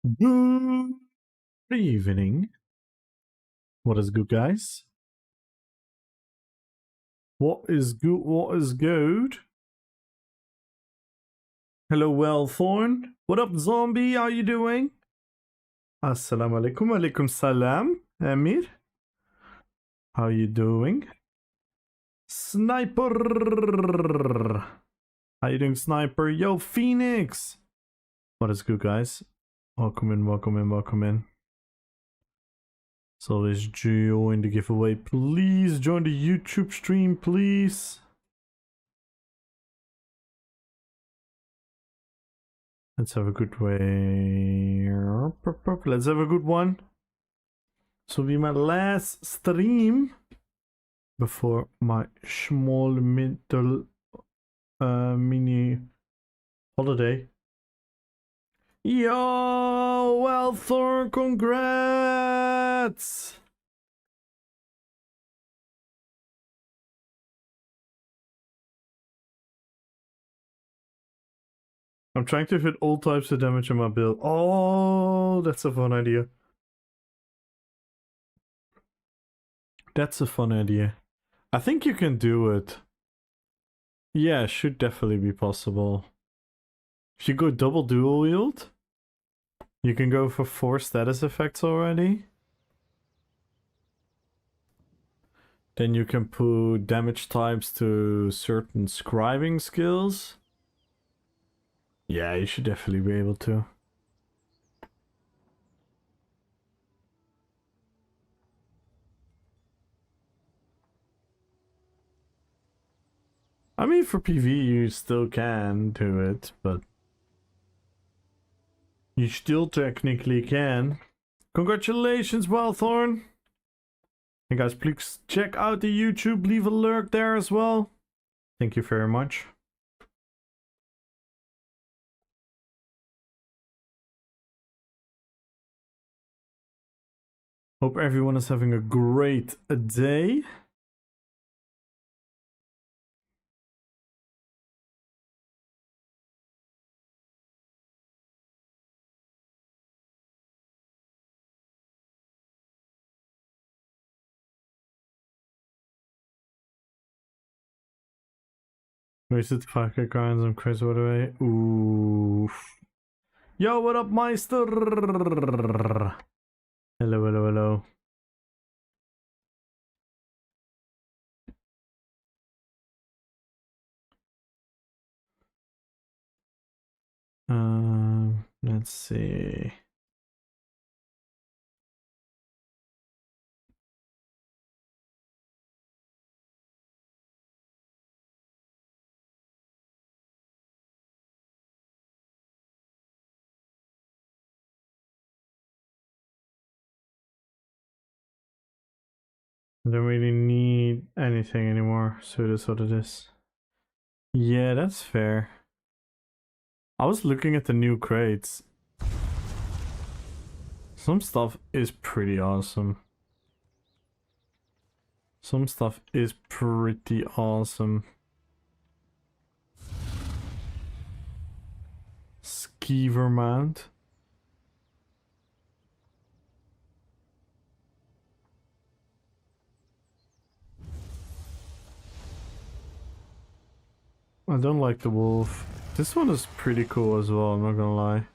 Good evening. What is good, guys? What is good? What is good? Hello, Wellthorn. What up, zombie? How you doing? Assalamu alaikum. Alaikum salam. Amir. How you doing? Sniper. How you doing, Sniper? Yo, Phoenix. What is good, guys? Welcome in, welcome in, welcome in. So let's join the giveaway. Please join the YouTube stream, please. Let's have a good way. Let's have a good one. This will be my last stream before my small middle mini holiday. Yo, well, Thor, congrats! I'm trying to fit all types of damage in my build. Oh, that's a fun idea. That's a fun idea. I think you can do it. Yeah, should definitely be possible. If you go double dual wield, you can go for 4 status effects already. Then you can put damage types to certain scribing skills. Yeah, you should definitely be able to. I mean, for PV you still can do it, but you still technically can. Congratulations, Wellthorn! Hey guys, please check out the YouTube, leave a lurk there as well. Thank you very much. Hope everyone is having a great day. Wasted 5k grinds on crazy way. Ooh. Yo, what up, Meister? Hello, hello, hello. Let's see. I don't really need anything anymore, so that's what it is. Yeah, that's fair. I was looking at the new crates. Some stuff is pretty awesome. Some stuff is pretty awesome. Skeever mount. I don't like the wolf. This one is pretty cool as well, I'm not gonna lie.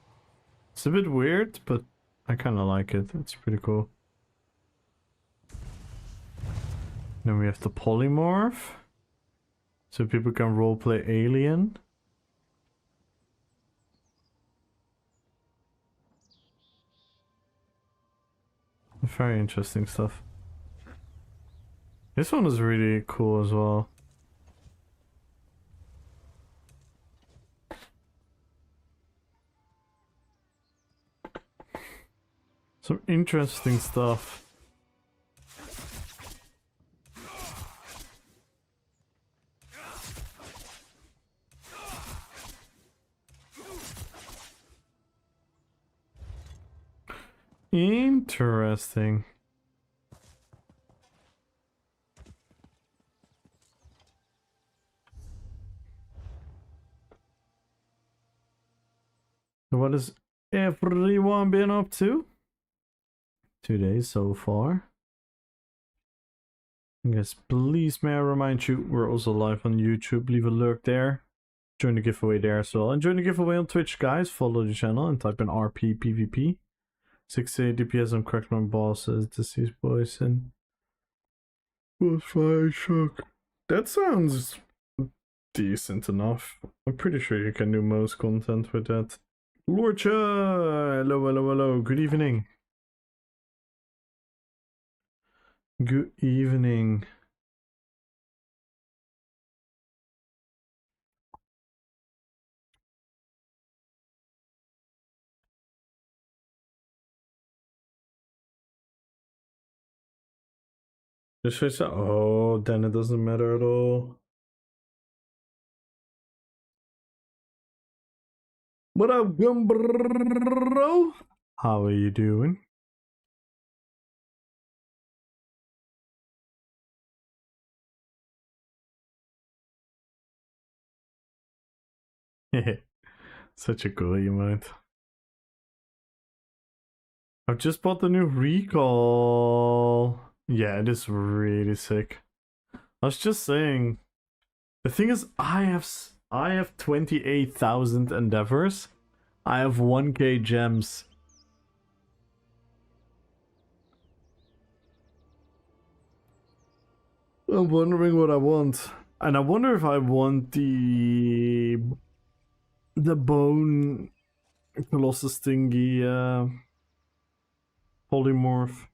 It's a bit weird, but I kinda like it. It's pretty cool. Then we have the polymorph. So people can roleplay alien. Very interesting stuff. This one is really cool as well. Some interesting stuff. Interesting. What is everyone been up to? 2 days so far. Yes, please may I remind you, we're also live on YouTube. Leave a lurk there. Join the giveaway there as well. And join the giveaway on Twitch, guys. Follow the channel and type in RP PvP. 68 DPS on Crackman bosses, deceased boys, and boss fire shock. That sounds decent enough. I'm pretty sure you can do most content with that. Lorcha! Hello, hello, hello. Good evening. Good evening. Oh, then it doesn't matter at all. What up, Gumbro? How are you doing? Such a cool emote. I've just bought the new Recall. Yeah, it is really sick. I was just saying, the thing is, I have 28,000 endeavors. I have 1k gems. I'm wondering what I want. And I wonder if I want the bone Colossus thingy polymorph.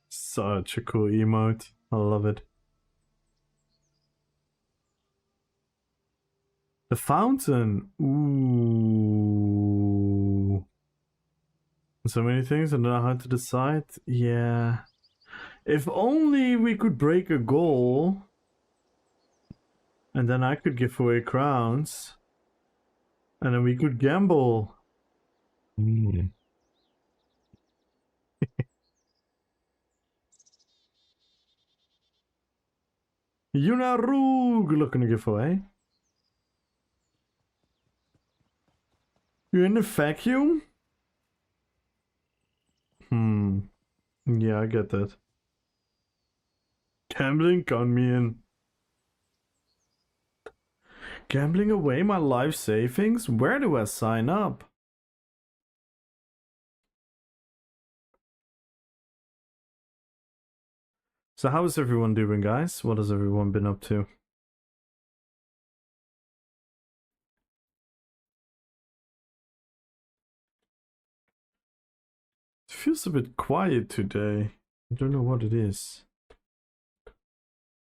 Such a cool emote. I love it. The fountain. Ooh. So many things, I don't know how to decide. Yeah. If only we could break a goal. And then I could give away crowns. And then we could gamble. Mm. Yunaru! Good luck on the giveaway. You're in the vacuum? Yeah, I get that. Gambling got me in. Gambling away my life savings? Where do I sign up? So how is everyone doing, guys? What has everyone been up to? It feels a bit quiet today. I don't know what it is.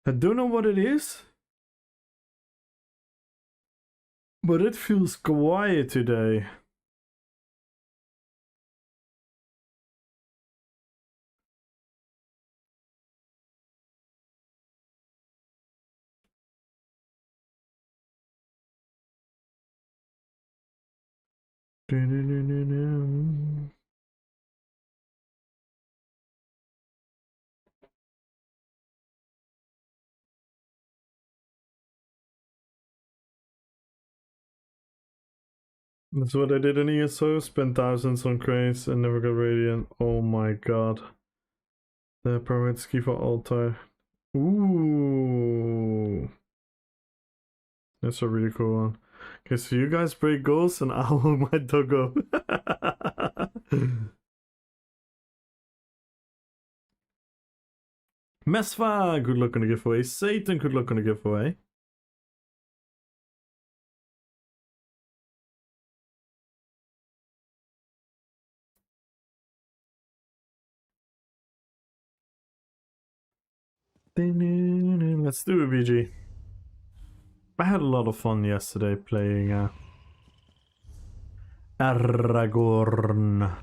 I don't know what it is, but it feels quiet today. That's what I did in ESO, spent thousands on crates and never got radiant. Oh my god. The Prometski for altar. Ooh. That's a really cool one. Okay, so you guys break goals and I'll hold my doggo. Mesfa, good luck on the giveaway. Satan, good luck on the giveaway. Let's do it, BG. I had a lot of fun yesterday playing Aragorn.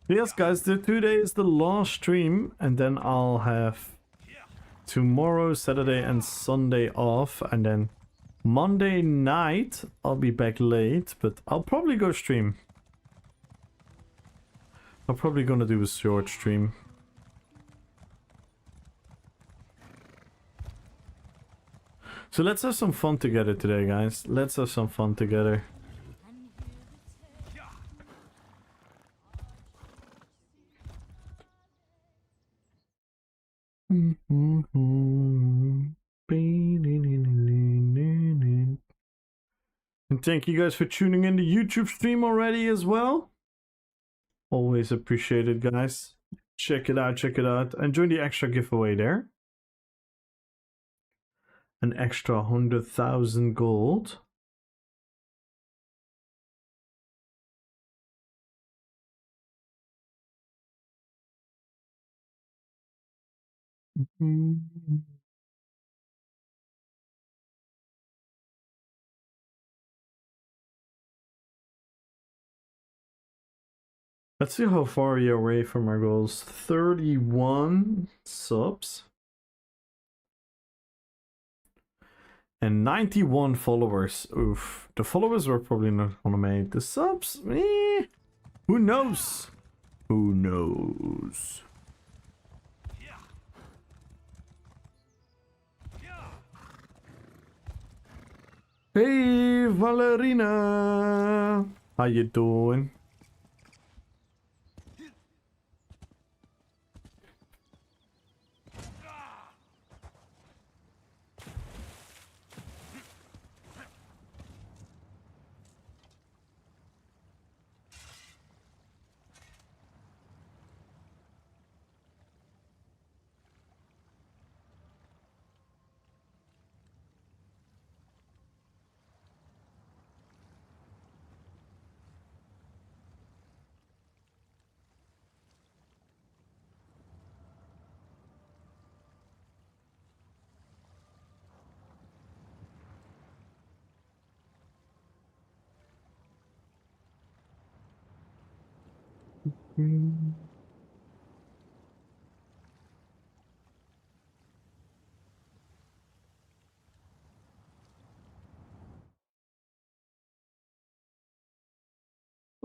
Yes, guys, today is the last stream, and then I'll have tomorrow, Saturday, and Sunday off, and then Monday night I'll be back late, but I'll probably go stream. I'm probably gonna do a short stream. So let's have some fun together today, guys. Let's have some fun together. And thank you guys for tuning in the YouTube stream already as well. Always appreciated, guys. Check it out, check it out. And join the extra giveaway there. An extra 100,000 gold. Let's see how far you're away from our goals. 31 subs. And 91 followers. Oof. The followers were probably not gonna make the subs. Who knows? Who knows? Hey, Valerina! How you doing?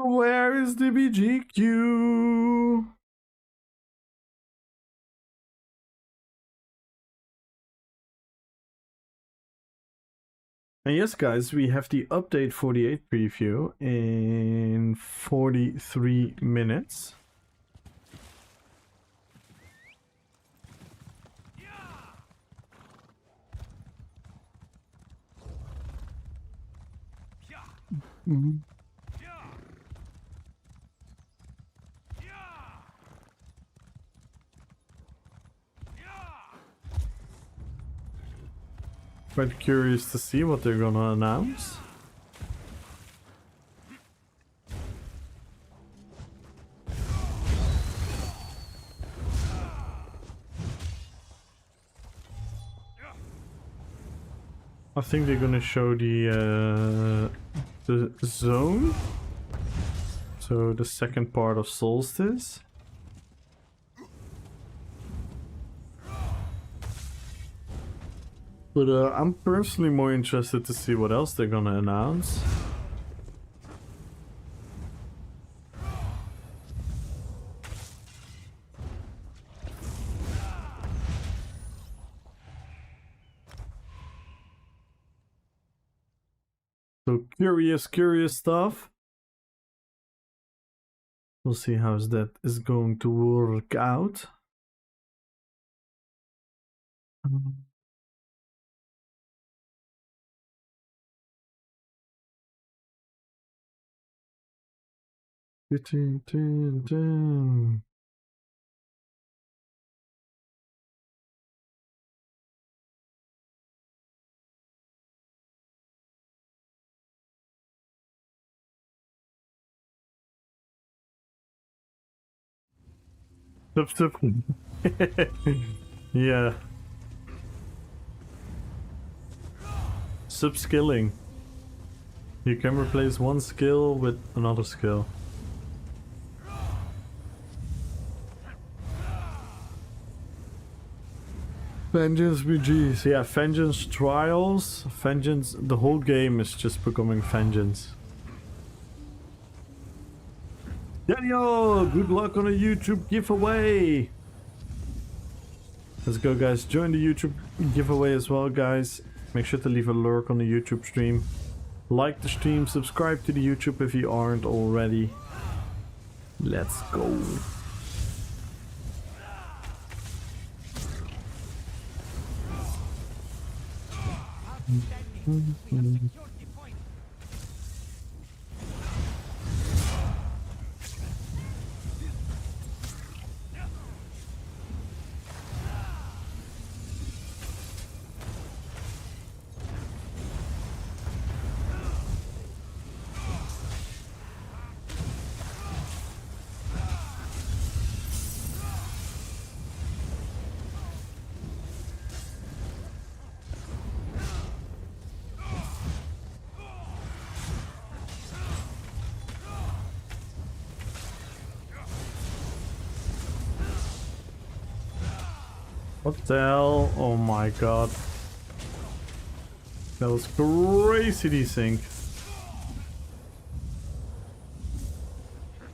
Where is the BGQ? And yes, guys, we have the update 48 preview in 43 minutes. Mm-hmm. Quite curious to see what they're gonna announce. I think they're gonna show the zone. So the second part of Solstice. But I'm personally more interested to see what else they're gonna announce. So curious stuff. We'll see how that is going to work out. Sup. Yeah. Subskilling. You can replace one skill with another skill. Vengeance BGs. Yeah, Vengeance Trials. Vengeance. The whole game is just becoming Vengeance. Daniel, good luck on a YouTube giveaway. Let's go, guys. Join the YouTube giveaway as well, guys. Make sure to leave a lurk on the YouTube stream. Like the stream, subscribe to the YouTube if you aren't already. Let's go. What the hell? Oh my god. That was crazy desync.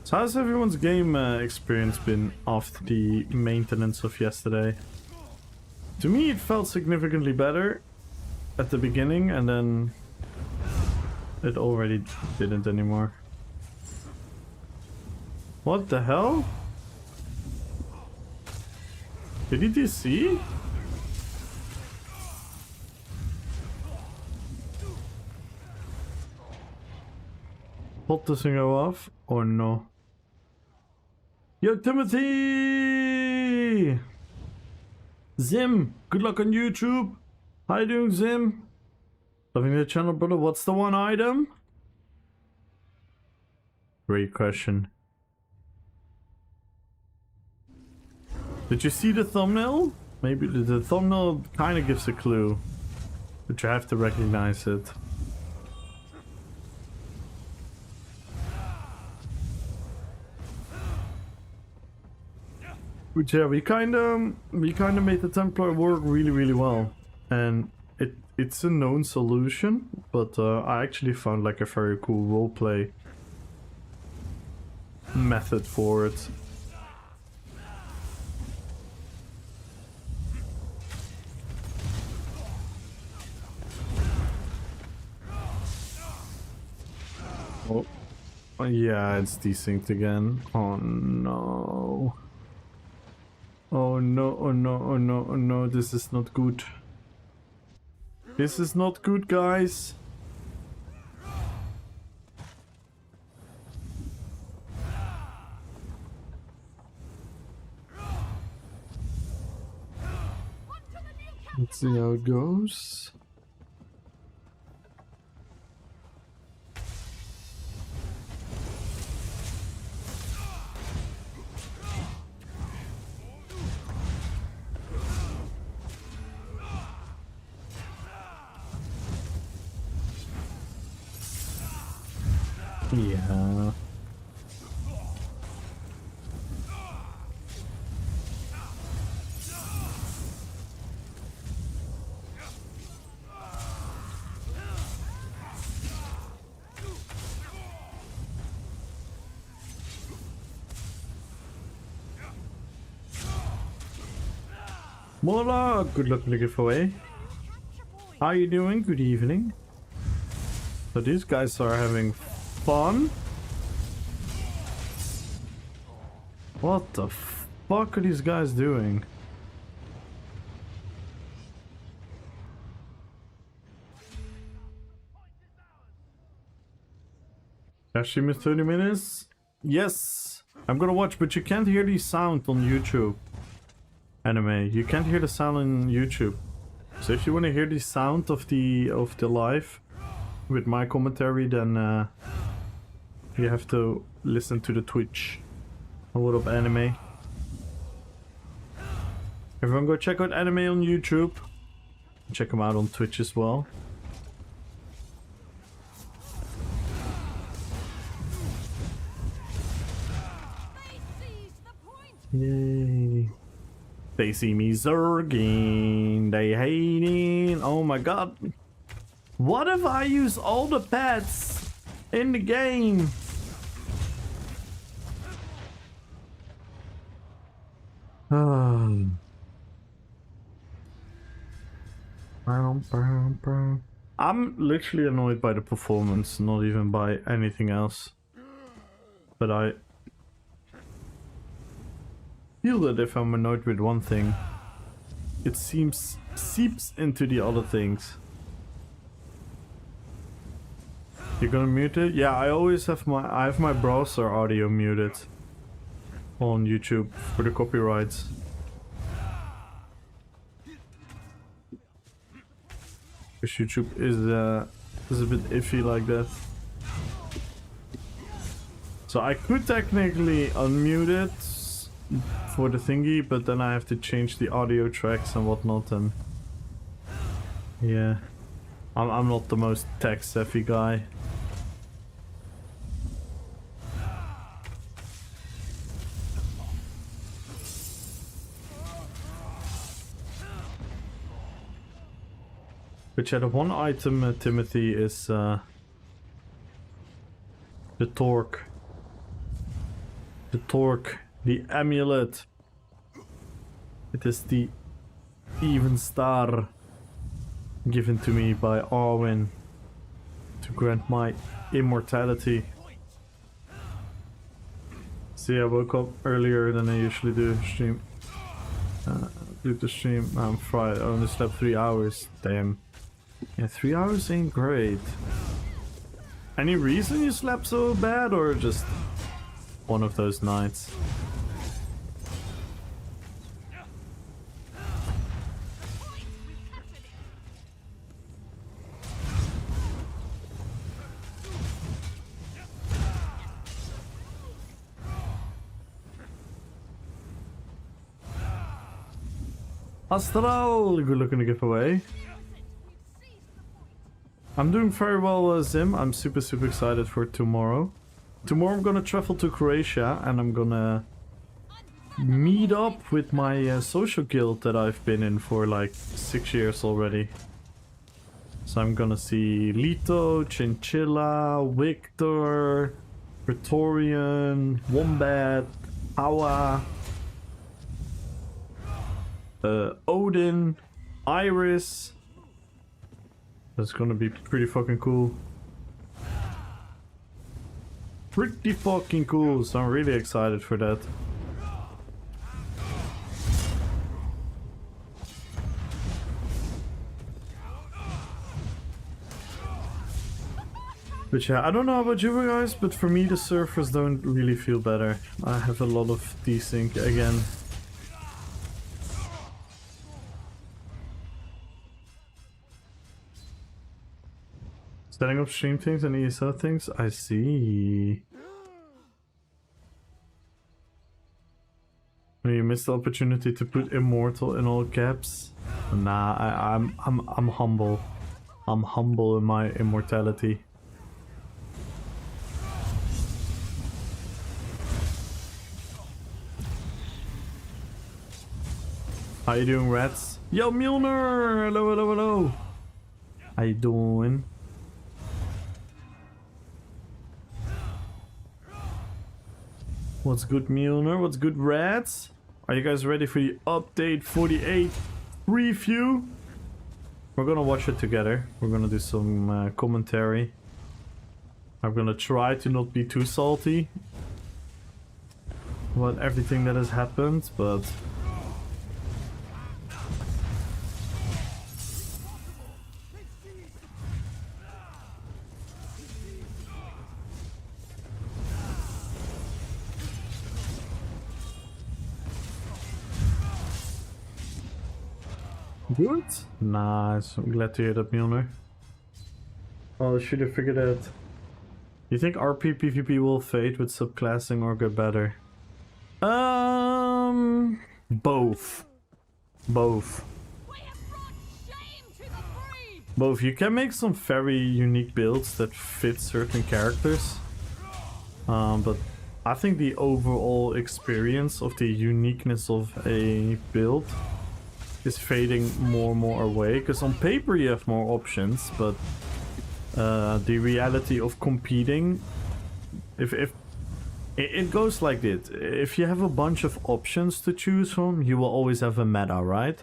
So how's everyone's game experience been after the maintenance of yesterday? To me it felt significantly better at the beginning and then it already didn't anymore. What the hell? Did he DC? Pot doesn't go off or no? Yo, Timothy! Zim, good luck on YouTube. How you doing, Zim? Loving the channel, brother. What's the one item? Great question. Did you see the thumbnail? Maybe the thumbnail kind of gives a clue, but you have to recognize it. But yeah, we kind of made the Templar work really well, and it's a known solution, but I actually found like a very cool roleplay method for it. Oh, yeah, it's desynced again. Oh no. Oh no, oh no, oh no, oh no, this is not good. This is not good, guys. Let's see how it goes. Yeah. Mola, good luck in the giveaway. How you doing? Good evening. So these guys are having fun. What the fuck are these guys doing? Actually missed 30 minutes? Yes! I'm gonna watch, but you can't hear the sound on YouTube. Anime. You can't hear the sound on YouTube. So if you want to hear the sound of the live with my commentary, then you have to listen to the Twitch. What up, Anime? Everyone go check out Anime on YouTube. Check him out on Twitch as well. Yay. They see me zerging, they hating. Oh my god. What if I use all the pets in the game? I'm literally annoyed by the performance, not even by anything else. But I feel that if I'm annoyed with one thing, it seeps into the other things. You're gonna mute it? Yeah, I always have my browser audio muted on YouTube for the copyrights. Because YouTube is a bit iffy like that. So I could technically unmute it for the thingy, but then I have to change the audio tracks and whatnot, and yeah, I'm not the most tech savvy guy. But yeah, the one item, Timothy, is the torque. The torque, the amulet. It is the even star given to me by Arwen to grant my immortality. See, I woke up earlier than I usually do stream. Do the stream. I'm fried. I only slept 3 hours. Damn. Yeah, 3 hours ain't great. Any reason you slept so bad, or just one of those nights? Astral! Good looking to giveaway. I'm doing very well, Zim. I'm super excited for tomorrow. Tomorrow I'm gonna travel to Croatia and I'm gonna meet up with my social guild that I've been in for like 6 years already. So I'm gonna see Lito, Chinchilla, Victor, Praetorian, Wombat, Hawa, Odin, Iris. That's gonna be pretty fucking cool. Pretty fucking cool, so I'm really excited for that. But yeah, I don't know about you guys, but for me the surfers don't really feel better. I have a lot of desync again. Setting up stream things and ESO things? I see. You missed the opportunity to put Immortal in all caps. Nah, I'm humble. I'm humble in my immortality. How you doing, rats? Yo, Mjolnir! Hello, hello, hello. How you doing? What's good, Mjolnir? What's good, rats? Are you guys ready for the update 48 review? We're gonna watch it together. We're gonna do some commentary. I'm gonna try to not be too salty about everything that has happened, but good? Nice. I'm glad to hear that, Mjolnir. Oh, I should have figured out. You think RP PvP will fade with subclassing or get better? Both. Both. Both. You can make some very unique builds that fit certain characters. But I think the overall experience of the uniqueness of a build is fading more and more away, because on paper you have more options, but the reality of competing, if it goes like this: if you have a bunch of options to choose from, you will always have a meta, right?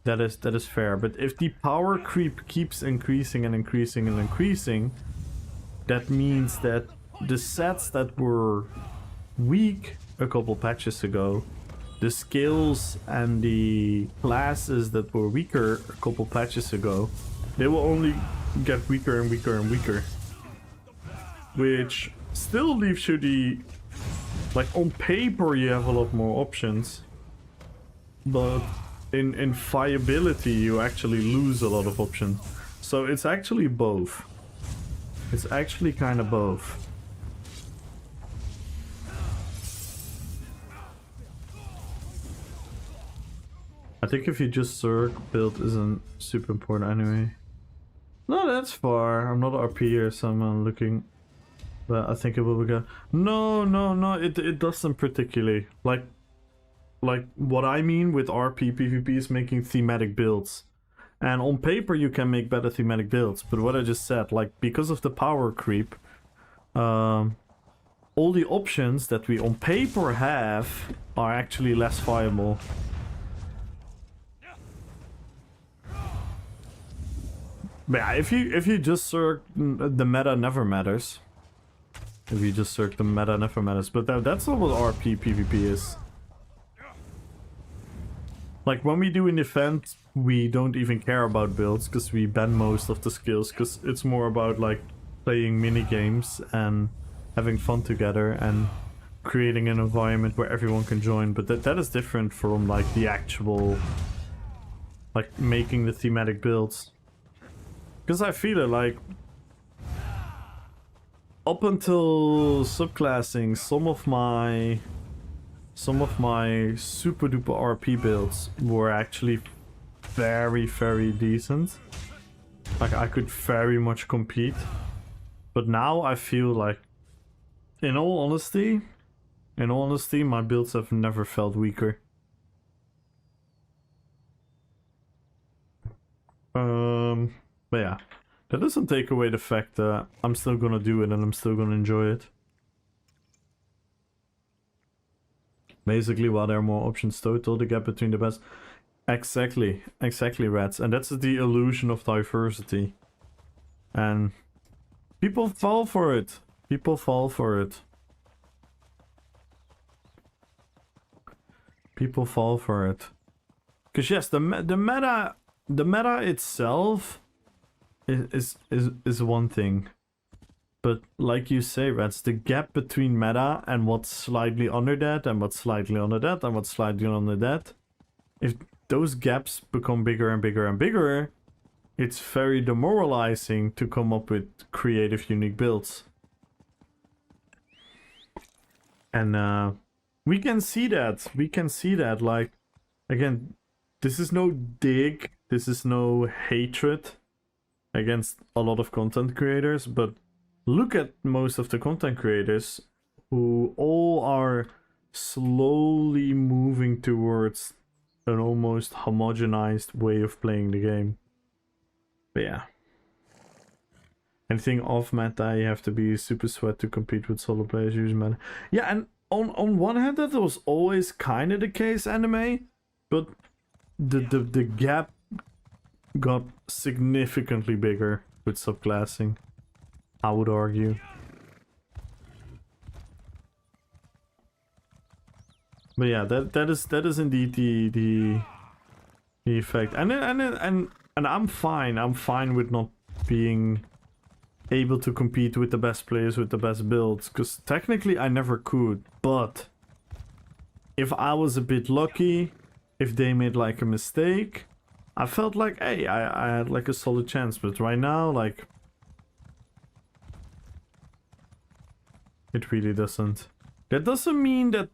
That is fair. But if the power creep keeps increasing and increasing and increasing, that means that the sets that were weak a couple patches ago, the skills and the classes that were weaker a couple patches ago, they will only get weaker and weaker and weaker. Which still leaves you the... like, on paper you have a lot more options, but in viability you actually lose a lot of options. So it's actually both. It's actually kind of both. I think if you just Zerg, build isn't super important anyway. No, that's far. I'm not RP so I'm looking. But I think it will be good. No, it doesn't particularly. Like what I mean with RP PvP is making thematic builds. And on paper you can make better thematic builds, but what I just said, like, because of the power creep, all the options that we on paper have are actually less viable. But yeah, if you just Zerg, the meta never matters. If you just Zerg, the meta never matters. But that's not what RP PvP is. Like, when we do an event, we don't even care about builds, because we ban most of the skills, because it's more about, like, playing mini games and having fun together and creating an environment where everyone can join. But that is different from, like, the actual, like, making the thematic builds. Because I feel it, like, up until subclassing, some of my super duper RP builds were actually very, very decent. Like, I could very much compete. But now I feel like, in all honesty, my builds have never felt weaker. But yeah, that doesn't take away the fact that I'm still gonna do it and I'm still gonna enjoy it. Basically, while there are more options total, the gap between the best... Exactly, rats. And that's the illusion of diversity. And people fall for it. People fall for it. People fall for it. Because yes, the meta itself is one thing. But like you say, Rats, the gap between meta and what's slightly under that, and what's slightly under that, and what's slightly under that, if those gaps become bigger and bigger and bigger, it's very demoralizing to come up with creative, unique builds. And we can see that. We can see that. Like, again, this is no dig, this is no hatred against a lot of content creators, but look at most of the content creators who all are slowly moving towards an almost homogenized way of playing the game. But yeah. Anything off meta, you have to be super sweat to compete with solo players use meta. Yeah, and on one hand that was always kind of the case anime, but the gap got significantly bigger with subclassing, I would argue. But yeah, that is indeed the effect. And I'm fine with not being able to compete with the best players with the best builds, because technically I never could. But if I was a bit lucky, if they made like a mistake, I felt like, hey, I had like a solid chance. But right now, like, it really doesn't. That doesn't mean that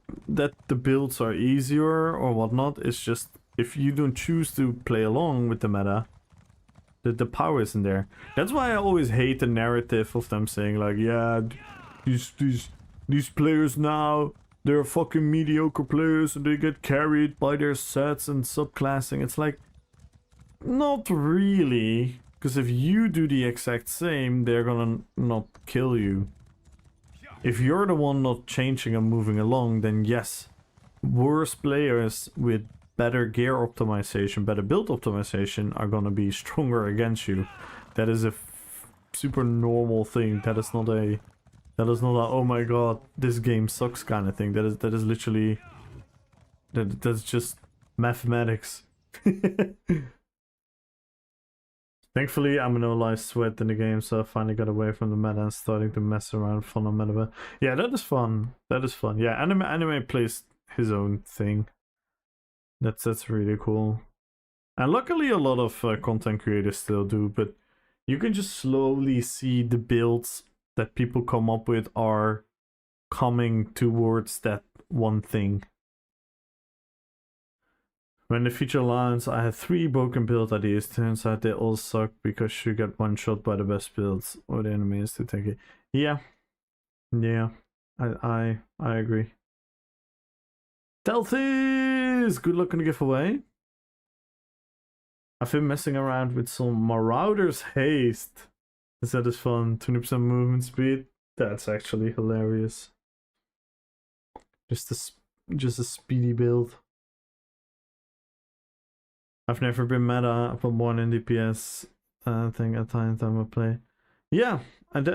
the builds are easier or whatnot. It's just, if you don't choose to play along with the meta, the power isn't there. That's why I always hate the narrative of them saying like, yeah, these these players now, they're fucking mediocre players and they get carried by their sets and subclassing. It's like, not really. Because if you do the exact same, they're gonna not kill you. If you're the one not changing and moving along, then yes, worse players with better gear optimization, better build optimization are gonna be stronger against you. That is a super normal thing. That is not a oh my god, this game sucks kind of thing. That is literally that's just mathematics. Thankfully, I'm no live sweat in the game, so I finally got away from the meta and starting to mess around fun on meta. Yeah, that is fun. That is fun. Yeah, anime plays his own thing. That's really cool. And luckily, a lot of content creators still do, but you can just slowly see the builds that people come up with are coming towards that one thing. When the feature lands, I had 3 broken build ideas. Turns out they all suck because you get one shot by the best builds or the enemies to take it. Yeah. Yeah. I agree. Telthis! Good luck on the giveaway. I've been messing around with some Marauder's Haste. That is fun. 20% movement speed. That's actually hilarious. Just a speedy build. I've never been meta. I put more in DPS thing at time I play. Yeah, and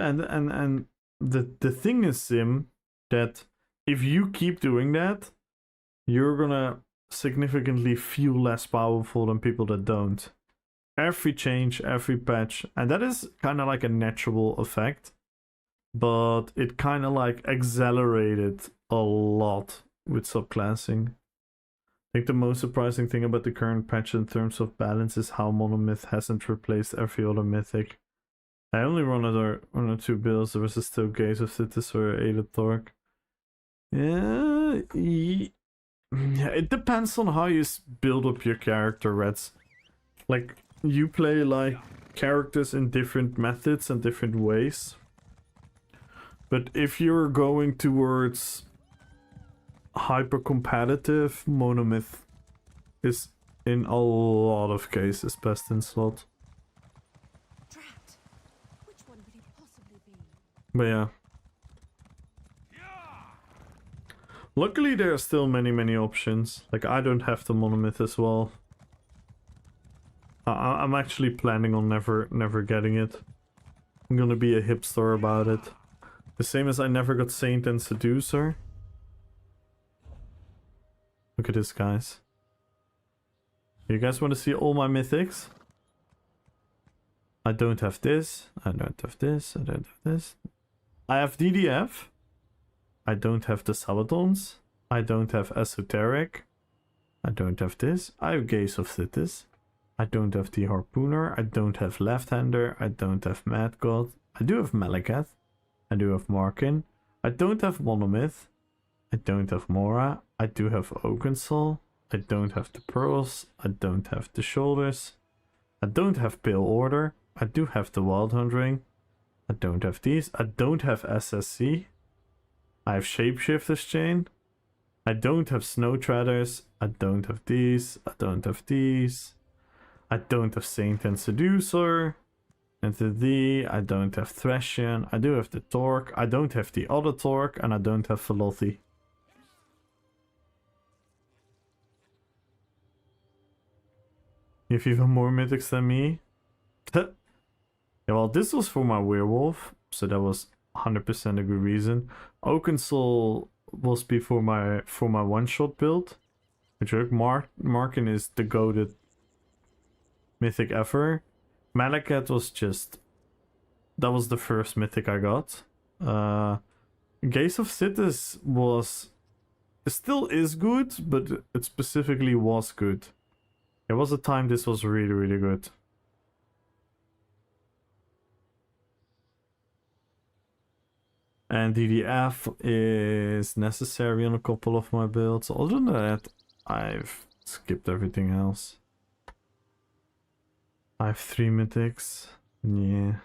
the thing is, Sim, that if you keep doing that, you're gonna significantly feel less powerful than people that don't. Every change, every patch, and that is kind of like a natural effect, but it kind of like accelerated a lot with subclassing. I think the most surprising thing about the current patch in terms of balance is how Monomyth hasn't replaced every other mythic. I only run one or 2 builds. There was still Gaze of Cities or Aided Torque. Yeah, it depends on how you build up your character, Reds. Like, you play like characters in different methods and different ways. But if you're going towards hyper competitive, Monomyth is in a lot of cases best in slot. Drat. Which one could he possibly be? But yeah. Luckily there are still many options. Like, I don't have the Monomyth as well. I'm actually planning on never getting it. I'm gonna be a hipster about it. The same as I never got Saint and Seducer. Look at this, guys. You guys want to see all my mythics? I don't have this. I don't have this. I don't have this. I have DDF. I don't have the Saladons. I don't have Esoteric. I don't have this. I have Gaze of Cities. I don't have the Harpooner. I don't have Left-Hander. I don't have Mad God. I do have Malakat. I do have Markin. I don't have Monomyth. I don't have Mora. I do have Oakensol. I don't have the Pearls. I don't have the Shoulders. I don't have Pale Order. I do have the Wild Hunt Ring. I don't have these. I don't have SSC. I have Shapeshifter's Chain. I don't have Snow Treaders. I don't have these. I don't have these. I don't have Saint and Seducer. And the I don't have Threshion. I do have the Torque. I don't have the other Torque. And I don't have Velothi. You have even more mythics than me? Yeah, well, this was for my werewolf, so that was 100% a good reason. Oakensol was before my one-shot build. Which Markin is the goated mythic ever. Malakat was just... that was the first mythic I got. Gaze of Cities was... it still is good, but it specifically was good. There was a time this was really good. And DDF is necessary on a couple of my builds. Other than that, I've skipped everything else. I have 3 mythics. Yeah.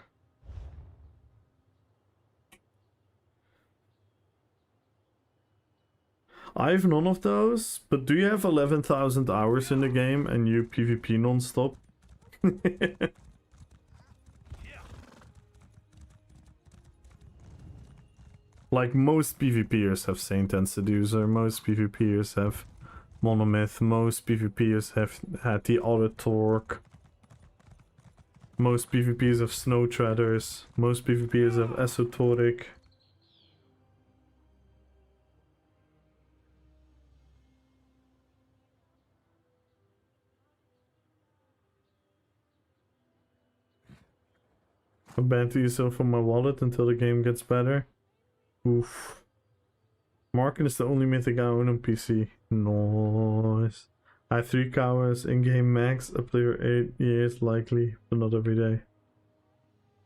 I have none of those, but do you have 11,000 hours in the game and you PvP non-stop? Like most PvPers have Saint and Seducer, most PvPers have Monomyth, most PvPers have had the Auto Torque, most PvPers have Snow Treaders, most PvPers have Esoteric. I banned ESO from my wallet until the game gets better. Oof. Marken is the only mythic I own on PC. Nice. I have 3 cows in-game max, up to 8 years likely, but not every day.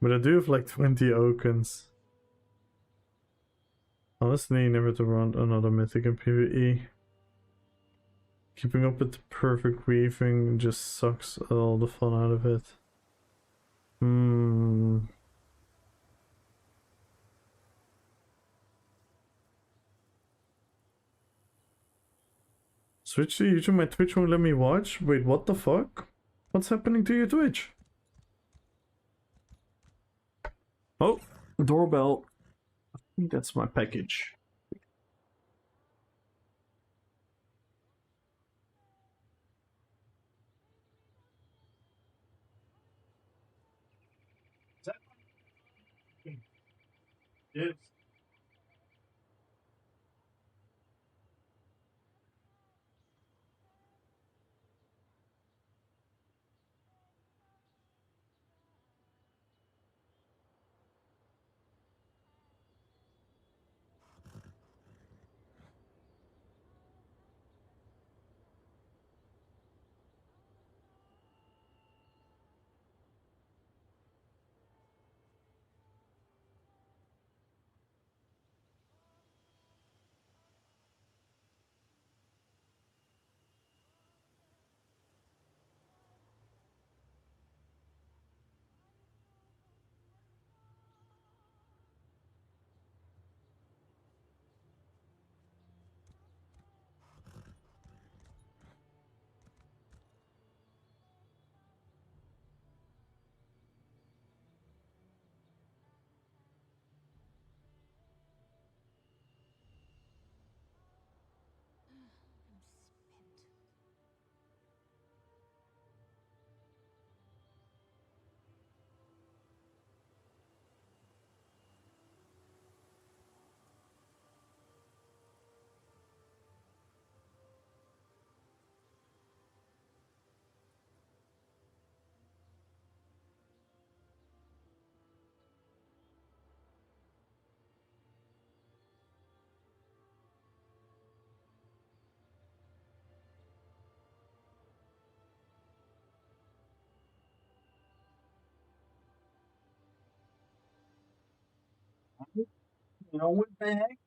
But I do have like 20 Okens. Honestly, never to run another mythic in PvE. Keeping up with the perfect weaving just sucks all the fun out of it. Switch to YouTube, my Twitch won't let me watch? Wait, what the fuck? What's happening to your Twitch? Oh, doorbell. I think that's my package. Yes. No one back.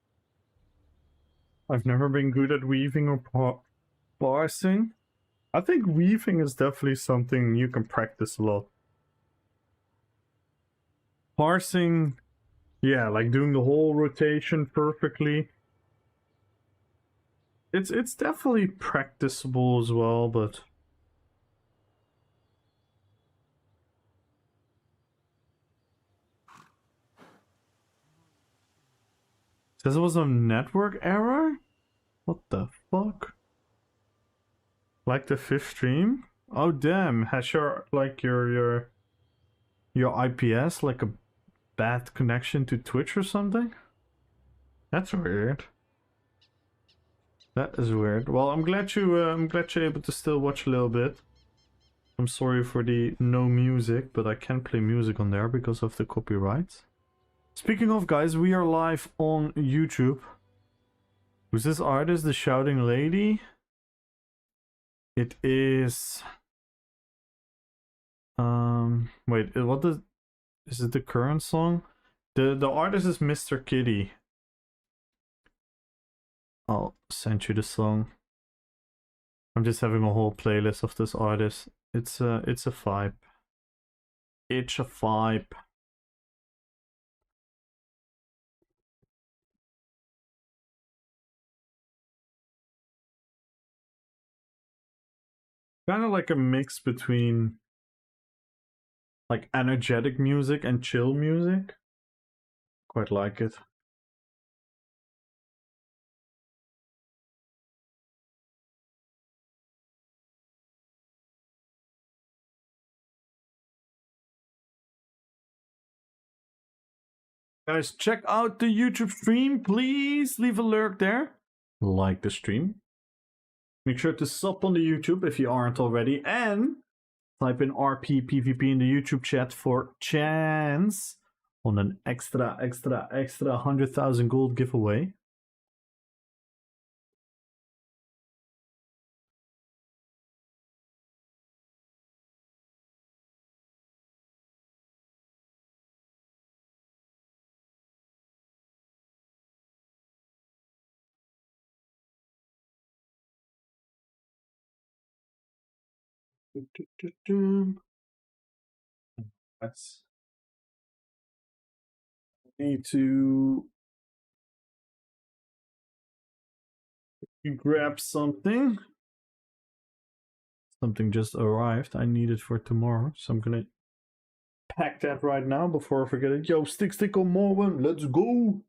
I've never been good at weaving or parsing. I think weaving is definitely something you can practice a lot. Parsing, yeah, like doing the whole rotation perfectly. It's definitely practicable as well, but this was a network error? What the fuck? Like the 5th stream? Oh damn, has your like your IPS like a bad connection to Twitch or something? That's weird. That is weird. Well, I'm glad you're able to still watch a little bit. I'm sorry for the no music, but I can play music on there because of the copyright. Speaking of, guys, we are live on YouTube. Who's this artist? The Shouting Lady? It is... Wait, is it the current song? The artist is Mr. Kitty. I'll send you the song. I'm just having a whole playlist of this artist. It's a vibe. It's a vibe. Kind of like a mix between like energetic music and chill music. Quite like it. Guys, check out the YouTube stream. Please leave a lurk there. Like the stream. Make sure to sub on the YouTube if you aren't already. And type in RP PvP in the YouTube chat for chance on an extra 100,000 gold giveaway. Let's need to grab something. Something just arrived. I need it for tomorrow, so I'm gonna pack that right now before I forget it. Yo, stick on more one. Let's go.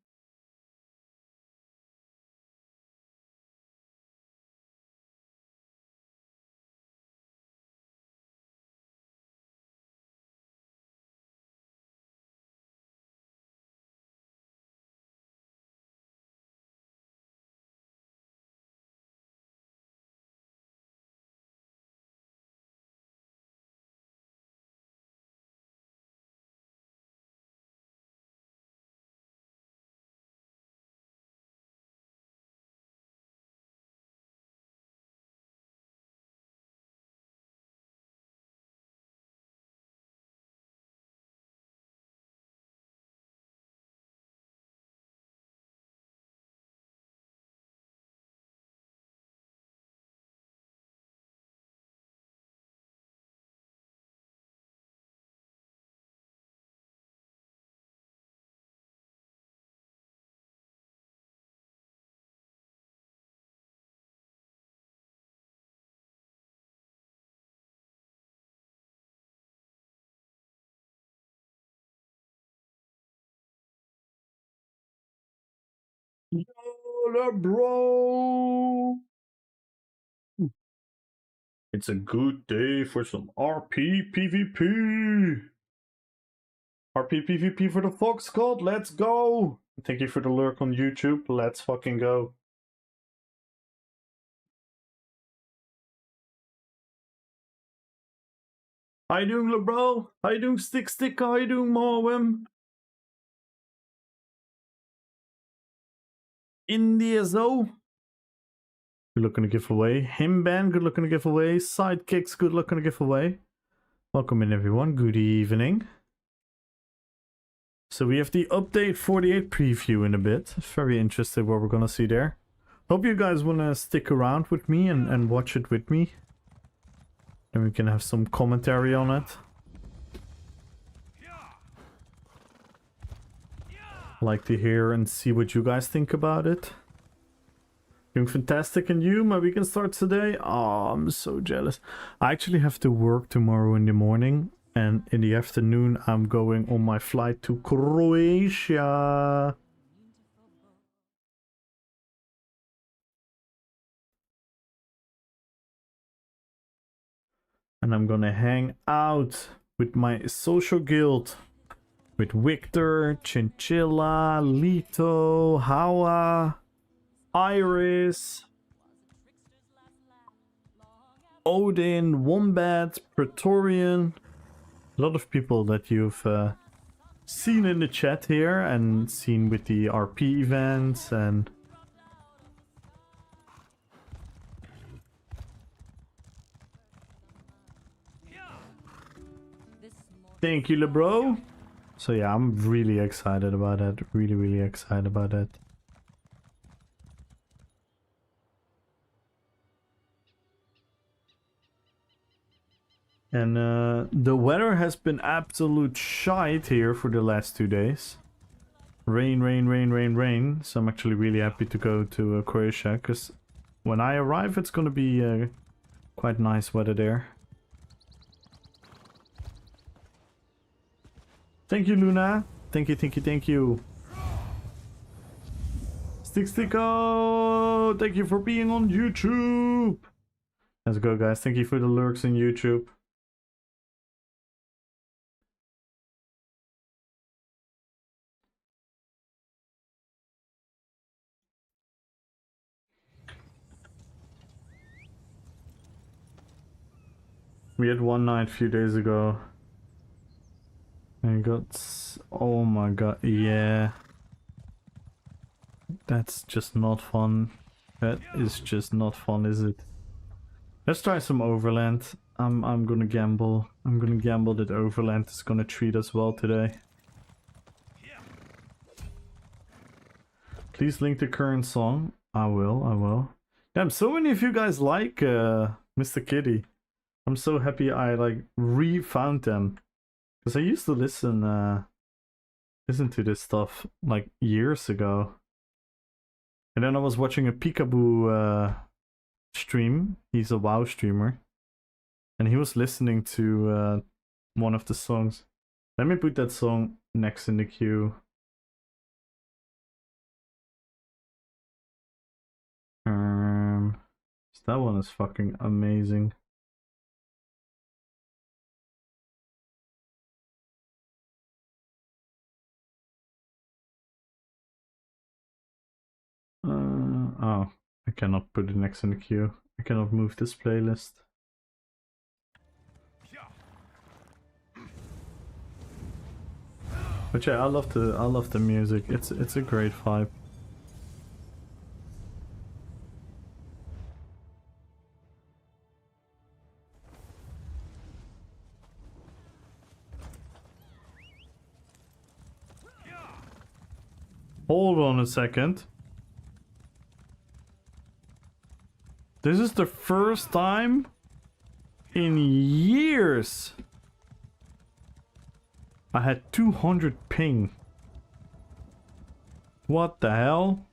Yo, bro. It's a good day for some RP PvP. RP PvP for the Fox Cult. Let's go. Thank you for the lurk on YouTube. Let's fucking go. How you doing, bro? How you doing, Stick? How you doing, Marwim? In the ESO. Good luck on the giveaway. Himban, good luck on the giveaway. Sidekicks, good luck on the giveaway. Welcome in, everyone. Good evening. So we have the update 48 preview in a bit. Very interested what we're gonna see there. Hope you guys wanna stick around with me and watch it with me. Then we can have some commentary on it. Like to hear and see what you guys think about it. Doing fantastic, and you? My weekend starts today? Oh, I'm so jealous. I actually have to work tomorrow in the morning, and in the afternoon I'm going on my flight to Croatia. And I'm gonna hang out with my social guild. With Victor, Chinchilla, Lito, Hawa, Iris, Odin, Wombat, Praetorian. A lot of people that you've seen in the chat here and seen with the RP events and... Thank you, LeBro. So yeah, I'm really excited about it. Really excited about it. And the weather has been absolute shite here for the last 2 days. Rain. So I'm actually really happy to go to Croatia, because when I arrive it's gonna be quite quite nice weather there. Thank you, Luna. Thank you, thank you, thank you. Sticko, thank you for being on YouTube. Let's go, guys. Thank you for the lurks in YouTube. We had one night a few days ago. And got... Oh my god, yeah. That's just not fun. That is just not fun, is it? Let's try some Overland. I'm gonna gamble. I'm gonna gamble that Overland is gonna treat us well today. Please link the current song. I will. Damn, so many of you guys like Mr. Kitty. I'm so happy I like re-found them. Because I used to listen to this stuff like years ago. And then I was watching a Peekaboo stream. He's a WoW streamer. And he was listening to one of the songs. Let me put that song next in the queue. That one is fucking amazing. Oh, I cannot put it next in the queue. I cannot move this playlist. But yeah, I love the music. It's a great vibe. Hold on a second. This is the first time in years I had 200 ping. What the hell?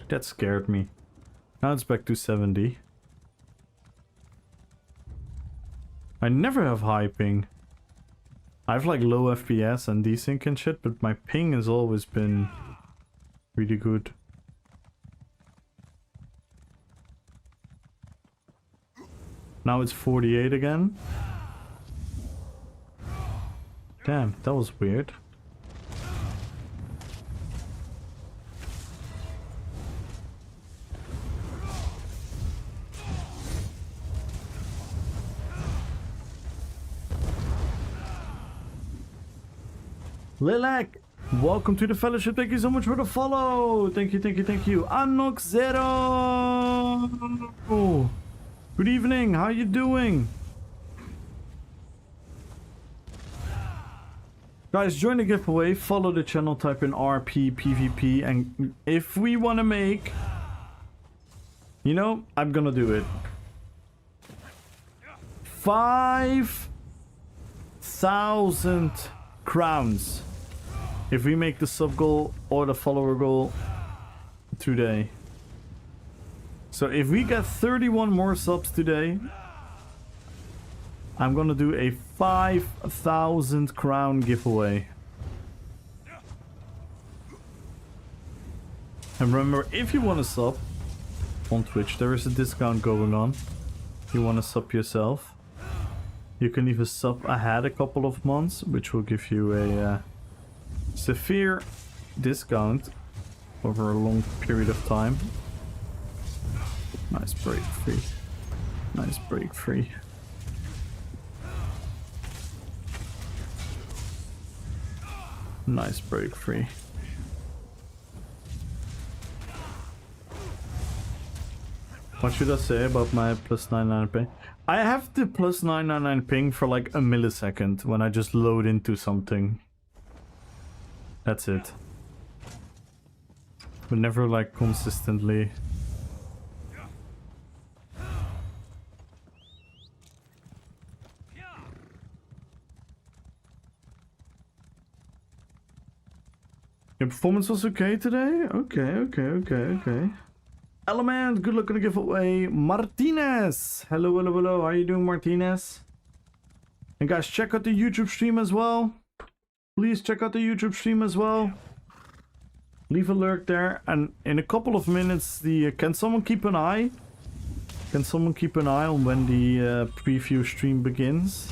That scared me. Now it's back to 70. I never have high ping. I have like low FPS and desync and shit, but my ping has always been really good. Now it's 48 again. Damn, that was weird. Lilac, welcome to the fellowship. Thank you so much for the follow. Thank you, thank you, thank you. Anok Zero. Good evening. How you doing? Guys, join the giveaway. Follow the channel. Type in RP PvP, and if we want to make, you know, I'm gonna do it. 5,000 crowns. If we make the sub goal or the follower goal today. So if we get 31 more subs today, I'm gonna do a 5,000 crown giveaway. And remember, if you want to sub on Twitch, there is a discount going on. If you want to sub yourself, you can leave a sub ahead a couple of months, which will give you a severe discount over a long period of time. Nice break free. Nice break free. Nice break free. What should I say about my plus 99 ping? I have the plus 999 ping for like a millisecond when I just load into something. That's it. But never like consistently. Your performance was okay today? Okay. Element, good luck on the giveaway. Martinez, hello, hello, hello. How are you doing, Martinez? And guys, check out the YouTube stream as well. Please check out the YouTube stream as well. Leave a lurk there, and in a couple of minutes, can someone keep an eye? Can someone keep an eye on when the preview stream begins?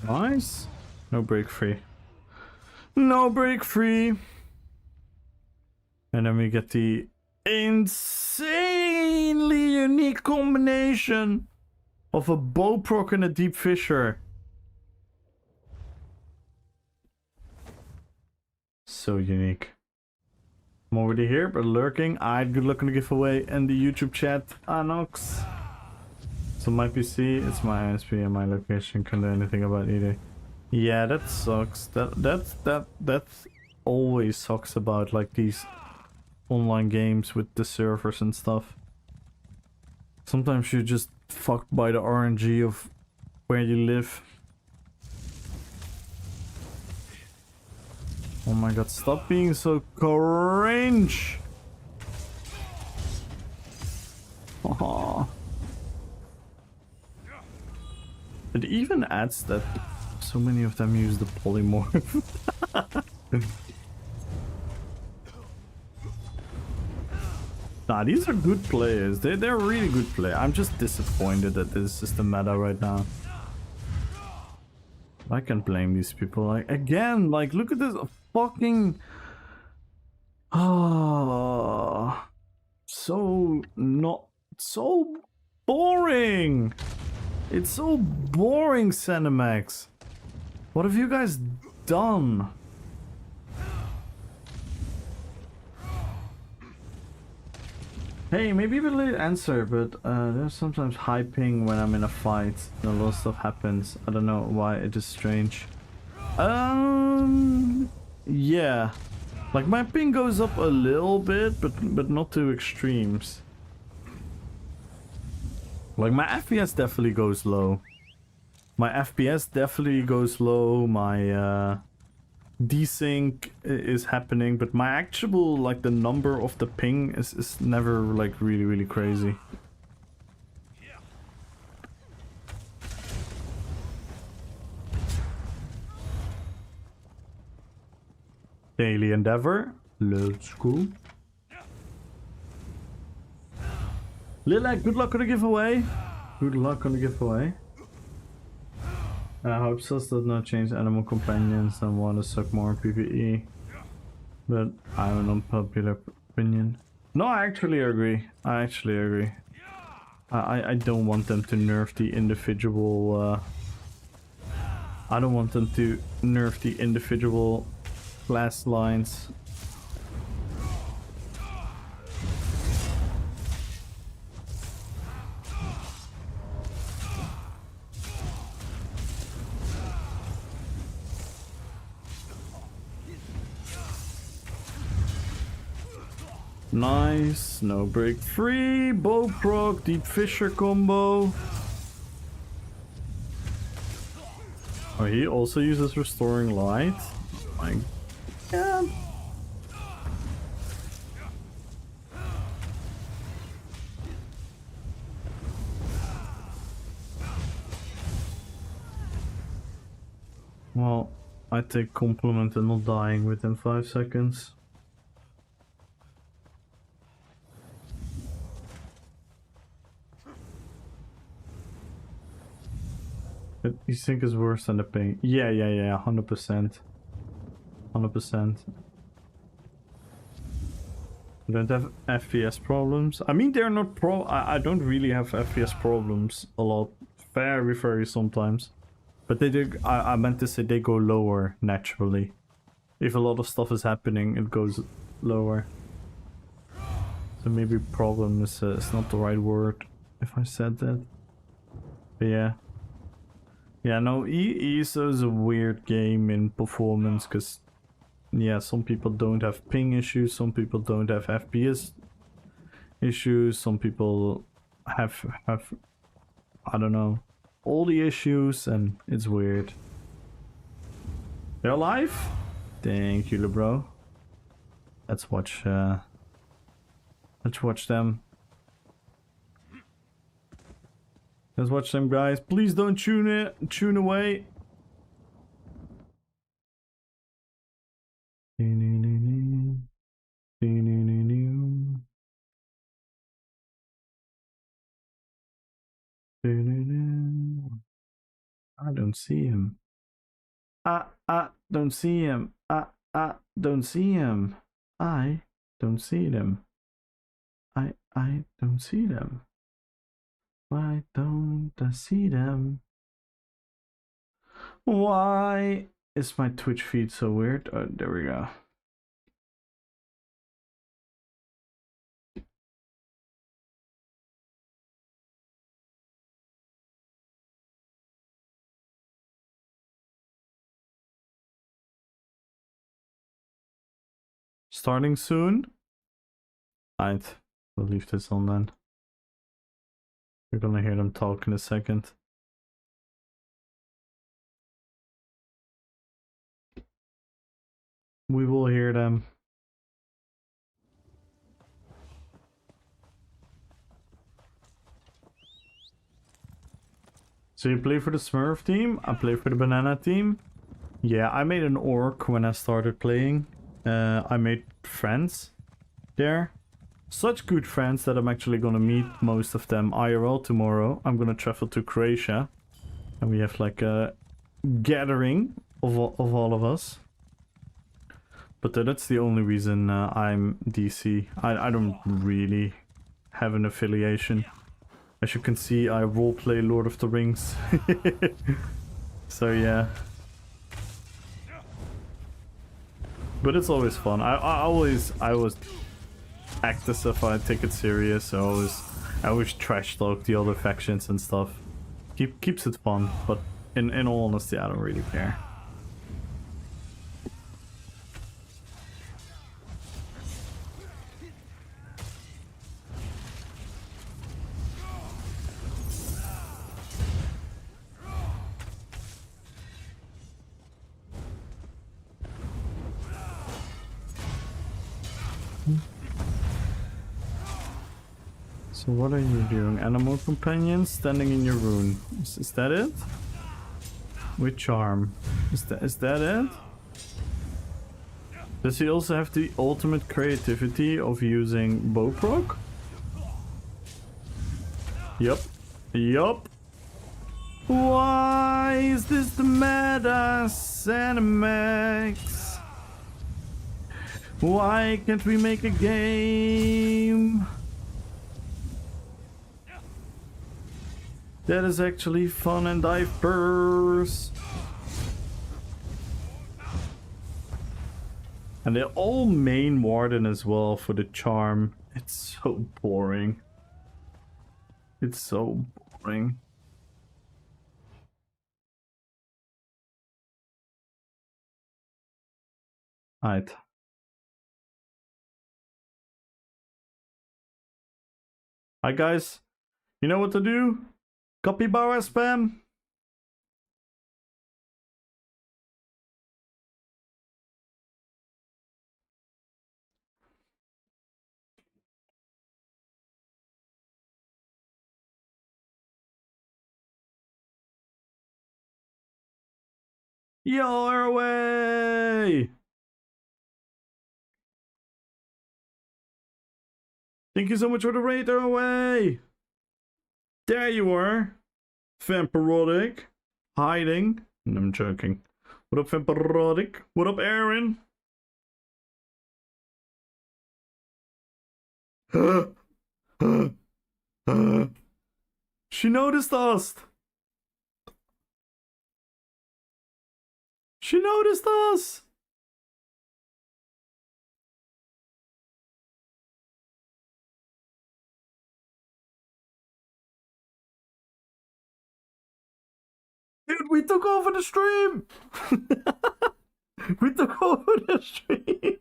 Nice. No break free. No break free. And then we get the insanely unique combination of a bow proc and a deep fissure. So unique. I'm already here, but lurking. Alright, good luck on the giveaway and the YouTube chat. Anox. So my PC, it's my ISP and my location. Can't do anything about either. Yeah, that sucks. That always sucks about like these online games with the servers and stuff. Sometimes you're just fucked by the RNG of where you live. Oh my god, stop being so cringe! Aww. It even adds that so many of them use the polymorph. Nah, these are good players. They're really good players. I'm just disappointed that this is the meta right now. I can't blame these people. Like, again, like, look at this fucking... Oh, so not... So boring! It's so boring, Cinemax. What have you guys done? Hey, maybe a late answer, but there's sometimes high ping when I'm in a fight and a lot of stuff happens. I don't know why, it is strange. Yeah. Like my ping goes up a little bit, but not to extremes. Like my FPS definitely goes low. My FPS definitely goes low, my desync is happening, but my actual, like the number of the ping is never like really crazy. Daily endeavor, let's go. Lilac, good luck on the giveaway. Good luck on the giveaway. I hope so does not change animal companions and want to suck more PvE. But I have an unpopular opinion. No, I actually agree. I don't want them to nerf the individual... I don't want them to nerf the individual class lines. Nice, no break free, bow proc, deep fissure combo. Oh, he also uses restoring light. Oh my god. Well, I take compliment and not dying within 5 seconds. You think is worse than the pain? Yeah, 100%. 100%. I don't have FPS problems. I mean, they're not I don't really have FPS problems a lot. Very sometimes. But they do. I meant to say they go lower naturally. If a lot of stuff is happening, it goes lower. So maybe problem is not the right word if I said that. But yeah. Yeah, no, ESO is a weird game in performance because, yeah, some people don't have ping issues, some people don't have FPS issues, some people have I don't know, all the issues, and it's weird. They're alive? Thank you, bro. Let's watch them. Let's watch them, guys. Please don't tune away. I don't see him. I don't see him. I don't see him. I don't see them. I don't see them. Why don't I see them? Why is my Twitch feed so weird? Oh, there we go. Starting soon? I'll leave this on then. You're gonna hear them talk in a second. We will hear them. So you play for the Smurf team? I play for the Banana team. Yeah, I made an orc when I started playing. I made friends there. Such good friends that I'm actually gonna meet most of them IRL tomorrow. I'm gonna travel to Croatia. And we have like a gathering of all of us. But that's the only reason I'm DC. I don't really have an affiliation. As you can see, I roleplay Lord of the Rings. So yeah. But it's always fun. I always act as if I take it serious. So I always trash talk the other factions and stuff. Keeps it fun, but in all honesty, I don't really care. So what are you doing? Animal companion standing in your rune. Is that it? With charm. Is that it? Does he also have the ultimate creativity of using bow proc? Yup. Yup. Why is this the meta, Cinemax? Why can't we make a game that is actually fun and diverse? And they're all main Warden as well for the charm. It's so boring. It's so boring. Alright. Hi guys. You know what to do? Capybara spam. Your way! Thank you so much for the raid, away! There you are! Vampirodic. Hiding. I'm joking. What up, Vampirodic? What up, Aaron? She noticed us! She noticed us! Dude, Dude, we took over the stream! We took over the stream!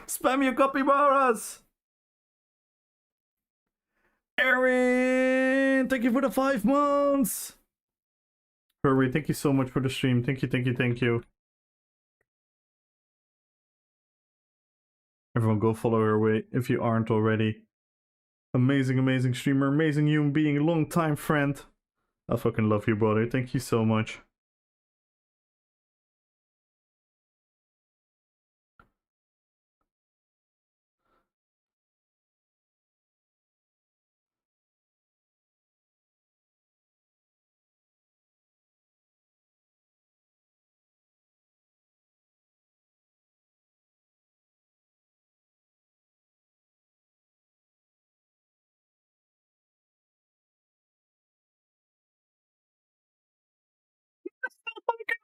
Spam your capybaras! Aaron! Thank you for the 5 months! Hurry, thank you so much for the stream. Thank you, thank you, thank you. Everyone go follow her way if you aren't already. Amazing, amazing streamer, amazing human being, long time friend. I fucking love you, brother. Thank you so much.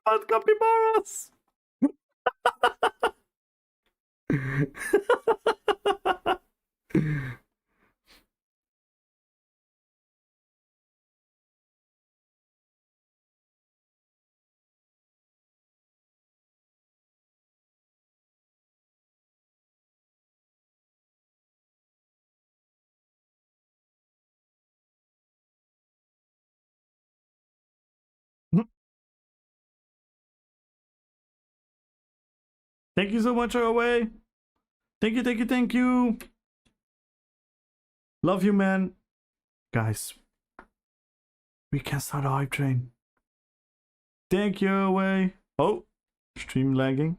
About capybaras! Thank you so much, away. Thank you, thank you, thank you. Love you, man. Guys, we can start a hype train. Thank you, away. Oh, stream lagging.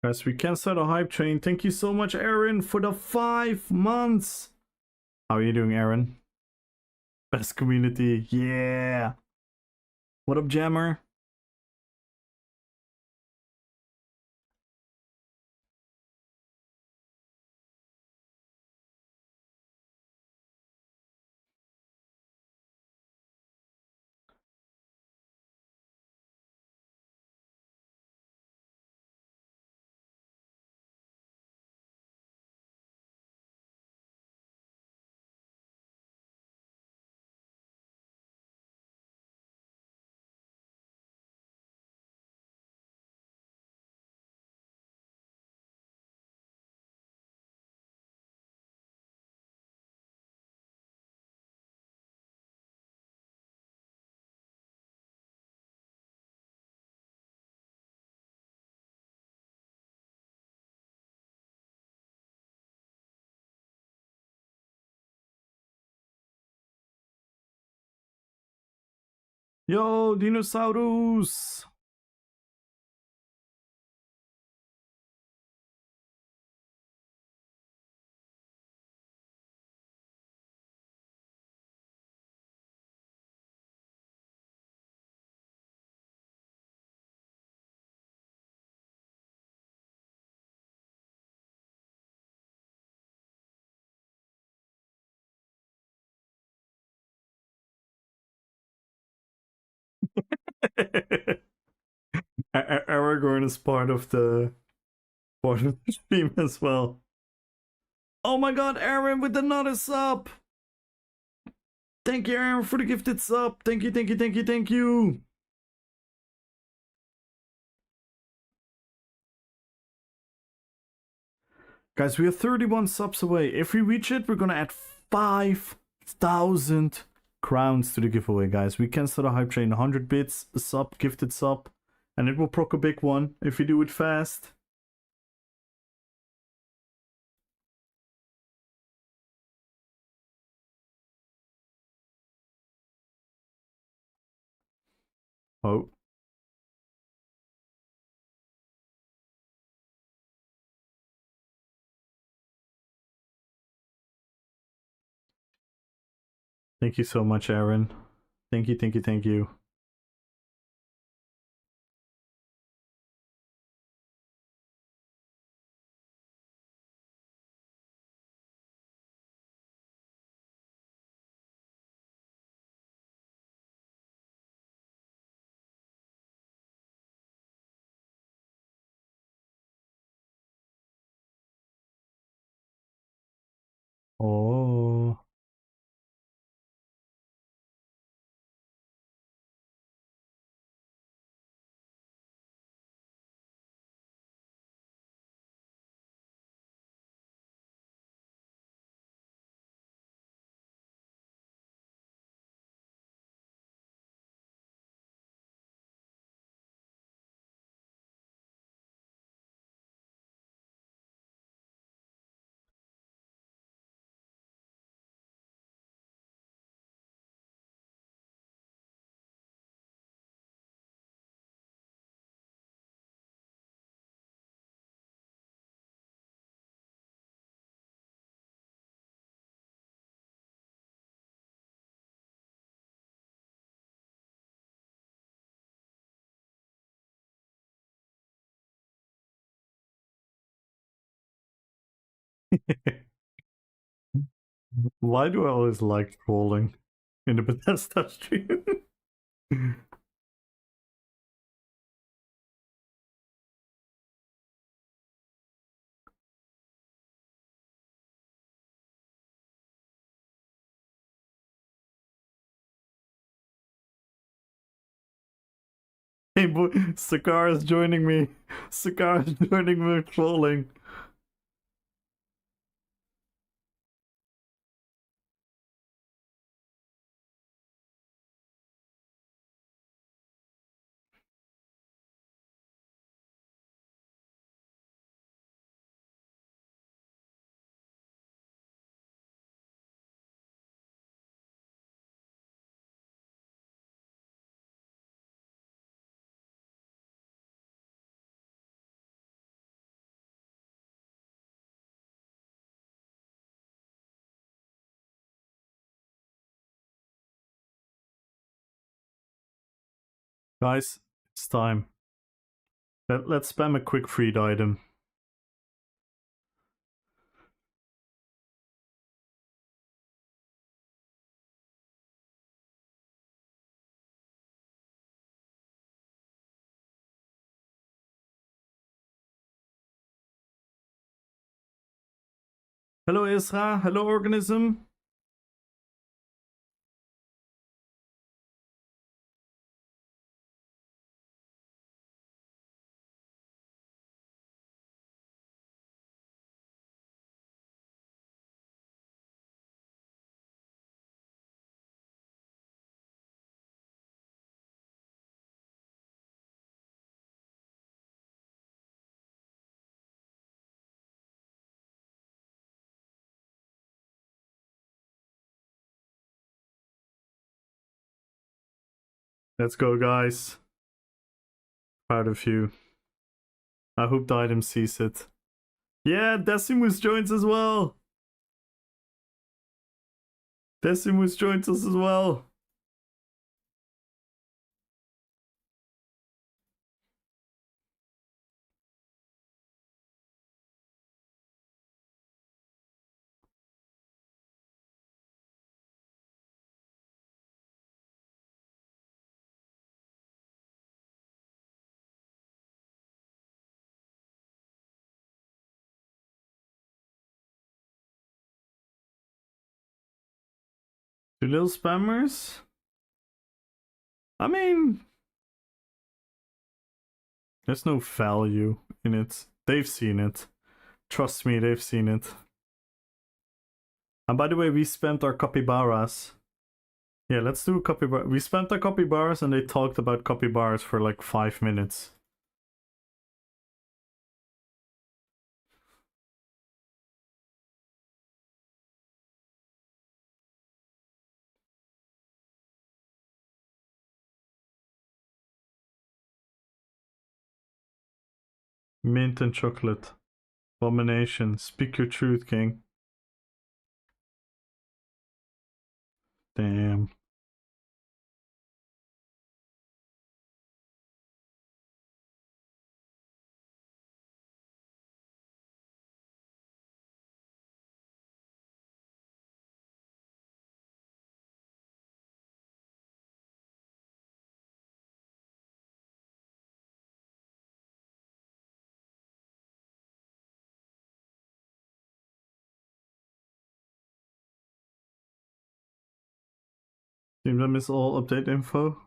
Guys, we can start a hype train. Thank you so much, Aaron, for the 5 months. How are you doing, Aaron? Best community, yeah. What up, Jammer? Yo, Dinosaurus! Aragorn is part of the stream as well. Oh my god, Aaron with another sub! Thank you, Aaron, for the gifted sub. Thank you, thank you, thank you, thank you. Guys, we are 31 subs away. If we reach it, we're gonna add 5,000 crowns to the giveaway, guys. We can start a hype train, 100 bits, a sub, gifted sub, and it will proc a big one if we do it fast. Oh. Thank you so much, Aaron. Thank you, thank you, thank you. Why do I always like trolling in the Bethesda stream? Hey, boy, Sakar is joining me. Sakar is joining me with trolling. Guys, it's time. Let's spam a quick freed item. Hello, Isra. Hello, organism. Let's go, guys. Proud of you. I hope the item sees it. Yeah, Decimus joins as well. Decimus joins us as well. You little spammers? I mean, there's no value in it. They've seen it. Trust me, they've seen it. And by the way, we spent our capybaras. Yeah, let's do a capybara. We spent our capybaras and they talked about capybaras for like 5 minutes. Mint and chocolate. Abomination. Speak your truth, King. Damn. Seems I miss all update info.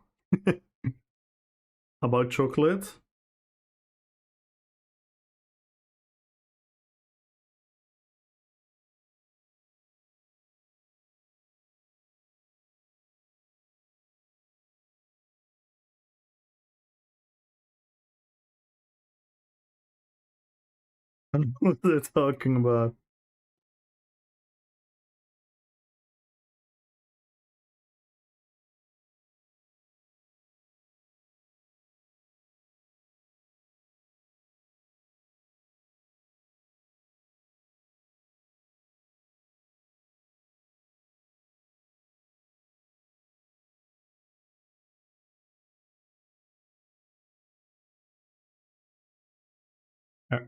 About chocolate. I don't know what they're talking about.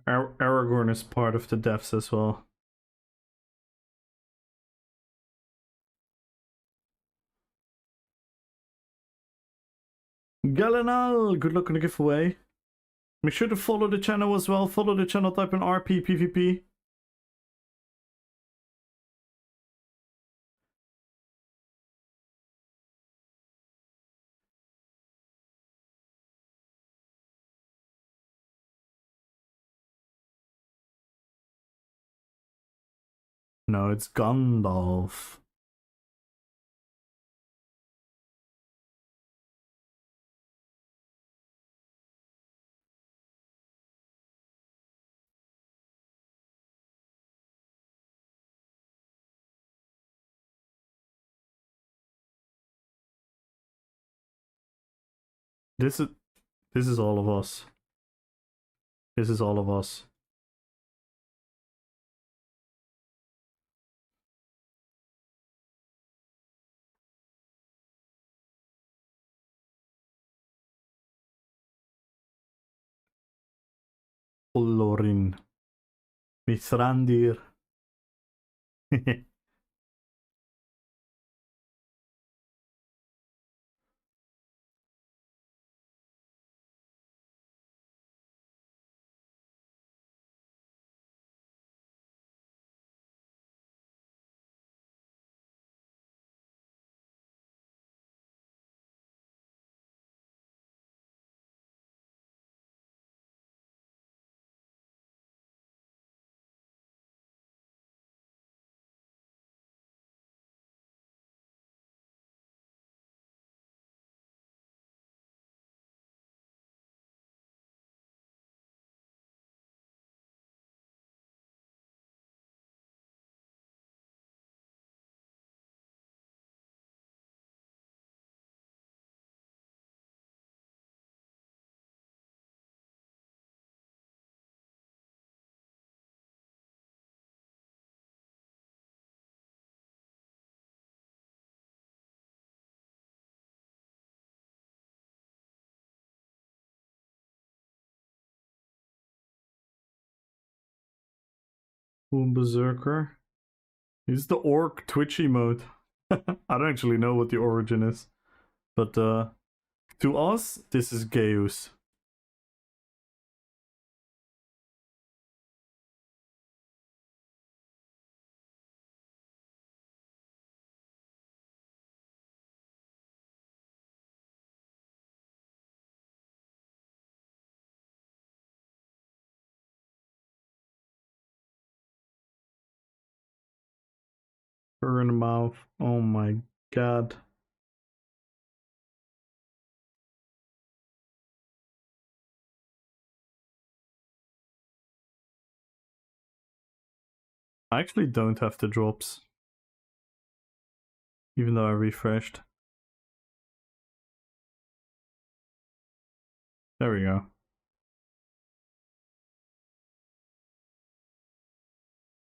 Aragorn is part of the devs as well. Galenal, good luck on the giveaway. Make sure to follow the channel as well. Follow the channel, type in RP PvP. No, it's Gandalf. This is all of us. This is all of us. Olorin. Mithrandir. Boom Berserker. It's the orc twitchy mode. I don't actually know what the origin is. But to us, this is Gaius. Her in the mouth. Oh my god. I actually don't have the drops. Even though I refreshed. There we go.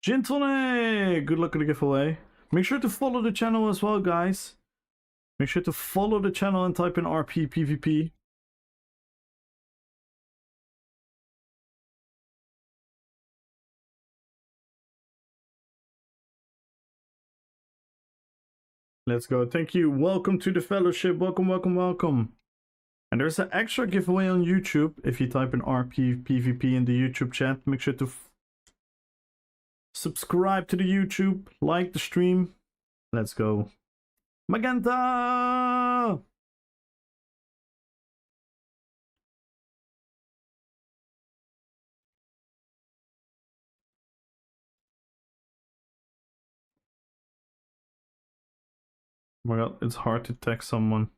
Gintone! Good luck with the giveaway. Make sure to follow the channel as well, guys. Make sure to follow the channel and type in RP PvP. Let's go. Thank you. Welcome to the fellowship. Welcome, welcome, welcome. And there's an extra giveaway on YouTube. If you type in RP PvP in the YouTube chat, make sure to subscribe to the YouTube, like the stream. Let's go. Magenta! Oh my god, it's hard to text someone.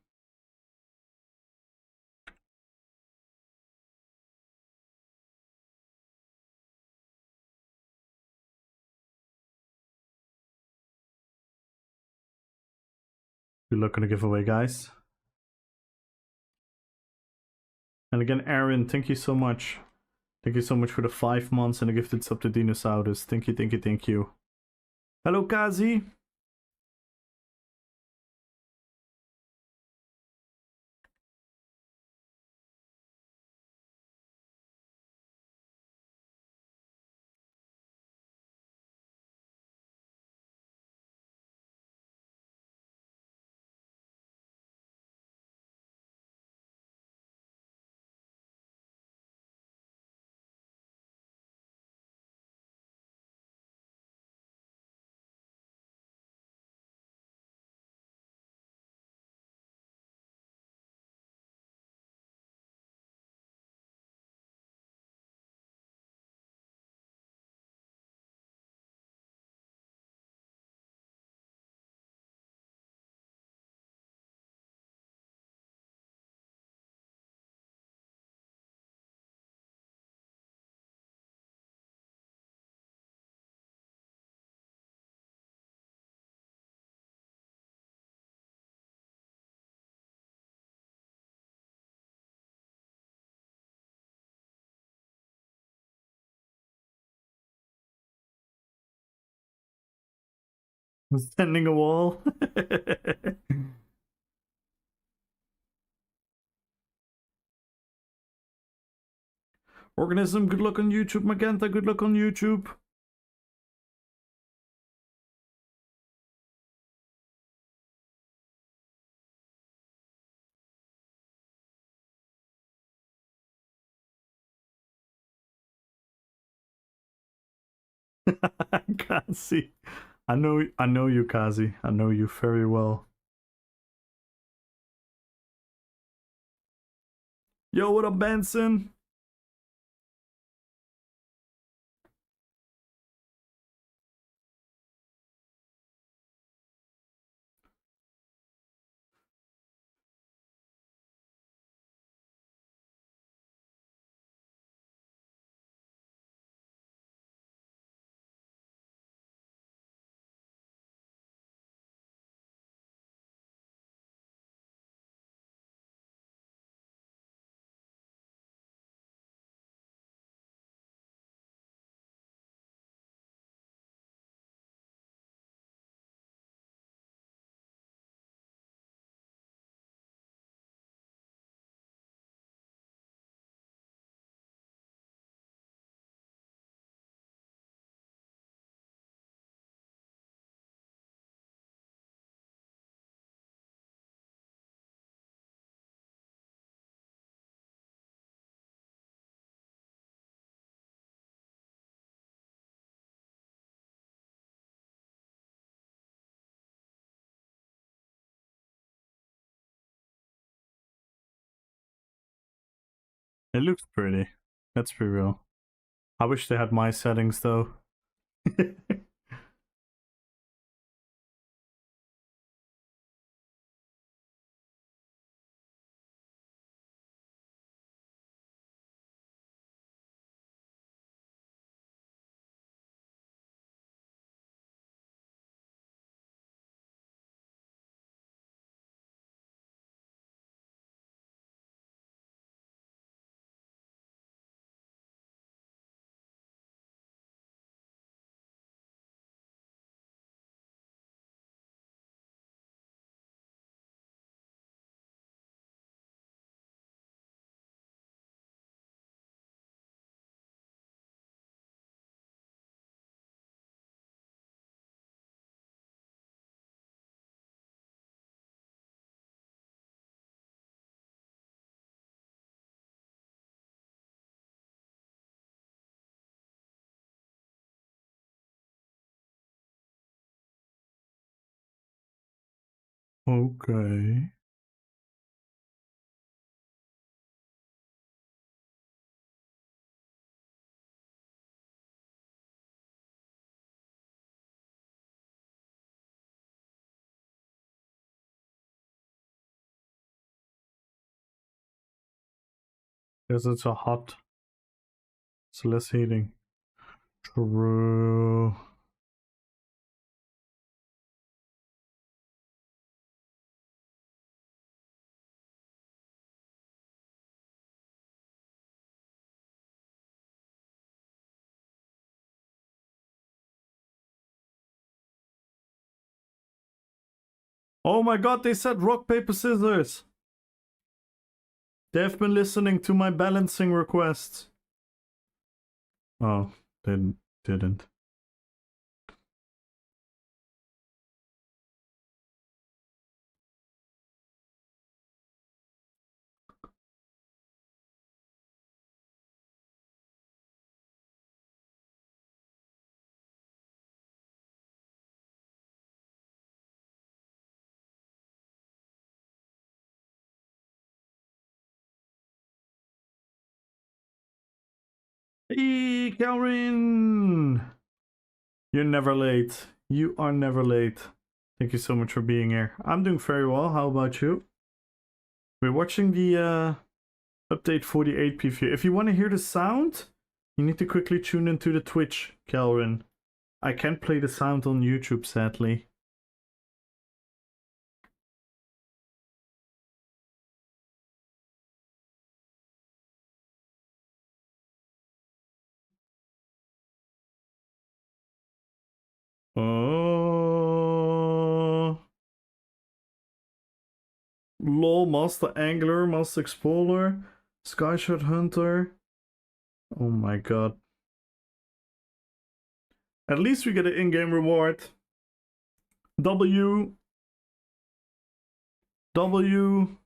Good luck on the giveaway, guys. And again, Aaron, thank you so much. Thank you so much for the 5 months and the gifted sub to Dinosaurus. Thank you, thank you, thank you. Hello, Kazi. Standing a wall. Organism, good luck on YouTube. Magenta, good luck on YouTube. Kazi. I know you, Kazi. I know you very well. Yo, what up, Benson? It looks pretty. Let's be real. I wish they had my settings though. Okay. Because it's a hot, so less heating. True. Oh my god, they said rock, paper, scissors. They've been listening to my balancing requests. Oh, they didn't. Hey, Calvin! You're never late. You are never late. Thank you so much for being here. I'm doing very well. How about you? We're watching the update 48 preview. If you want to hear the sound, you need to quickly tune into the Twitch, Calvin. I can't play the sound on YouTube, sadly. Oh. LOL, Master Angler, Master Explorer, Skyshot Hunter. Oh my god. At least we get an in-game reward. W. W.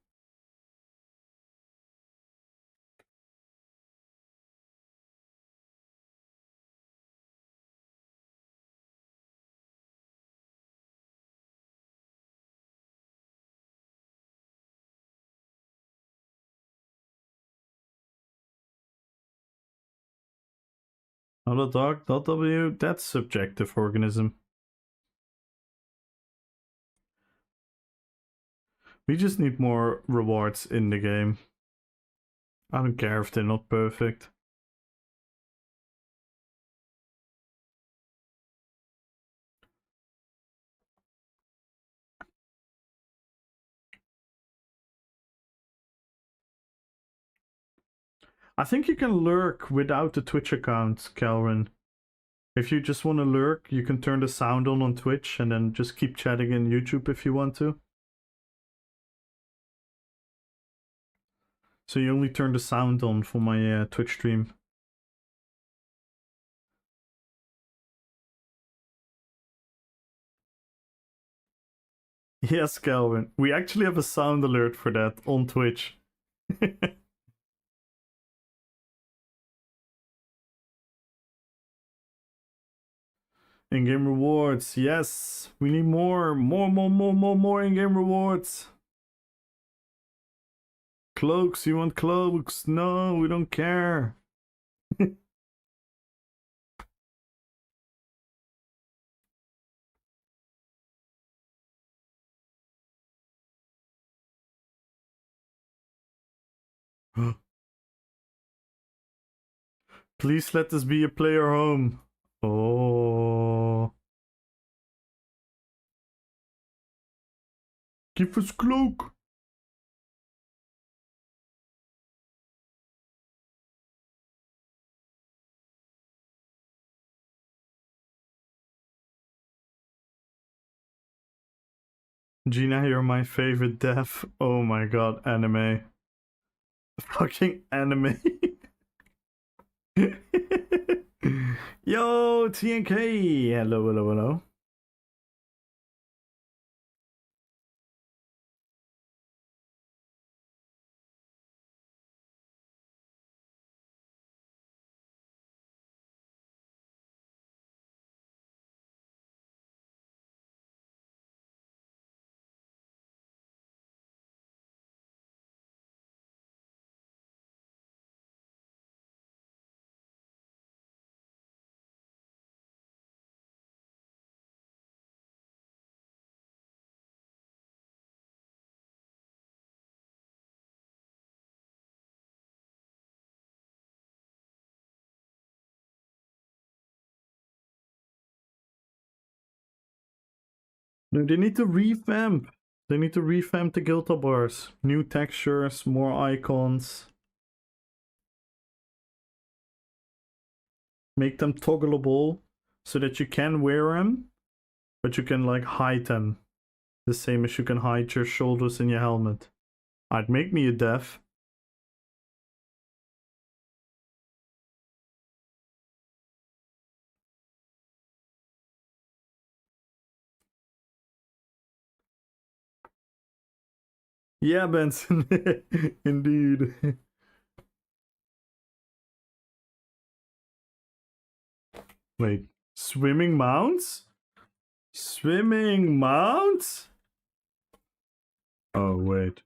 Not a dog, not W. That's subjective, organism. We just need more rewards in the game. I don't care if they're not perfect. I think you can lurk without the Twitch account, Calvin. If you just want to lurk, you can turn the sound on Twitch and then just keep chatting in YouTube if you want to. So you only turn the sound on for my Twitch stream. Yes, Calvin. We actually have a sound alert for that on Twitch. In-game rewards, yes. We need more in-game rewards. Cloaks, you want cloaks? No, we don't care. Please let this be a player home. Oh. Give us cloak. Gina, you're my favorite dev. Oh my god, anime. Fucking anime. Yo, TNK. Hello, hello, hello. No, they need to revamp. They need to revamp the Guilta bars. New textures, more icons. Make them toggleable so that you can wear them, but you can like hide them. The same as you can hide your shoulders in your helmet. I'd make me a dev. Yeah, Benson. Indeed. Wait, swimming mounts? Swimming mounts? Oh, wait.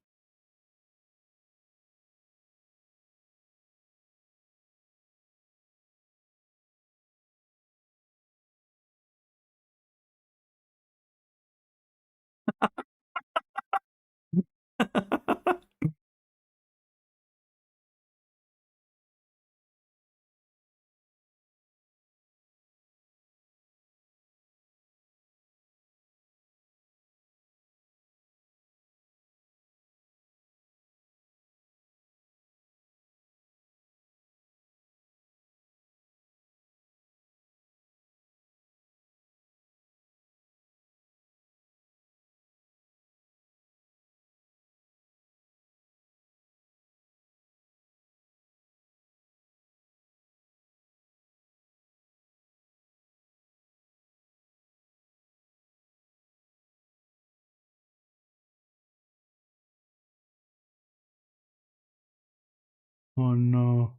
Oh no.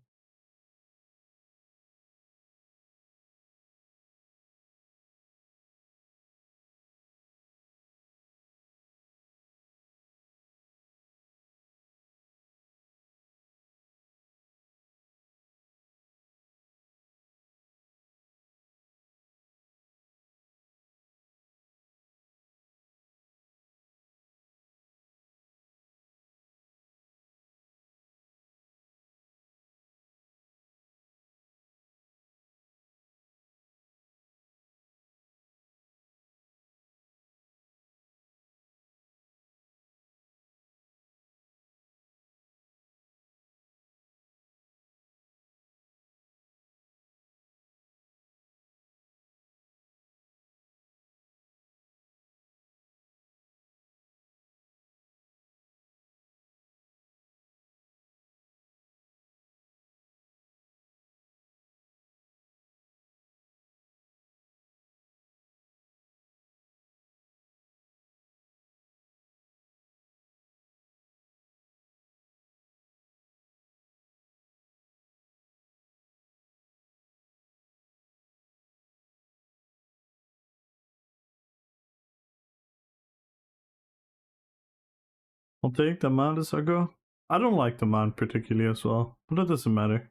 I'll take the mount as I go. I don't like the mount particularly as well, but it doesn't matter.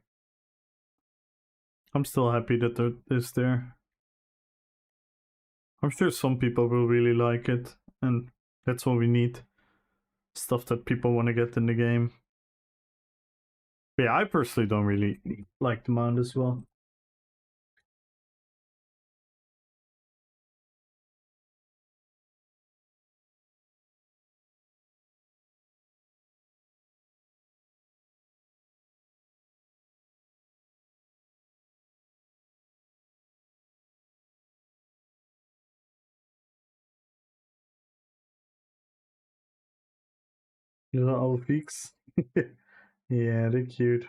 I'm still happy that it is there. I'm sure some people will really like it, and that's what we need. Stuff that people want to get in the game. But yeah, I personally don't really like the mount as well. These are all peaks. Yeah, they're cute.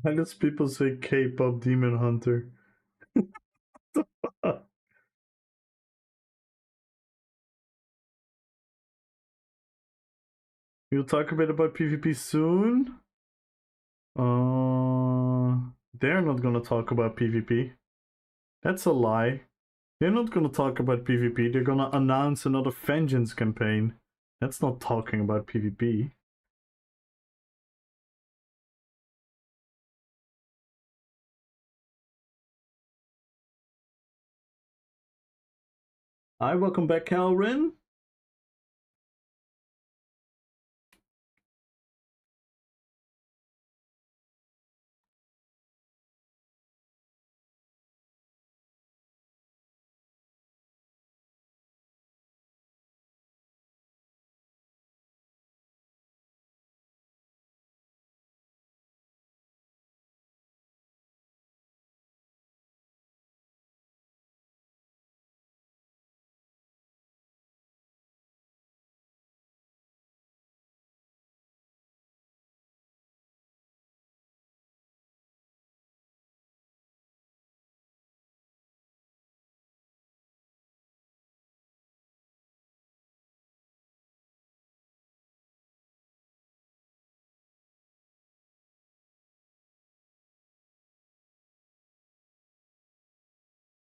Why does people say K-pop Demon Hunter? We'll talk a bit about PvP soon. They're not gonna talk about PvP. That's a lie. They're not gonna talk about PvP. They're gonna announce another Vengeance campaign. That's not talking about PvP. Hi, welcome back, Calrin.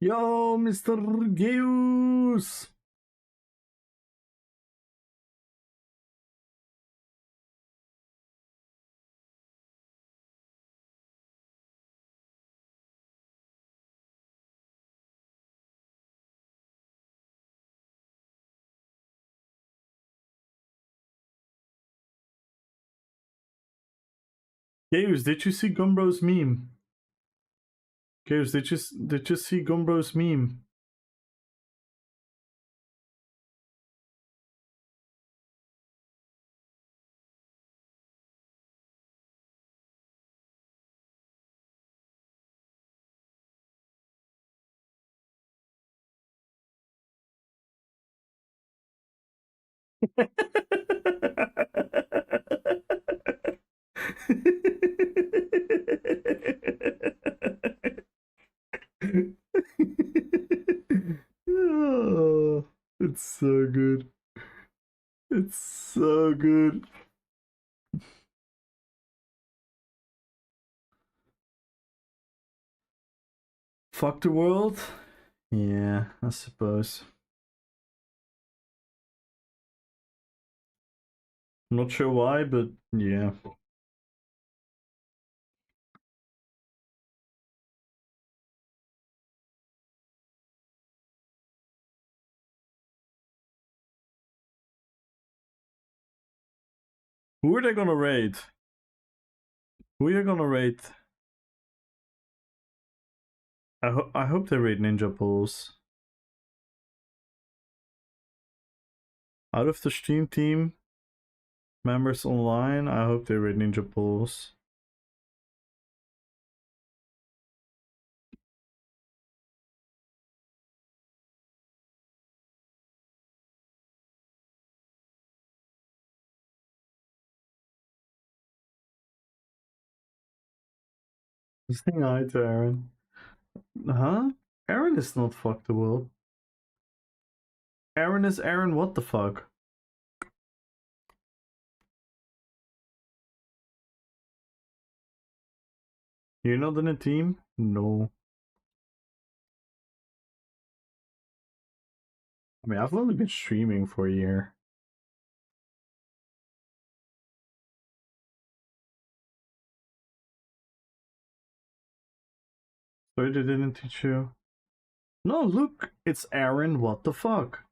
Yo, Mr. Geus! Geus, did you see Gumbro's meme? Geus, did you see Gumbro's meme? Oh, it's so good. It's so good. Fuck the world? Yeah, I suppose. Not sure why, but yeah. Who are they gonna raid? Who are you gonna raid? I hope they raid Ninja Pools. Out of the stream team members online, I hope they raid Ninja Pools. Saying hi to Aaron. Huh? Aaron is not fuck the world. Aaron is Aaron, what the fuck? You're not in a team? No. I mean, I've only been streaming for a year. So they didn't teach you? No, look, it's Aaron, what the fuck?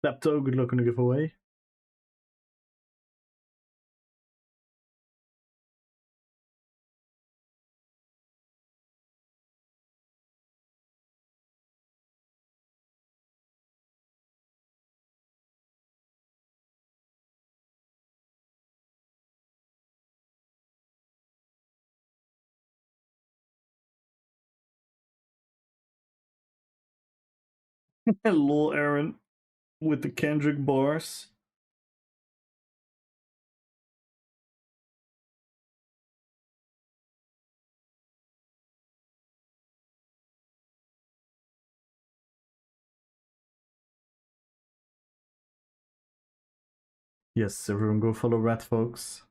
Laptop, good luck on the giveaway. Hello, Aaron, with the Kendrick bars. Yes, everyone go follow Rat folks.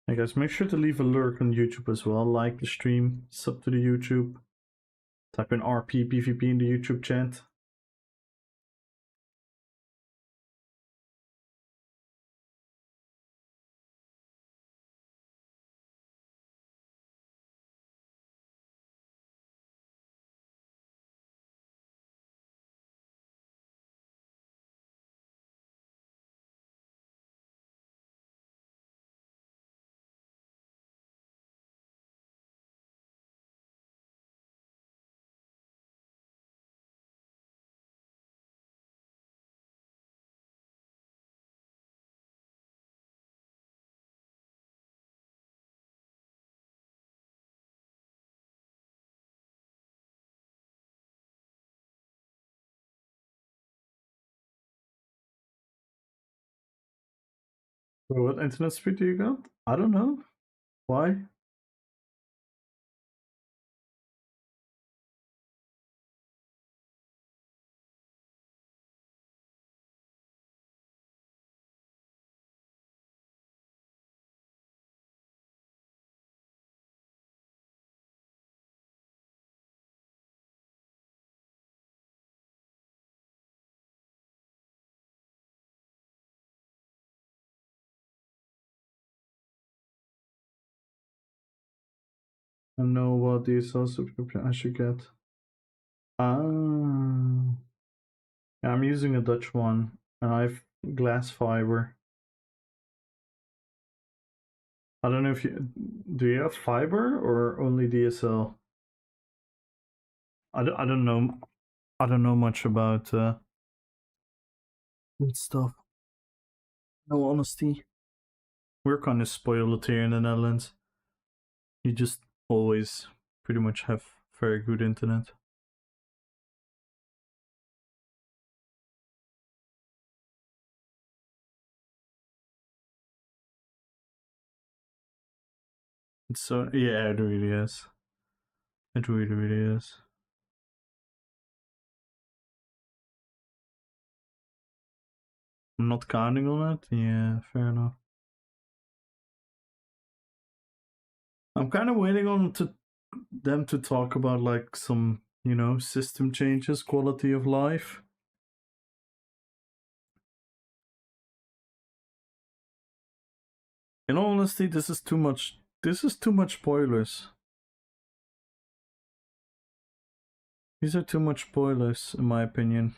Hey guys, make sure to leave a lurk on YouTube as well. Like the stream, sub to the YouTube. Type in RP PvP in the YouTube chat. What internet speed do you got? I don't know. Why? I know what the ESO subscription I should get. Ah. Yeah, I'm using a Dutch one, and I've glass fiber. I don't know if you do you have fiber or only DSL. I don't know. I don't know much about that stuff. No honesty. We're kind of spoiled here in the Netherlands. You just always pretty much have very good internet. It's so yeah, it really is. It really, really is. I'm not counting on it. Yeah, fair enough. I'm kind of waiting on them to talk about like some, system changes, quality of life. In all honesty, this is too much. This is too much spoilers. These are too much spoilers, in my opinion.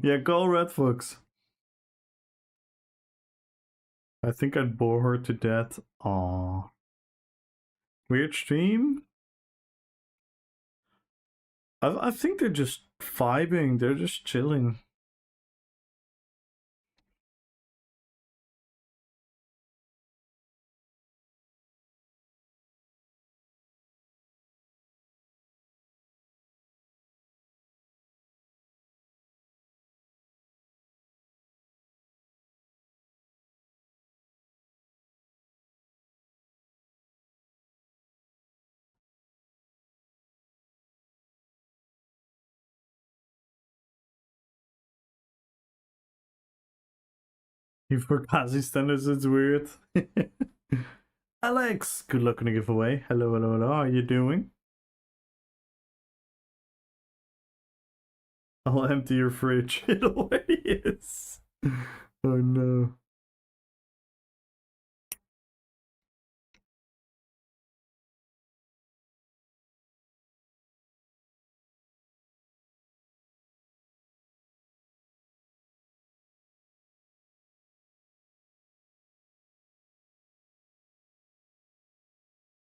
Yeah, call Red Fox. I think I'd bore her to death. Aww. Weird stream? I think they're just vibing. They're just chilling. If for Kazi standards, it's weird. Alex, good luck on the giveaway. Hello, hello, hello. How are you doing? I'll empty your fridge. It already is. Oh no.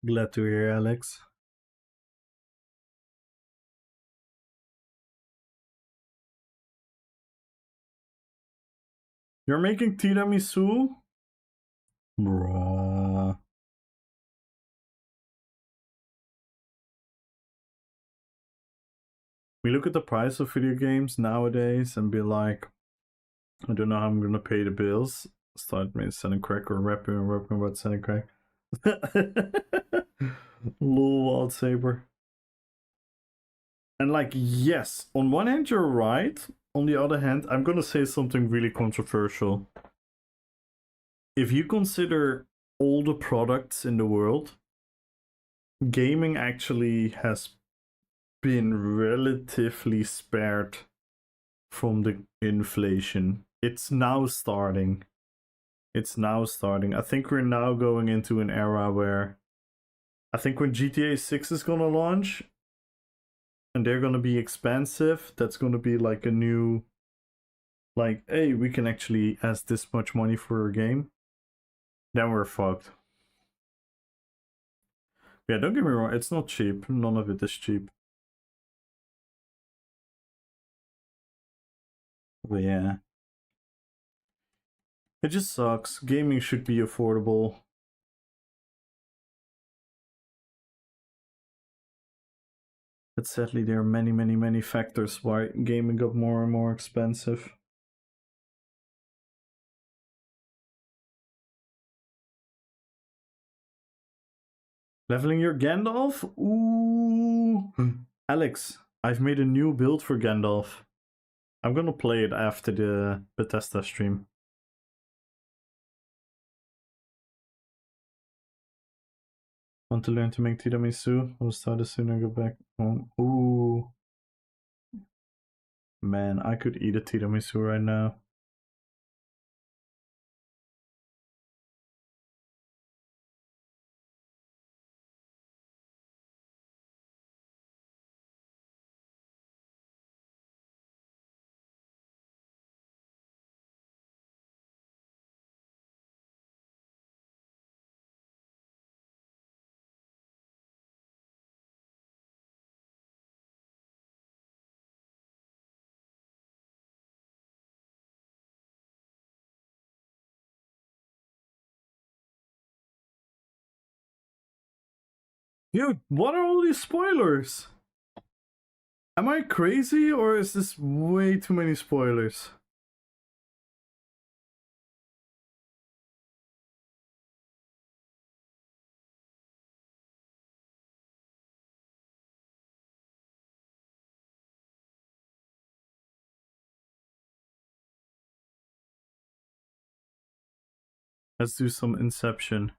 Glad to hear, Alex. You're making tiramisu? Bruh. We look at the price of video games nowadays and be like, I don't know how I'm gonna pay the bills. Start me selling crack or rapping about selling crack. Lol, Wild Saber. And like, yes, on one hand you're right. On the other hand, I'm gonna say something really controversial. If you consider all the products in the world, gaming actually has been relatively spared from the inflation. It's now starting. I think we're now going into an era where I think when GTA 6 is gonna launch and they're gonna be expensive, that's gonna be like a new, like, hey, we can actually ask this much money for a game. Then we're fucked. Yeah, don't get me wrong, it's not cheap. None of it is cheap. But yeah. It just sucks. Gaming should be affordable. But sadly, there are many factors why gaming got more and more expensive. Leveling your Gandalf? Ooh. Alex, I've made a new build for Gandalf. I'm gonna play it after the Bethesda stream. Want to learn to make tiramisu? I'll start as soon as I go back home. Ooh. Man, I could eat a tiramisu right now. Dude, what are all these spoilers? Am I crazy or is this way too many spoilers? Let's do some Inception.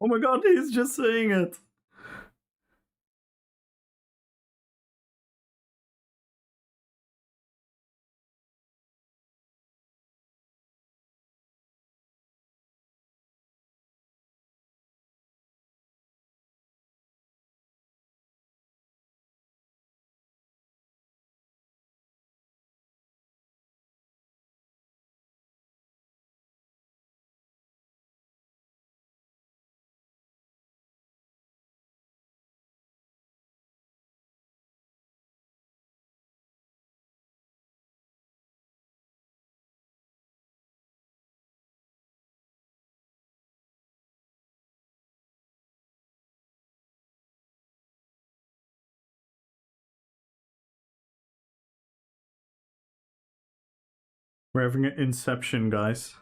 Oh my god, he's just saying it. We're having an Inception, guys.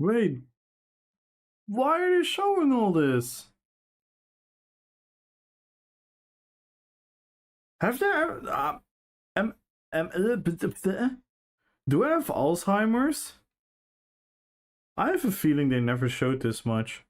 Wait, why are they showing all this? Have there am do I have Alzheimer's? I have a feeling they never showed this much.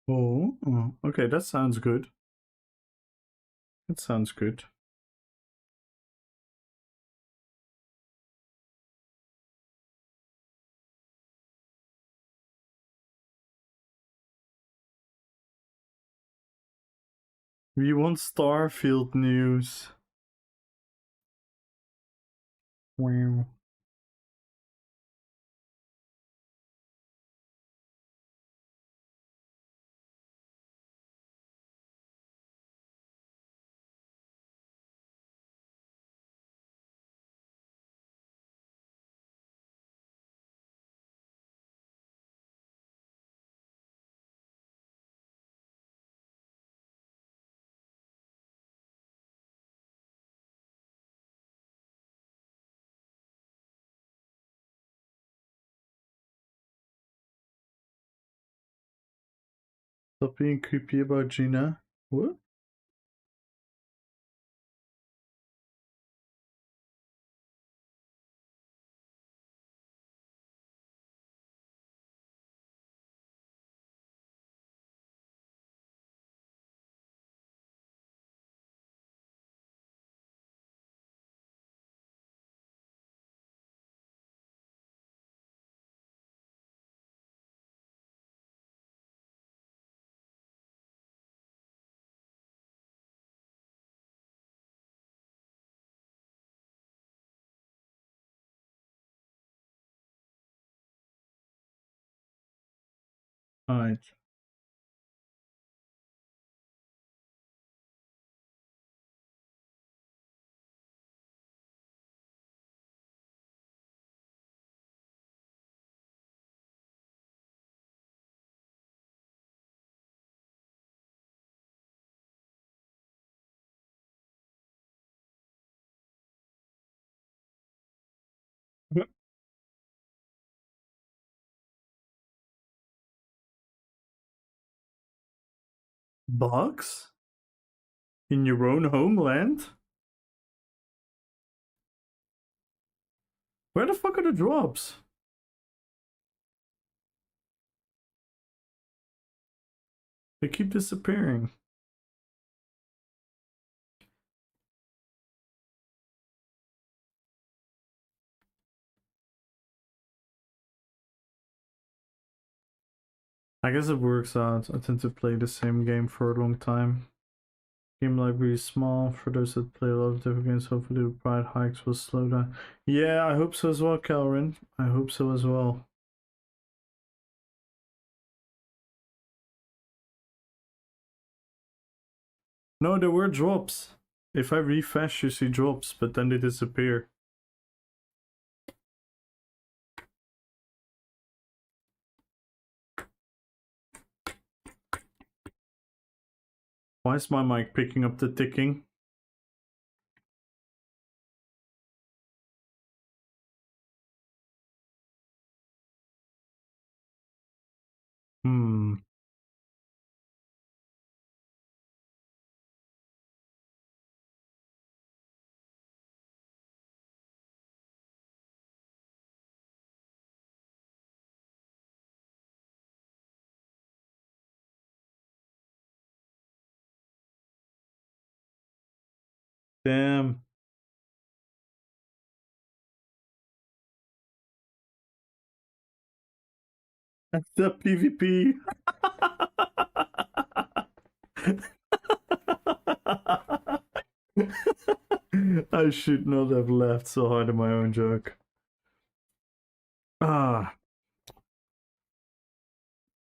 Oh, okay, that sounds good. That sounds good. We want Starfield news. Wow. Stop being creepy about Gina. What? Alright. Bugs? In your own homeland? Where the fuck are the drops? They keep disappearing. I guess it works out. I tend to play the same game for a long time. Game library is small. For those that play a lot of different games, hopefully the pride hikes will slow down. Yeah, I hope so as well, Calvin. I hope so as well. No, there were drops. If I refresh, you see drops, but then they disappear. Why is my mic picking up the ticking? Hmm. Damn. That's the PvP. I should not have laughed so hard at my own joke. Ah.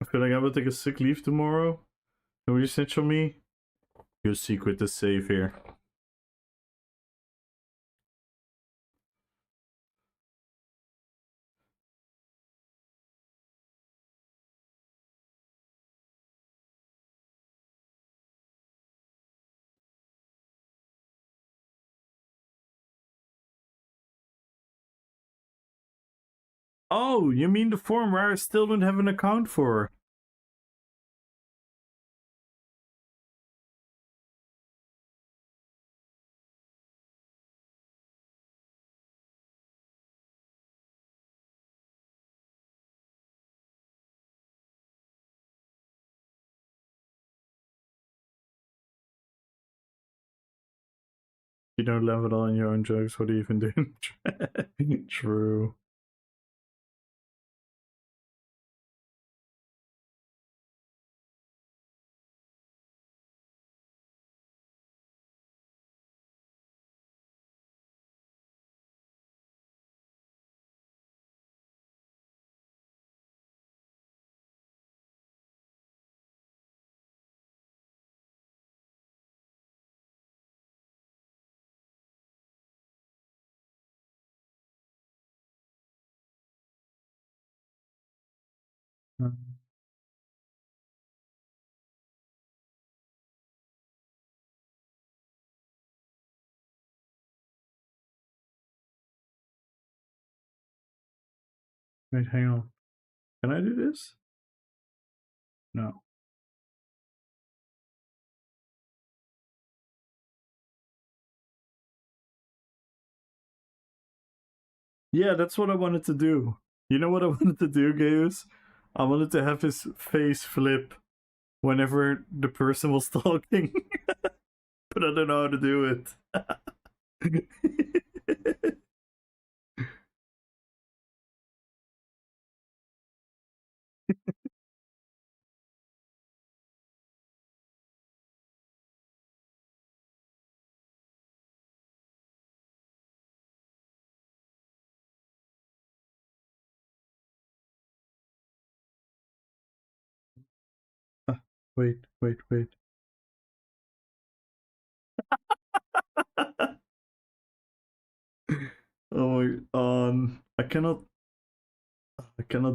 I feel like I will take a sick leave tomorrow. Can you snitch on me? Your secret is safe here. Oh, you mean the forum where I still don't have an account for? You don't laugh at all in your own jokes. What do you even do? True. Wait, hang on. Can I do this? No. Yeah, that's what I wanted to do. You know what I wanted to do, Gaius? I wanted to have his face flip whenever the person was talking, but I don't know how to do it. Wait. Oh my, I cannot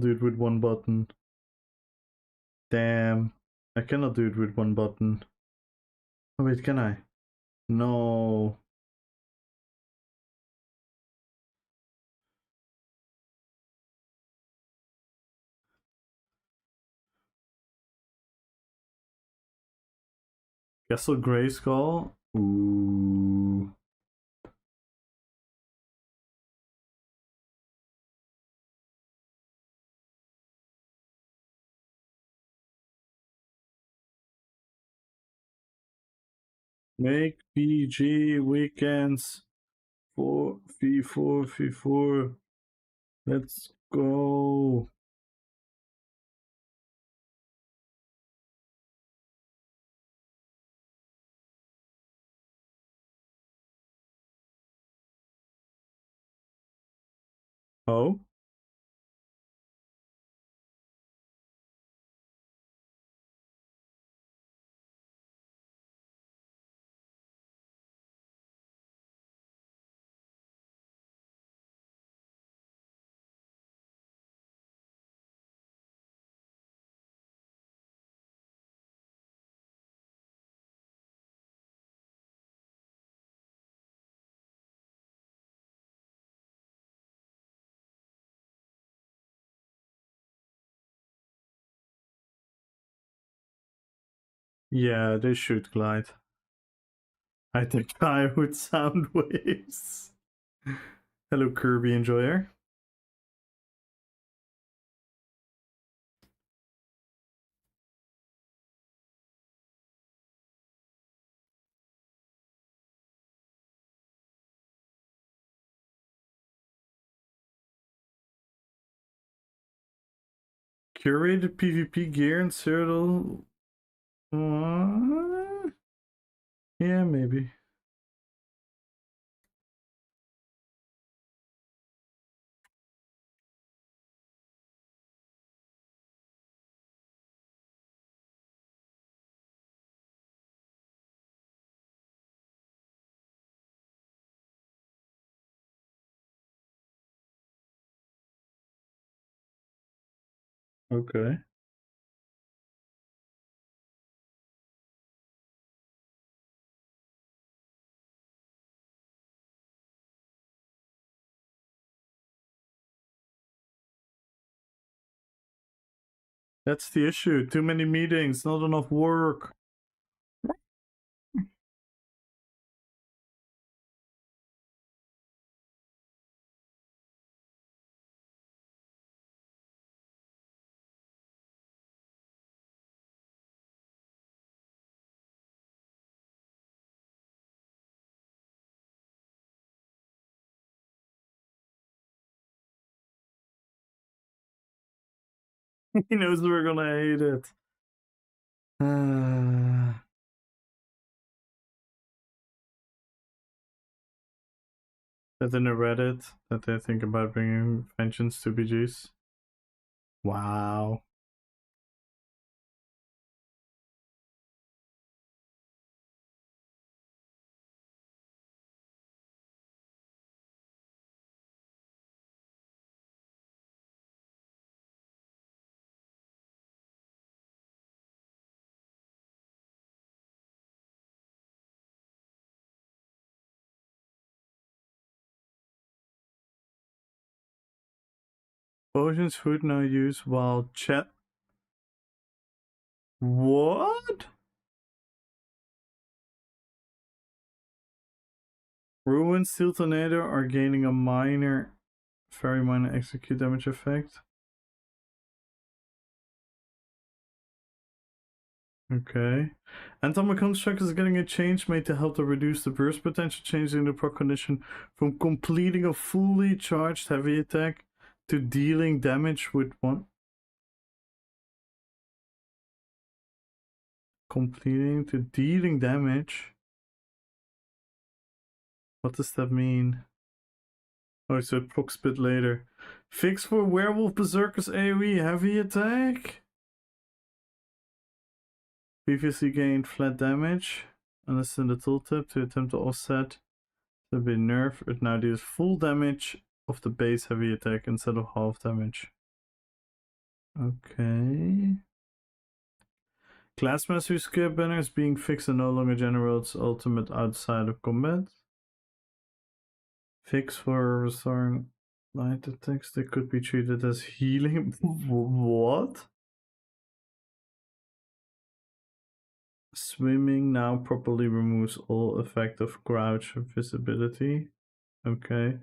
do it with one button. Damn, I cannot do it with one button. Oh wait, can I? No. Castle Grayskull? Ooh. Make PG weekends 4v4v4. Let's go. Oh? Yeah, they should glide. I think I with sound waves. Hello, Kirby Enjoyer. Curated PvP gear and Cyril. Yeah, maybe. Okay. That's the issue. Too many meetings, not enough work. He knows we're gonna hate it. That in a Reddit that they think about bringing vengeance to BGs. Wow. Potions food now used while chat. What? Ruin, Steel Tornado are gaining a minor, very minor execute damage effect. Okay. Atomic Construct is getting a change made to help to reduce the burst potential, changing the proc condition from completing a fully charged heavy attack to dealing damage with one. Completing to dealing damage? What does that mean? Oh, so it procs a bit later. Fix for Werewolf Berserker's AoE heavy attack? Previously gained flat damage. Unless in the tooltip to attempt to offset. To be nerfed, it now deals full damage of the base heavy attack instead of half damage. Okay. Classmaster skill banner is being fixed and no longer generates ultimate outside of combat. Fix for restoring light attacks that could be treated as healing. What? Swimming now properly removes all effect of crouch visibility. Okay.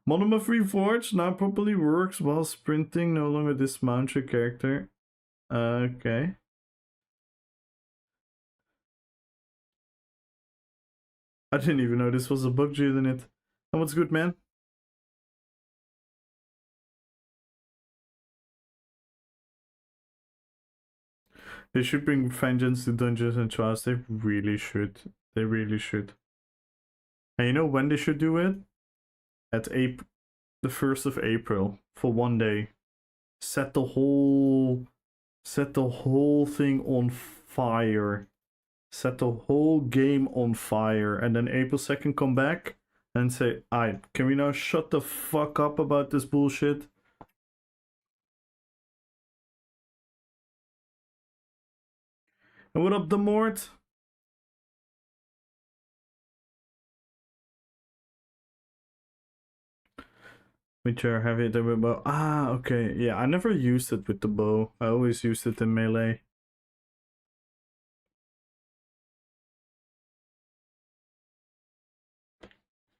Monomorph Reforged now properly works while sprinting, no longer dismount your character. Okay. I didn't even know this was a bug in it. And what's good, man? They should bring vengeance to Dungeons and Trials. They really should. They really should. And you know when they should do it? At the 1st of April for one day. Set the whole thing on fire. Set the whole game on fire, and then April 2nd come back and say, "Alright, can we now shut the fuck up about this bullshit?" And what up, the Mort? Which are heavy the bow. Ah, okay. Yeah, I never used it with the bow. I always used it in melee.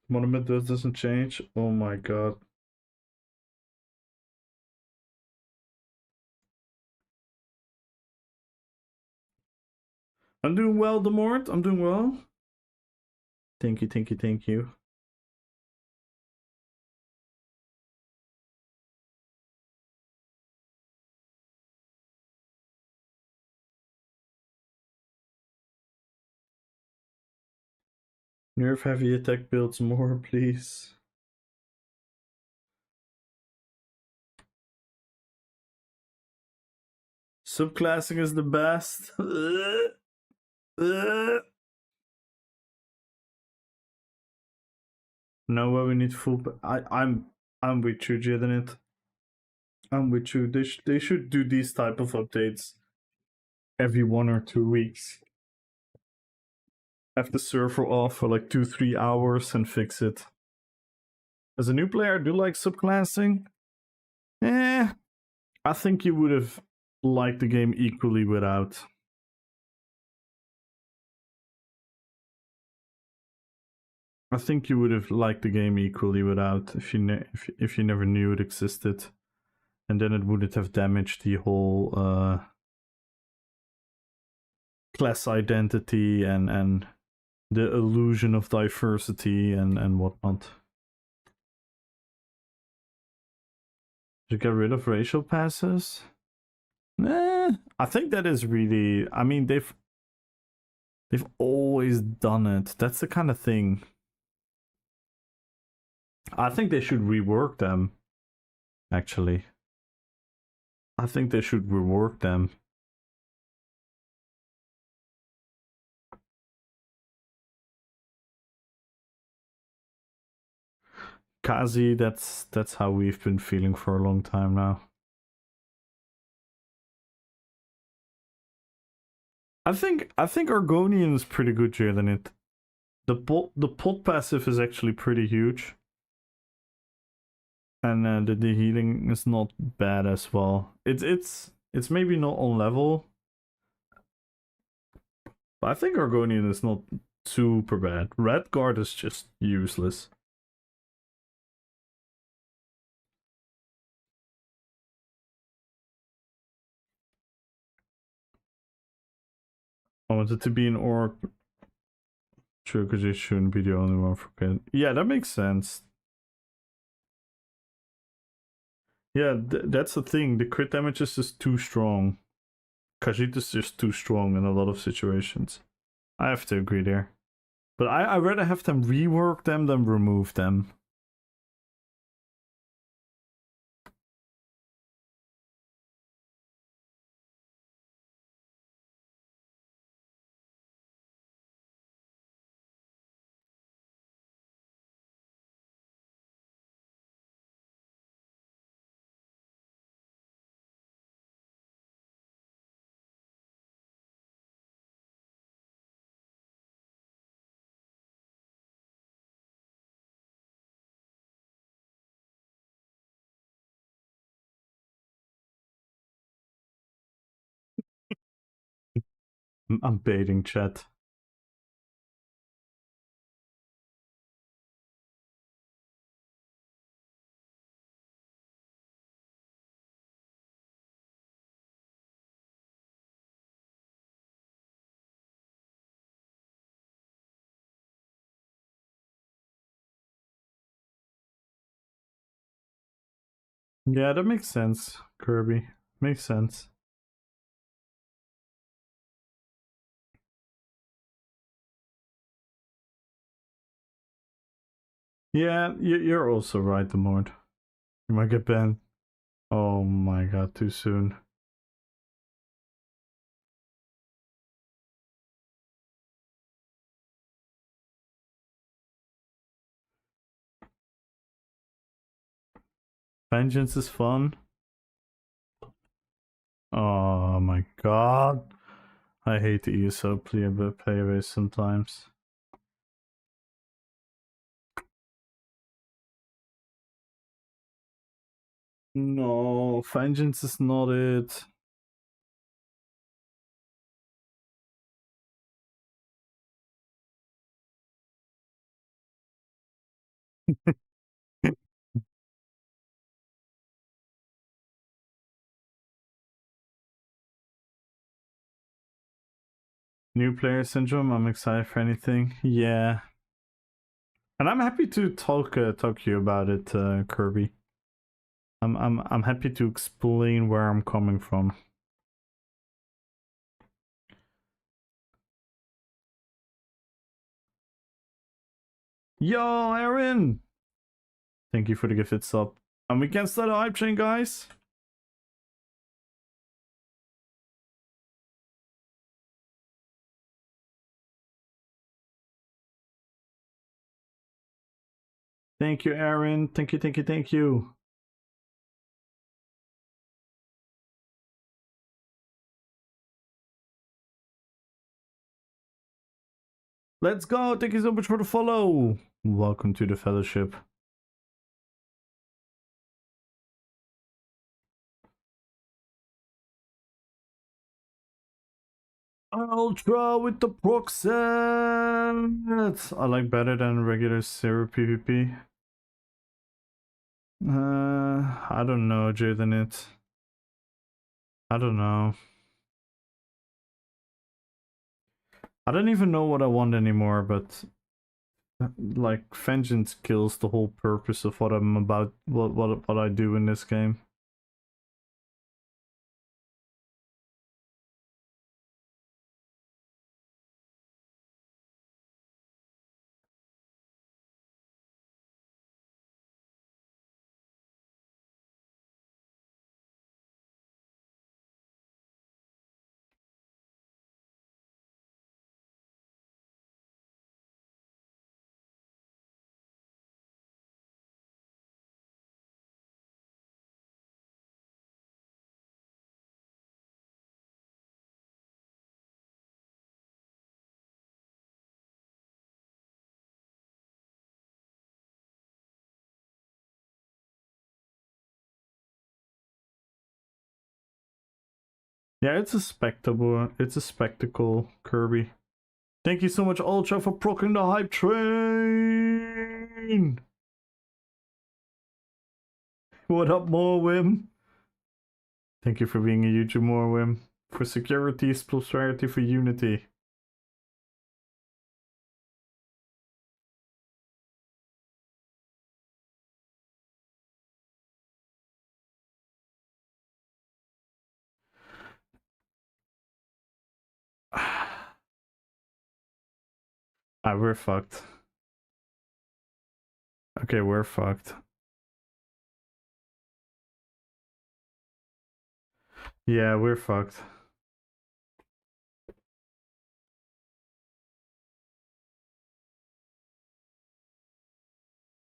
Monument doesn't change. Oh my god. I'm doing well, Demort. I'm doing well. Thank you, thank you, thank you. Nerf heavy attack builds more, please. Subclassing is the best. No, well, we need full. I'm with you, Jiddenit. I'm with you. They should do these type of updates every 1 or 2 weeks. Have the server off for like 2-3 hours and fix it. As a new player, I do like subclassing. I think you would have liked the game equally without. I think you would have liked the game equally without if you never knew it existed, and then it wouldn't have damaged the whole class identity and the illusion of diversity and whatnot. Did you get rid of racial passes? I think that is really. I mean, they've always done it. That's the kind of thing. I think they should rework them. Actually, I think they should rework them. Kazi, that's how we've been feeling for a long time now. I think Argonian is pretty good, Jalen. The pot passive is actually pretty huge, and the healing is not bad as well. It's maybe not on level, but I think Argonian is not super bad. Red Guard is just useless. I wanted to be an orc. True, because you shouldn't be the only one for Kid. Yeah, that makes sense. Yeah, that's the thing. The crit damage is just too strong. Khajiit is just too strong in a lot of situations. I have to agree there. But I'd rather have them rework them than remove them. I'm baiting chat. Yeah, that makes sense, Kirby. Makes sense. Yeah, you're also right, the Mord. You might get banned. Oh my god, too soon. Vengeance is fun. Oh my god. I hate the ESO player base sometimes. No, Vengeance is not it. New player syndrome, I'm excited for anything. Yeah. And I'm happy to talk to you about it, Kirby. I'm happy to explain where I'm coming from. Yo, Aaron! Thank you for the gifted sub. And we can start a hype train, guys. Thank you, Aaron. Thank you, thank you, thank you. Let's go. Thank you so much for the follow. Welcome to the fellowship. Ultra with the proxet. I like better than regular zero PvP. I don't know, Jaden. I don't know. I don't even know what I want anymore, but like vengeance kills the whole purpose of what I'm about, what I do in this game. Yeah, it's a spectacle. It's a spectacle, Kirby. Thank you so much, Ultra, for proccing the hype train. What up, Morwim? Thank you for being a YouTube, Morwim. For security, prosperity, for unity. We're fucked. Okay, we're fucked. Yeah, we're fucked.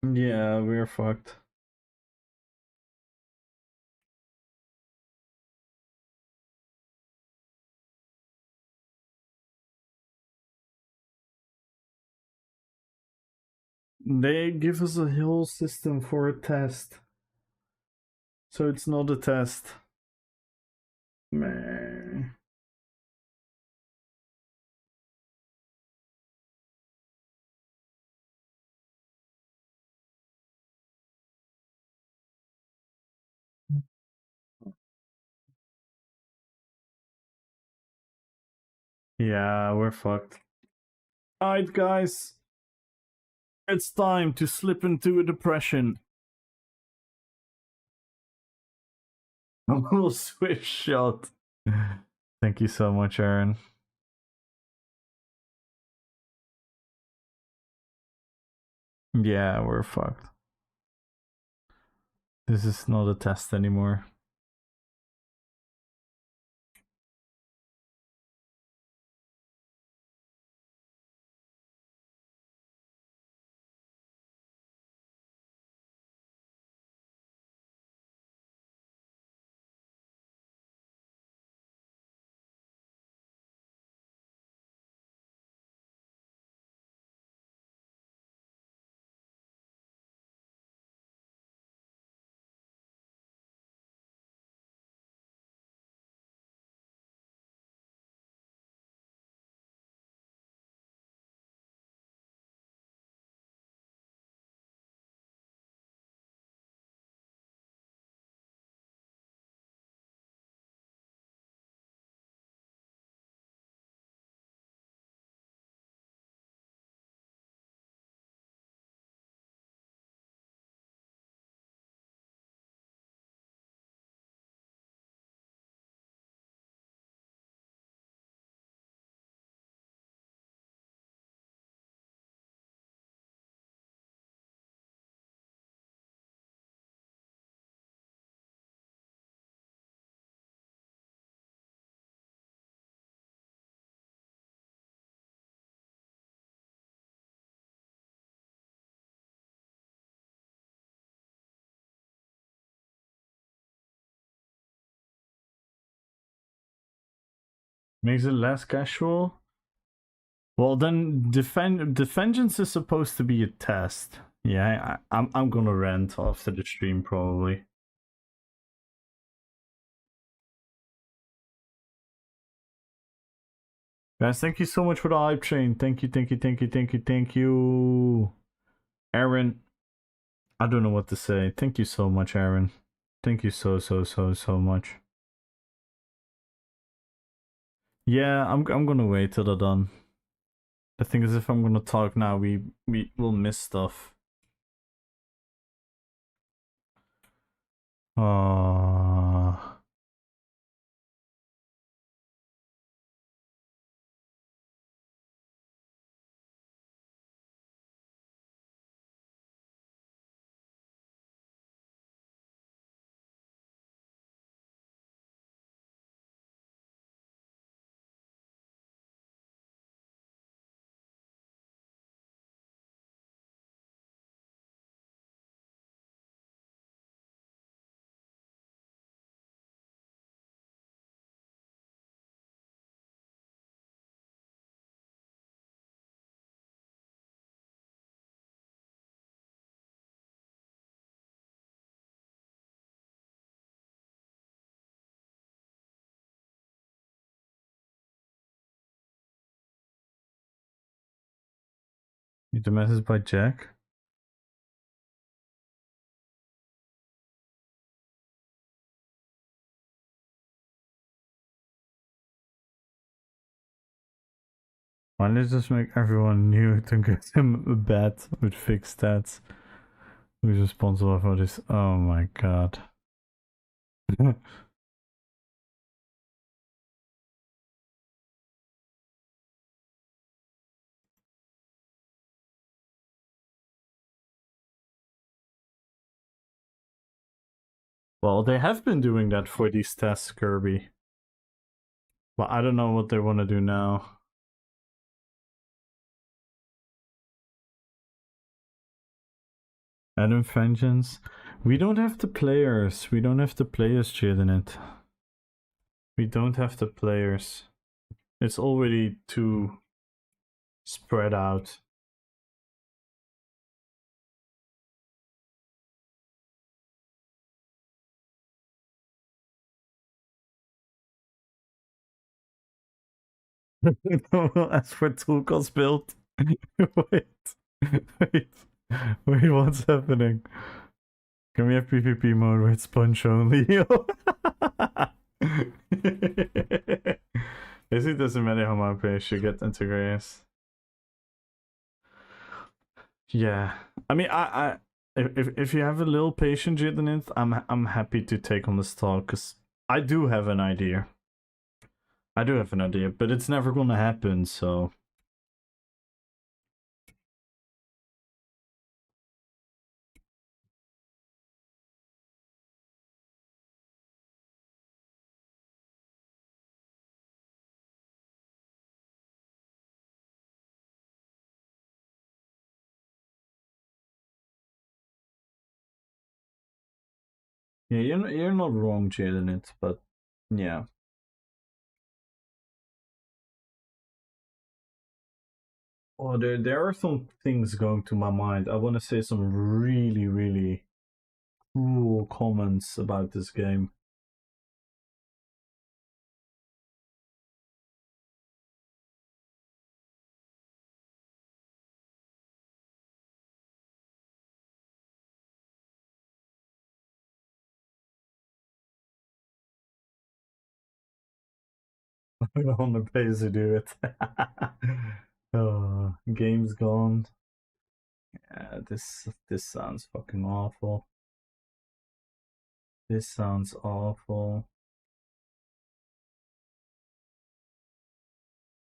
Yeah, we're fucked. They give us a whole system for a test. So it's not a test. Man. Yeah, we're fucked. Alright, guys. It's time to slip into a depression. A little swift shot. Thank you so much, Aaron. Yeah, we're fucked. This is not a test anymore. Makes it less casual? Well, then the vengeance is supposed to be a test. Yeah, I'm gonna rant after the stream probably. Guys, thank you so much for the hype train. Thank you, thank you, thank you, thank you, thank you. Aaron, I don't know what to say. Thank you so much, Aaron. Thank you so much. Yeah, I'm gonna wait till they're done. The thing is, if I'm gonna talk now, we will miss stuff. Oh. The message by Jack. Why did this make everyone new to get him a bat with fixed stats? Who's responsible for this? Oh my god. Well, they have been doing that for these tests, Kirby. But I don't know what they want to do now. Adam Vengeance. We don't have the players. We don't have the players cheating it. We don't have the players. It's already too spread out. As for Tulka's build. wait. Wait. Wait, what's happening? Can we have PvP mode where it's punch only? It doesn't matter how much players you get into Grace. Yeah. I mean if you have a little patience in it, I'm happy to take on this talk because I do have an idea. I do have an idea, but it's never gonna happen, so yeah, you're not wrong, Jaden, it, but yeah. Oh, there are some things going to my mind. I want to say some really, really cruel comments about this game. I don't want to pay to do it. Oh, game's gone. Yeah, this sounds fucking awful. This sounds awful.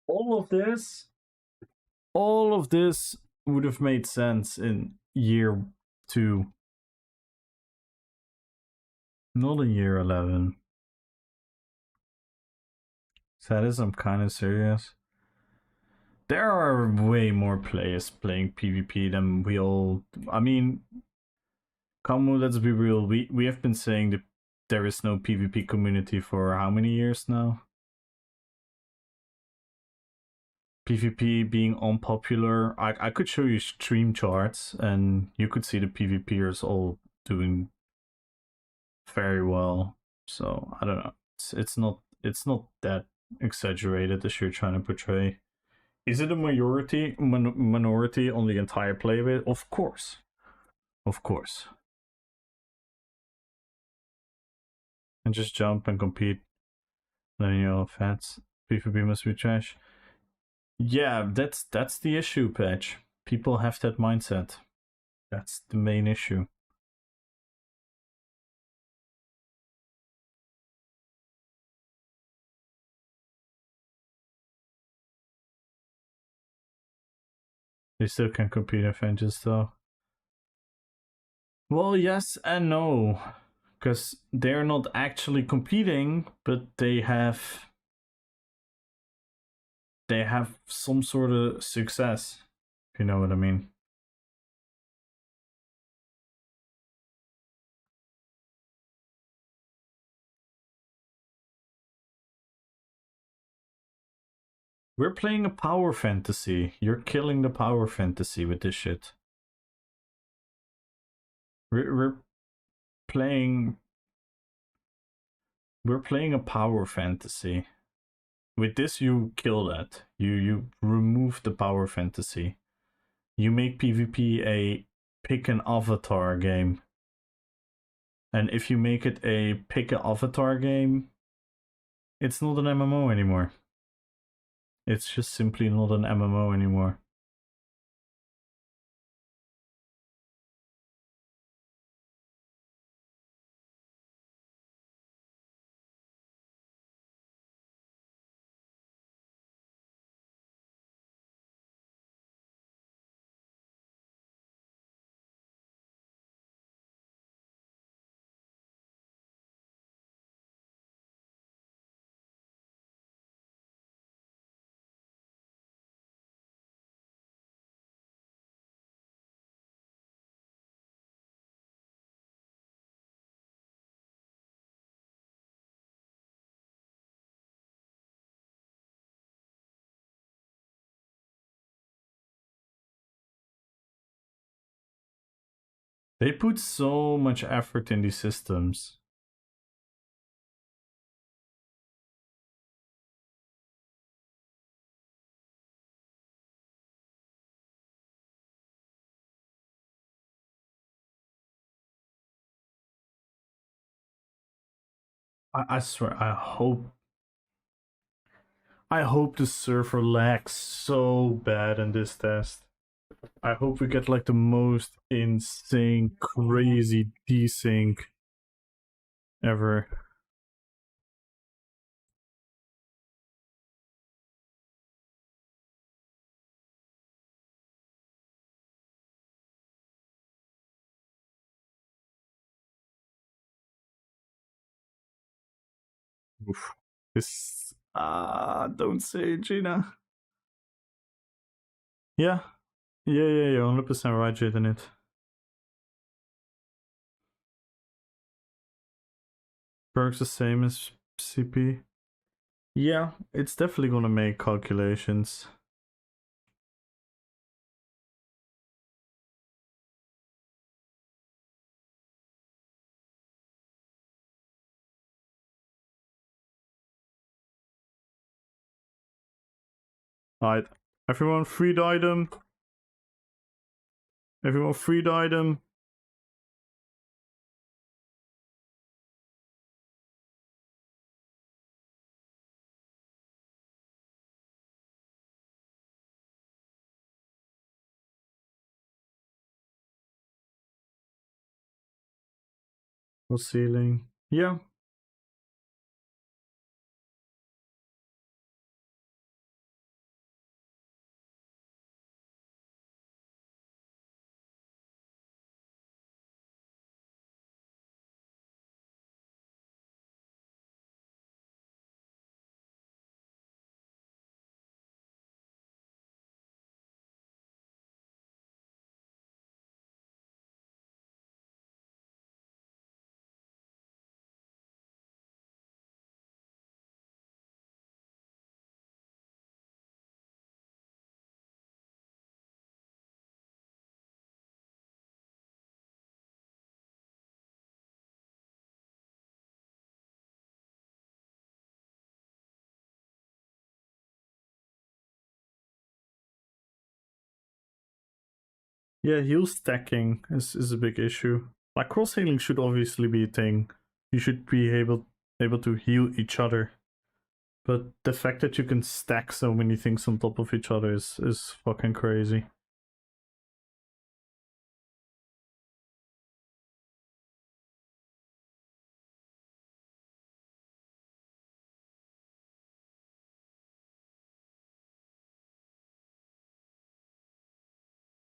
All of this would have made sense in year 2. Not in year 11. So that is, I'm kind of serious. There are way more players playing PvP than we all. I mean, come on, let's be real. We have been saying that there is no PvP community for how many years now? PvP being unpopular. I could show you stream charts and you could see the PvPers all doing very well. So I don't know. It's not that exaggerated as you're trying to portray. Is it a minority on the entire player base? Of course. Of course. And just jump and compete. Then you know, fans. PvP must be trash. Yeah, that's the issue, Patch. People have that mindset. That's the main issue. They still can compete in Vengeance though. Well, yes and no. Because they're not actually competing, but they have some sort of success, if you know what I mean. We're playing a power fantasy. You're killing the power fantasy with this shit. We're playing a power fantasy. With this you kill that. You remove the power fantasy. You make PvP a pick an avatar game. And if you make it a pick an avatar game, it's not an MMO anymore. It's just simply not an MMO anymore. They put so much effort in these systems. I swear, I hope the server lags so bad in this test. I hope we get like the most insane, crazy desync ever. Oof. This don't say it, Gina. Yeah. Yeah, 100% right, Jaden it. Perks the same as CP. Yeah, it's definitely gonna make calculations. Alright. Everyone freed item. Everyone freed item. No ceiling. Yeah. Yeah, heal stacking is a big issue. Like cross healing should obviously be a thing. You should be able to heal each other. But the fact that you can stack so many things on top of each other is fucking crazy.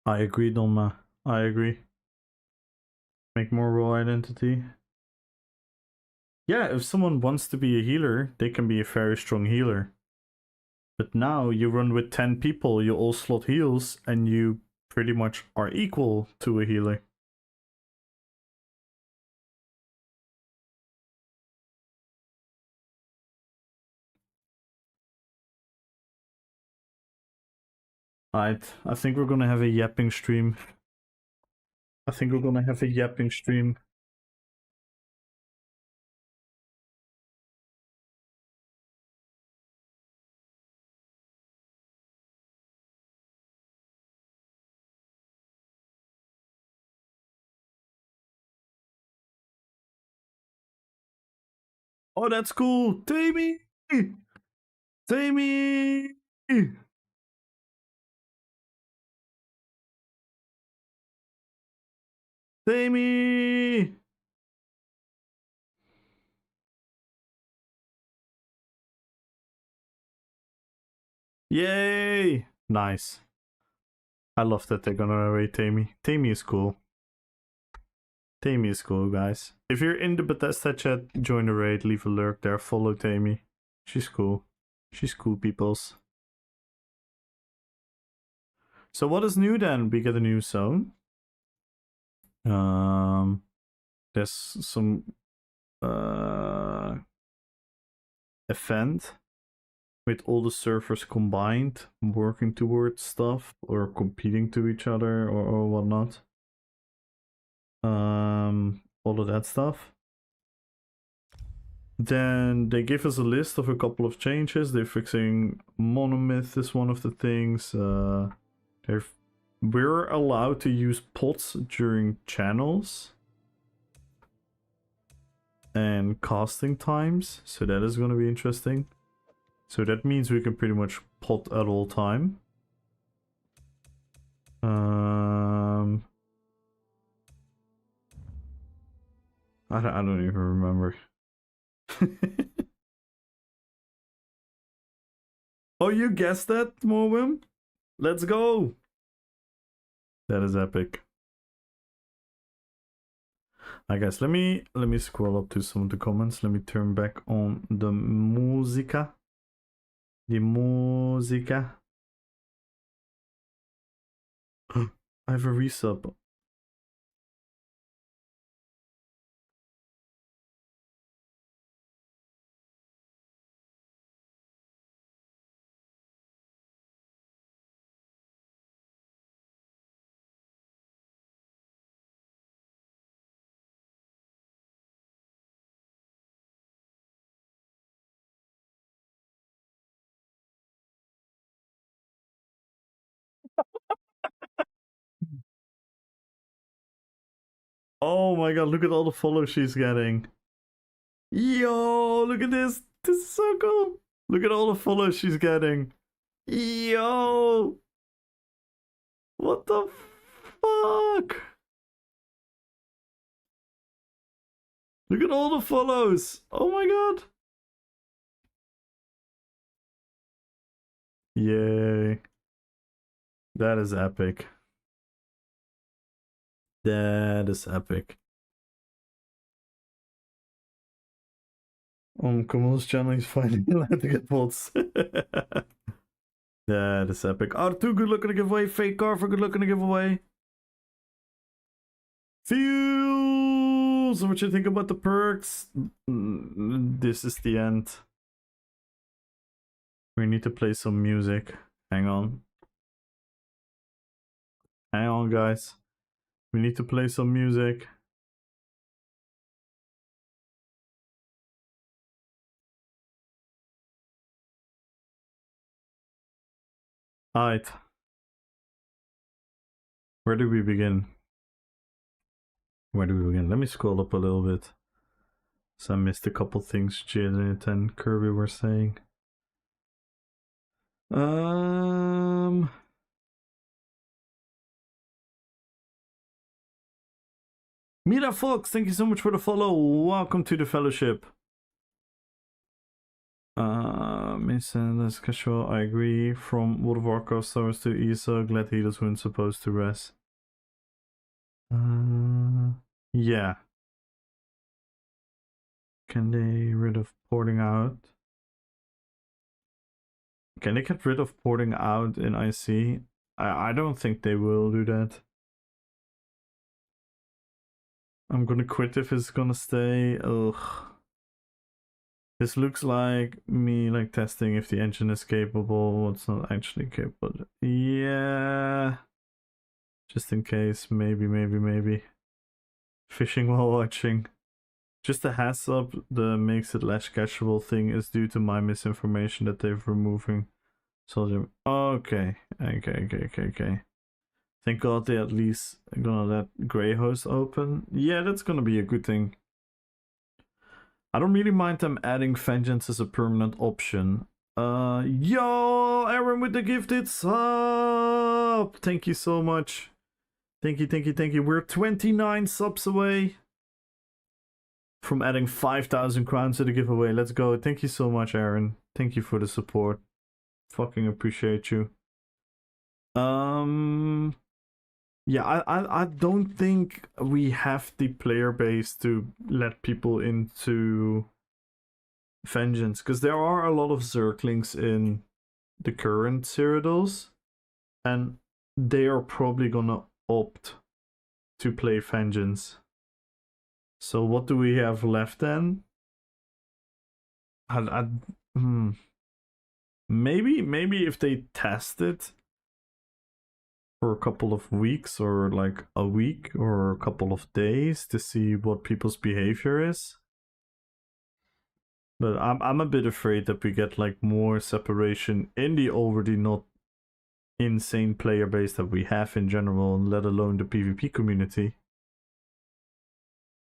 I agree, Donma. I agree. Make more role identity. Yeah, if someone wants to be a healer, they can be a very strong healer. But now you run with 10 people, you all slot heals, and you pretty much are equal to a healer. Alright, I think we're gonna have a yapping stream. I think we're gonna have a yapping stream. Oh, that's cool. Tammy! Tammy! Tammy! Yay! Nice. I love that they're gonna raid Tammy. Tammy is cool. Tammy is cool, guys. If you're in the Bethesda chat, join the raid, leave a lurk there, follow Tammy. She's cool. She's cool, peoples. So what is new then? We get a new zone. There's some event with all the servers combined working towards stuff or competing to each other or whatnot. All of that stuff. Then they give us a list of a couple of changes. They're fixing monomyth is one of the things. We're allowed to use pots during channels and casting times, so that is going to be interesting. So that means we can pretty much pot at all time. I don't even remember. Oh, you guessed that, Morwim? Let's go! That is epic. I guess let me scroll up to some of the comments. Let me turn back on the musica. The musica. I have a resub. Oh my god, look at all the follows she's getting. Yo, look at this. This is so cool. Look at all the follows she's getting. Yo. What the fuck? Look at all the follows. Oh my god. Yay. That is epic. That is epic. On Kamal's channel, he's finally allowed to get bots. That is epic. R2, good luck on the giveaway. Fake Carver, good luck on the giveaway. Feels! What you think about the perks? This is the end. We need to play some music. Hang on. Hang on, guys. We need to play some music. Alright. Where do we begin? Where do we begin? Let me scroll up a little bit. So I missed a couple things Janet and Kirby were saying. Mira Fox, thank you so much for the follow. Welcome to the fellowship. Miss and casual, I agree. From World of Warcraft stars to ESO, glad healers weren't supposed to rest. Yeah. Can they rid of porting out? Can they get rid of porting out in IC? I don't think they will do that. I'm gonna quit if it's gonna stay. Ugh. This looks like me like testing if the engine is capable, what's not actually capable. Yeah. Just in case, maybe. Fishing while watching. Just a heads up, the makes it less casual thing is due to my misinformation that they're removing soldier. Okay. Thank God they at least gonna let Grey Host open. Yeah, that's gonna be a good thing. I don't really mind them adding vengeance as a permanent option. Yo, Aaron with the gifted sub! Thank you so much. Thank you, thank you, thank you. We're 29 subs away from adding 5,000 crowns to the giveaway. Let's go. Thank you so much, Aaron. Thank you for the support. Fucking appreciate you. Yeah, I don't think we have the player base to let people into vengeance, because there are a lot of Zerglings in the current Cyrodiils, and they are probably gonna opt to play vengeance. So what do we have left then? Maybe if they test it for a couple of weeks, or like a week or a couple of days, to see what people's behavior is. But I'm a bit afraid that we get like more separation in the already not insane player base that we have in general, let alone the PvP community.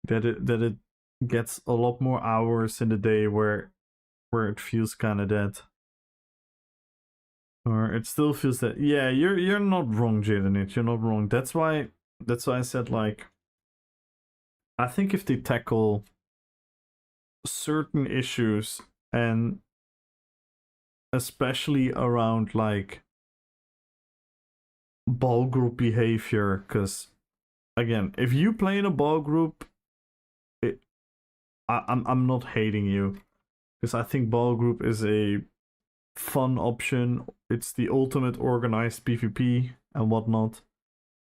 That it gets a lot more hours in the day where it feels kind of dead. Or it still feels that, yeah, you're not wrong, Jaden. You're not wrong. That's why I said, like, I think if they tackle certain issues, and especially around like ball group behavior, because again, if you play in a ball group, I'm not hating you, because I think ball group is a fun option. It's the ultimate organized PvP and whatnot.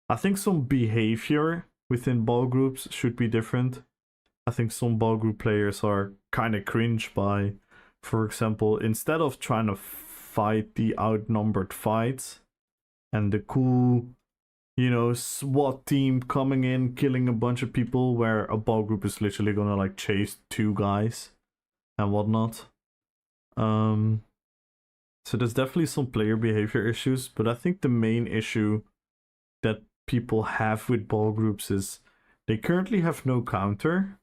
I think some behavior within ball groups should be different. I think some ball group players are kind of cringe by, for example, instead of trying to fight the outnumbered fights and the cool, you know, SWAT team coming in, killing a bunch of people, where a ball group is literally gonna like chase two guys and whatnot. So there's definitely some player behavior issues, but I think the main issue that people have with ball groups is they currently have no counter.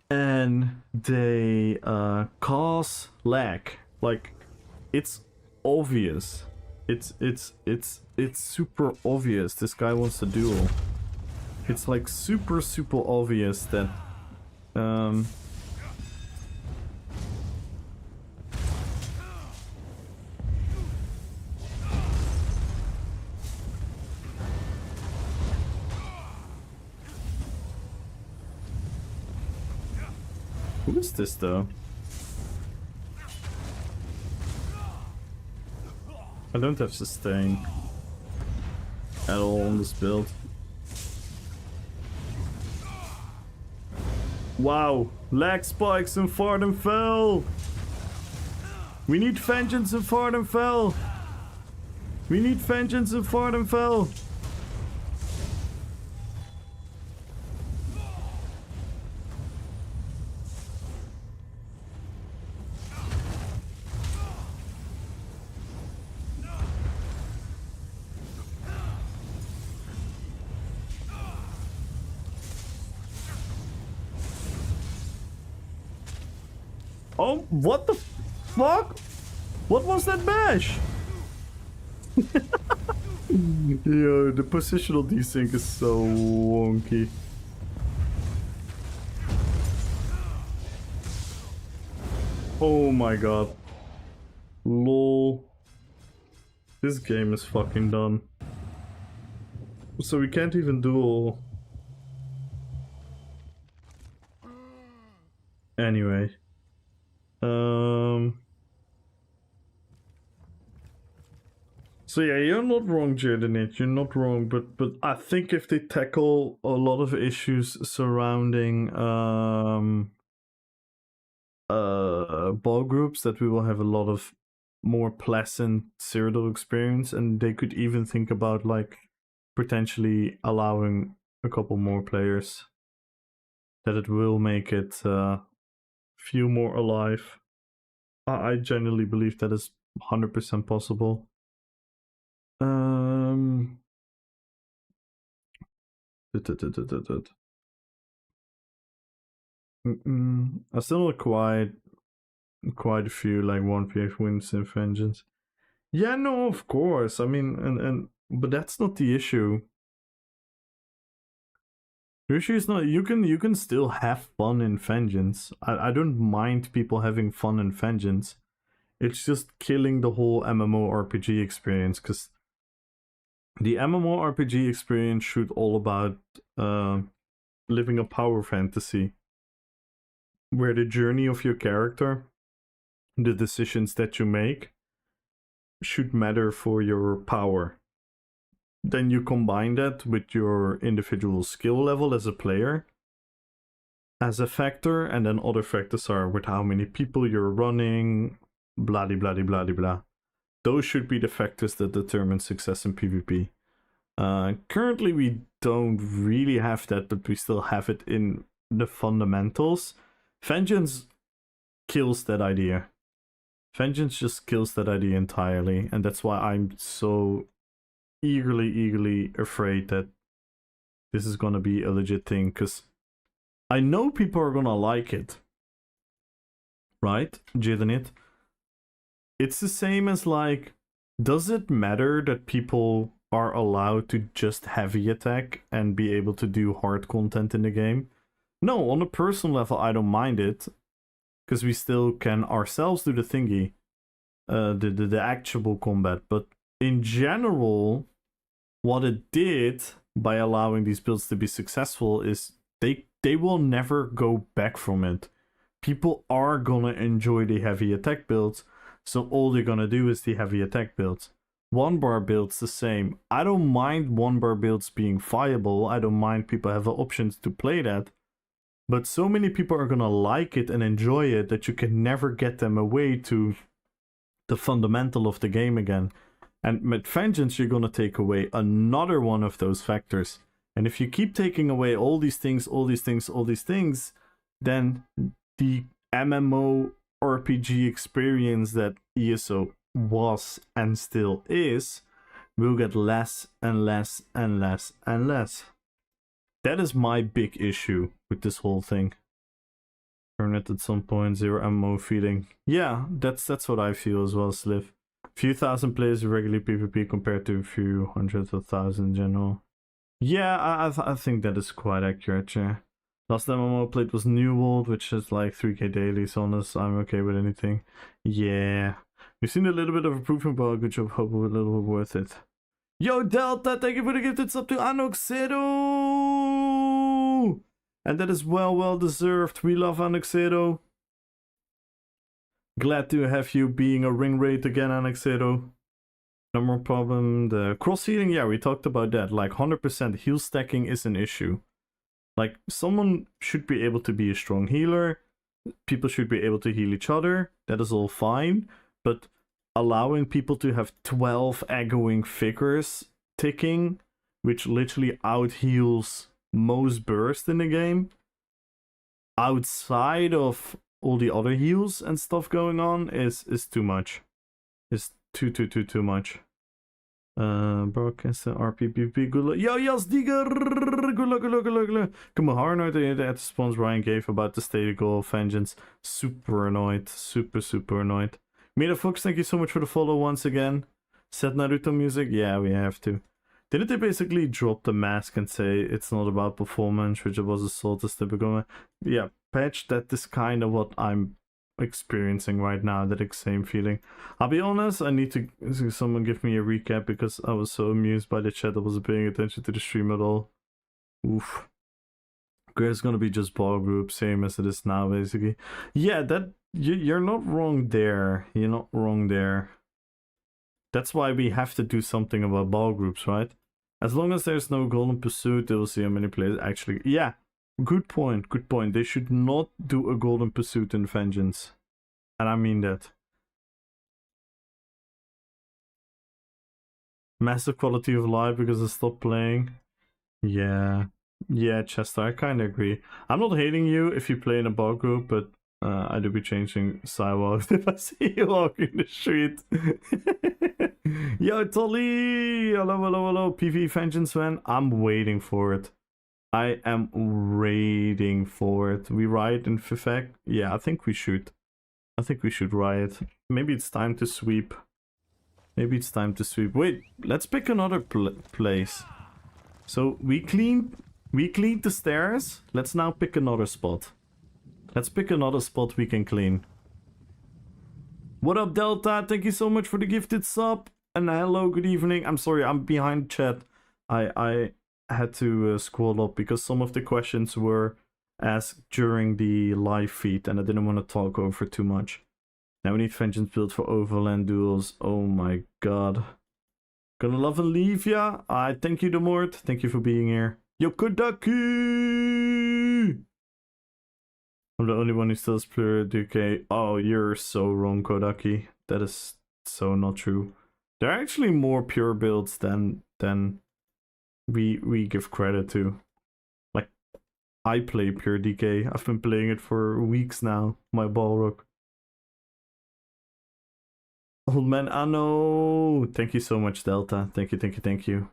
And they cause lag. Like, it's obvious. It's super obvious this guy wants to duel. It's like super obvious that who is this though? I don't have sustain at all on this build. Wow, lag spikes in Vardenfell! We need vengeance in Vardenfell! We need vengeance in Vardenfell! Oh, what the fuck? What was that bash? Yo, the positional desync is so wonky. Oh my god. Lol. This game is fucking done. So we can't even duel. Anyway. So yeah, you're not wrong, Jaden. You're not wrong, but I think if they tackle a lot of issues surrounding ball groups, that we will have a lot of more pleasant Cyrodiil experience, and they could even think about like potentially allowing a couple more players. That it will make it feel more alive. I genuinely believe that is 100% possible. I still know quite a few like 1PF wins in Vengeance. Yeah, no, of course. I mean, but that's not the issue. The issue is not, you can still have fun in Vengeance. I don't mind people having fun in Vengeance. It's just killing the whole MMORPG experience, because the MMORPG experience should all about living a power fantasy where the journey of your character, the decisions that you make, should matter for your power. Then you combine that with your individual skill level as a player as a factor, and then other factors are with how many people you're running, blah blah blah blah blah. Those should be the factors that determine success in PvP. Currently we don't really have that, but we still have it in the fundamentals. Vengeance kills that idea. Vengeance just kills that idea entirely, and that's why I'm so eagerly afraid that this is gonna be a legit thing, because I know people are gonna like it. Right, Jadenit? It's the same as like, does it matter that people are allowed to just heavy attack and be able to do hard content in the game? No, on a personal level I don't mind it, because we still can ourselves do the thingy, the actual combat. But in general, what it did by allowing these builds to be successful is they will never go back from it. People are gonna enjoy the heavy attack builds, so all they're gonna do is the heavy attack builds. One bar builds the same. I don't mind one bar builds being viable. I don't mind people have options to play that. But so many people are gonna like it and enjoy it that you can never get them away to the fundamental of the game again. And with Vengeance, you're gonna take away another one of those factors. And if you keep taking away all these things, then the MMO RPG experience that ESO was and still is will get less and less and less and less. That is my big issue with this whole thing. Turn it at some point, 0 MMO feeling. Yeah, that's what I feel as well, Sliv. Few thousand players in regular PvP compared to a few hundreds of thousands in general. Yeah, I think that is quite accurate, yeah. Last MMO I played was New World, which is like 3k daily, so honest, I'm okay with anything. Yeah. We've seen a little bit of improvement, but good job, hope a little bit worth it. Yo, Delta, thank you for the gifted sub to Anoxero! And that is well deserved. We love Anoxero. Glad to have you being a ring rate again, Anoxero. No more problem. The cross healing, yeah, we talked about that. Like 100% heal stacking is an issue. Like, someone should be able to be a strong healer. People should be able to heal each other. That is all fine. But allowing people to have 12 echoing figures ticking, which literally out-heals most burst in the game, outside of all the other heals and stuff going on, is too much. It's too much. Broadcast RPPP, good luck. Yo, Jas Digger! Good luck. Come on, hard annoyed at the response Ryan gave about the stated goal of Vengeance. Super annoyed. Super annoyed. Mira Fox, thank you so much for the follow once again. Set Naruto music? Yeah, we have to. Didn't they basically drop the mask and say it's not about performance, which was a sort of typical? Yeah, patch, that is kind of what I'm experiencing right now, that same feeling. I'll be honest, I need to someone give me a recap because I was so amused by the chat I wasn't paying attention to the stream at all. Oof. It's gonna be just ball group, same as it is now basically. Yeah, that you're not wrong there. You're not wrong there. That's why we have to do something about ball groups, right? As long as there's no golden pursuit, they will see how many players actually. Yeah, good point. They should not do a golden pursuit in Vengeance, and I mean that. Massive quality of life because I stopped playing. Yeah, Chester, I kind of agree. I'm not hating you if you play in a ball group, but I do be changing sidewalks if I see you walking the street. Yo, Tolly! Hello. PV Vengeance fan. I'm waiting for it. I am waiting for it. We riot in Vivek? Yeah, I think we should. I think we should riot. Maybe it's time to sweep. Maybe it's time to sweep. Wait, let's pick another place. So we cleaned the stairs. Let's now pick another spot. Let's pick another spot we can clean. What up, Delta? Thank you so much for the gifted sub. And hello, good evening. I'm sorry, I'm behind chat. I had to scroll up because some of the questions were asked during the live feed and I didn't want to talk over too much. Now we need vengeance build for overland duels. Oh my god. Gonna love and leave ya. I thank you, Demort. Thank you for being here. Yokodaki! I'm the only one who still has Plar DK. Oh, you're so wrong, Kodaki. That is so not true. There are actually more pure builds than we give credit to. Like, I play pure DK. I've been playing it for weeks now. My Balrog. Old man Anno. Thank you so much, Delta. Thank you, thank you, thank you.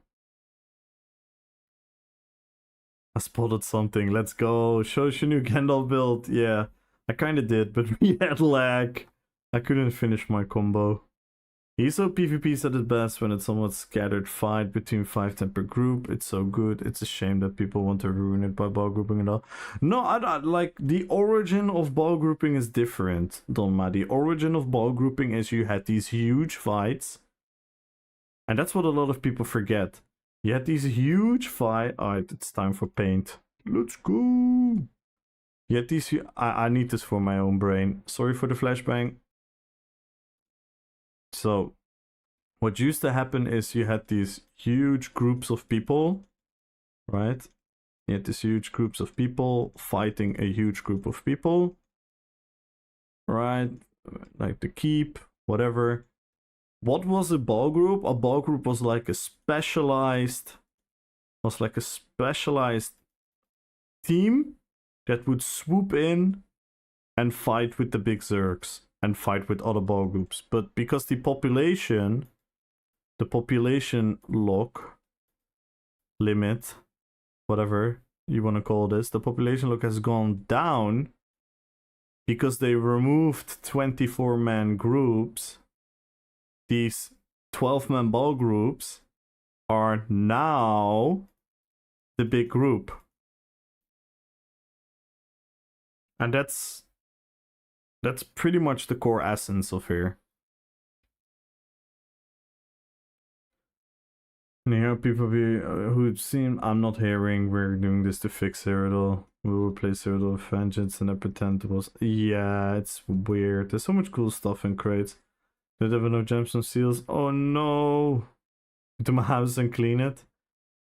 I spotted something. Let's go. Show us your new Gandalf build. Yeah, I kind of did, but we had lag. I couldn't finish my combo. ESO PvP is at its best when it's somewhat scattered fight between 5-10 per group. It's so good. It's a shame that people want to ruin it by ball grouping and all. No, I like the origin of ball grouping is different, Donma. The origin of ball grouping is you had these huge fights. And that's what a lot of people forget. You had these huge fight. Alright, it's time for paint. Let's go. You had these. I need this for my own brain. Sorry for the flashbang. So, what used to happen is you had these huge groups of people, right? You had these huge groups of people fighting a huge group of people, right? Like the keep, whatever. What was a ball group? A ball group was like a specialized team that would swoop in and fight with the big Zergs and fight with other ball groups. But because the population lock limit, whatever you want to call this, the population lock has gone down because they removed 24-man groups. These 12-man ball groups are now the big group. And that's pretty much the core essence of here. And here people who've seen, I'm not hearing, we're doing this to fix Cyrodiil. We'll replace Cyrodiil with Vengeance and I pretend it was. Yeah, it's weird. There's so much cool stuff in crates. Did there no gems and seals? Oh no! To my house and clean it.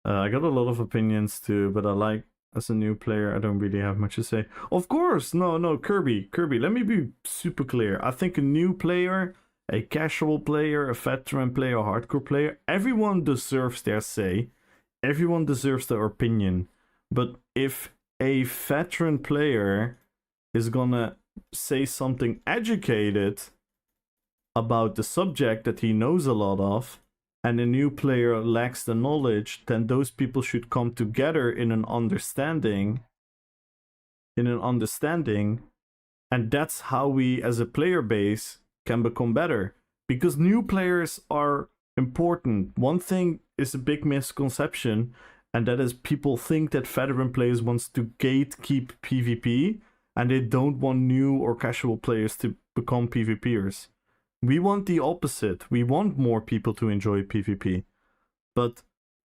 I got a lot of opinions too, but I like, as a new player, I don't really have much to say. Of course, no, Kirby, let me be super clear. I think a new player, a casual player, a veteran player, a hardcore player, everyone deserves their say. Everyone deserves their opinion. But if a veteran player is gonna say something educated about the subject that he knows a lot of, and a new player lacks the knowledge, then those people should come together in an understanding. And that's how we as a player base can become better. Because new players are important. One thing is a big misconception, and that is people think that veteran players wants to gatekeep PvP, and they don't want new or casual players to become PvPers. We want the opposite. We want more people to enjoy PvP. But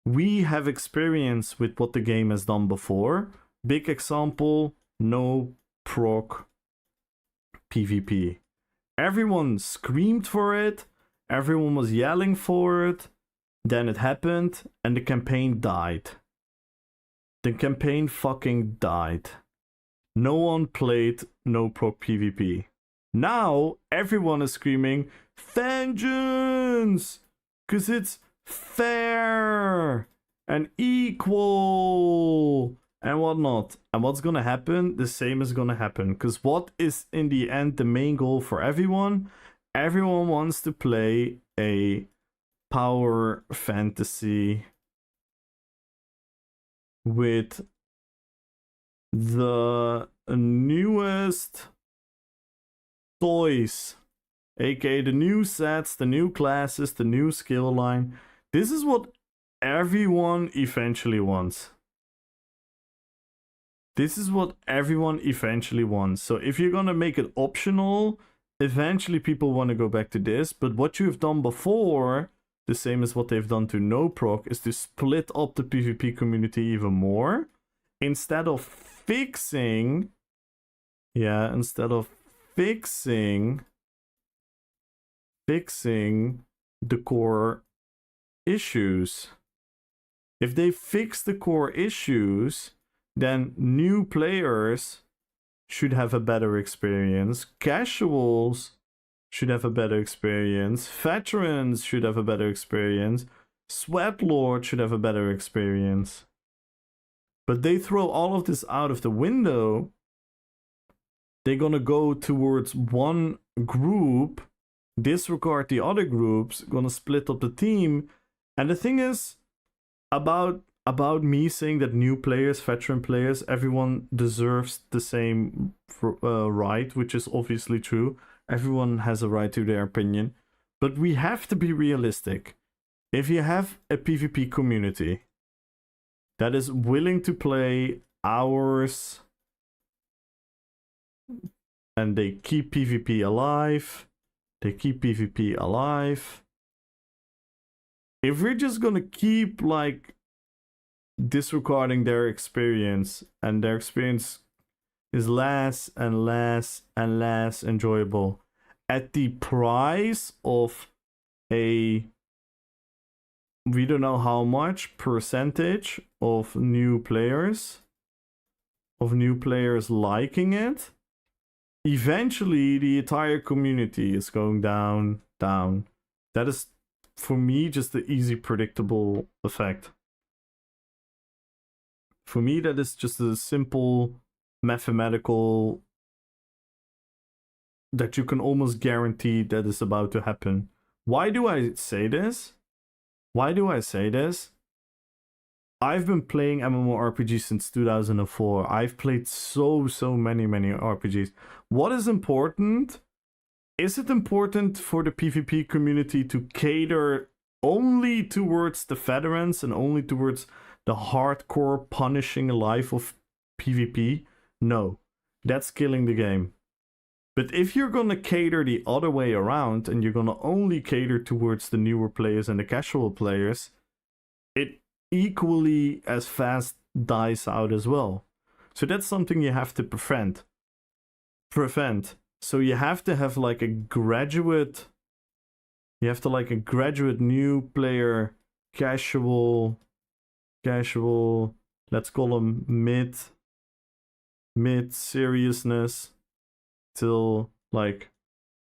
we have experience with what the game has done before. Big example, no proc PvP. Everyone screamed for it. Everyone was yelling for it. Then it happened and the campaign died. The campaign fucking died. No one played no proc PvP. Now, everyone is screaming, vengeance! Because it's fair and equal and whatnot. And what's gonna happen? The same is gonna happen. Because what is in the end the main goal for everyone? Everyone wants to play a power fantasy with the newest toys, aka the new sets, the new classes, the new skill line. This is what everyone eventually wants. This is what everyone eventually wants. So if you're gonna make it optional, eventually people want to go back to this. But what you've done before, the same as what they've done to no proc, is to split up the PvP community even more. Instead of fixing the core issues. If they fix the core issues, then new players should have a better experience. Casuals should have a better experience. Veterans should have a better experience. Sweatlord should have a better experience. But they throw all of this out of the window. They're gonna go towards one group, disregard the other groups, gonna split up the team. And the thing is, about me saying that new players, veteran players, everyone deserves the same right, which is obviously true. Everyone has a right to their opinion. But we have to be realistic. If you have a PvP community that is willing to play hours and they keep PvP alive, if we're just gonna keep like disregarding their experience, and their experience is less and less and less enjoyable at the price of a, we don't know how much percentage of new players liking it, eventually the entire community is going down. That is, for me, just the easy predictable effect. For me, that is just a simple mathematical that you can almost guarantee that is about to happen. Why do I say this? I've been playing MMORPGs since 2004. I've played so many RPGs. What is important? Is it important for the PvP community to cater only towards the veterans and only towards the hardcore punishing life of PvP? No, that's killing the game. But if you're gonna cater the other way around and you're gonna only cater towards the newer players and the casual players, it equally as fast dies out as well. So that's something you have to prevent. So you have to have like a graduate, new player, casual, let's call them mid seriousness, till like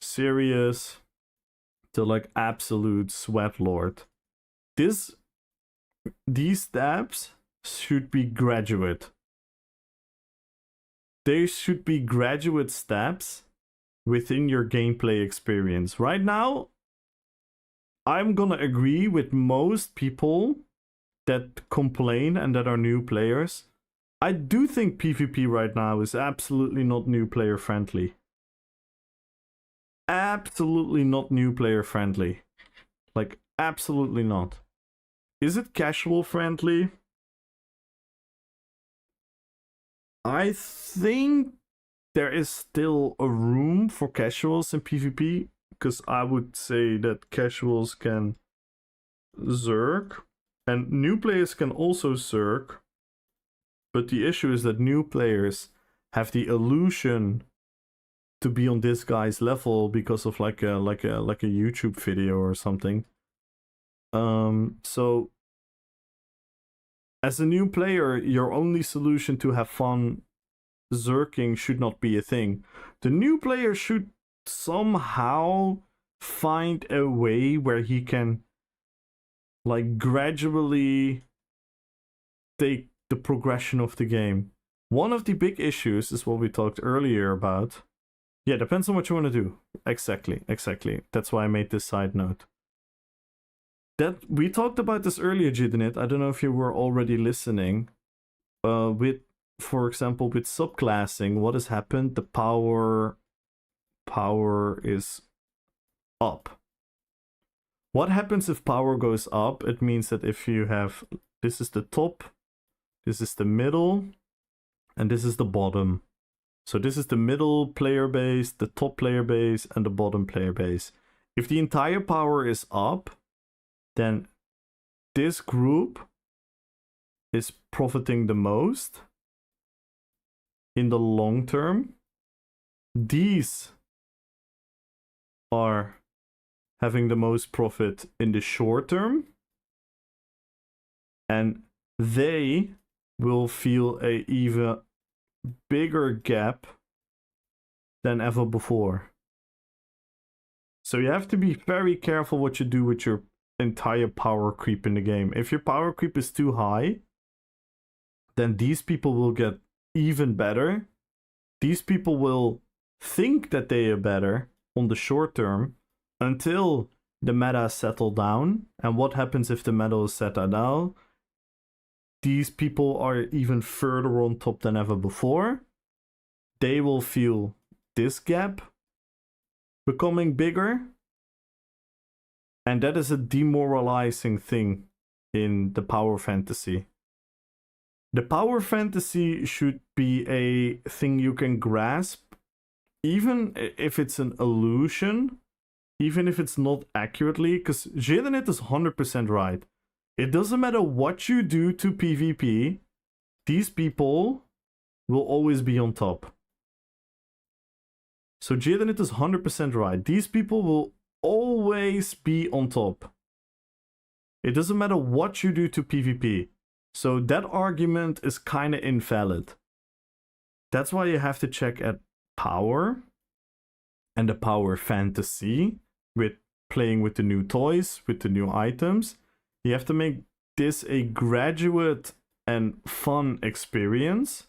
serious, till like absolute sweatlord. These steps should be graduate. There should be graduate steps within your gameplay experience. Right now, I'm gonna agree with most people that complain and that are new players. I do think PvP right now is absolutely not new player friendly. Absolutely not new player friendly. Like, absolutely not. Is it casual friendly? I think there is still a room for casuals in PvP, because I would say that casuals can zerg, and new players can also zerg, but the issue is that new players have the illusion to be on this guy's level because of like a YouTube video or something. So as a new player, your only solution to have fun zerking should not be a thing. The new player should somehow find a way where he can like gradually take the progression of the game. One of the big issues is what we talked earlier about. Yeah, depends on what you want to do. Exactly. That's why I made this side note. That we talked about this earlier, Jidinit. I don't know if you were already listening. With for example, with subclassing, what has happened? The power is up. What happens if power goes up? It means that if you have, this is the top, this is the middle, and this is the bottom. So this is the middle player base, the top player base, and the bottom player base. If the entire power is up, then this group is profiting the most in the long term. These are having the most profit in the short term, and they will feel a even bigger gap than ever before. So you have to be very careful what you do with your entire power creep in the game. If your power creep is too high, then these people will get even better. These people will think that they are better on the short term until the meta is settled down. And what happens if the meta is settled down? These people are even further on top than ever before. They will feel this gap becoming bigger. And that is a demoralizing thing in the power fantasy. The power fantasy should be a thing you can grasp, even if it's an illusion, even if it's not accurately, because Jadenit is 100% right. It doesn't matter what you do to PvP, these people will always be on top. So Jadenit is 100% right. These people will always be on top. It doesn't matter what you do to PvP. So that argument is kind of invalid. That's why you have to check at power and the power fantasy with playing with the new toys, with the new items. You have to make this a graduate and fun experience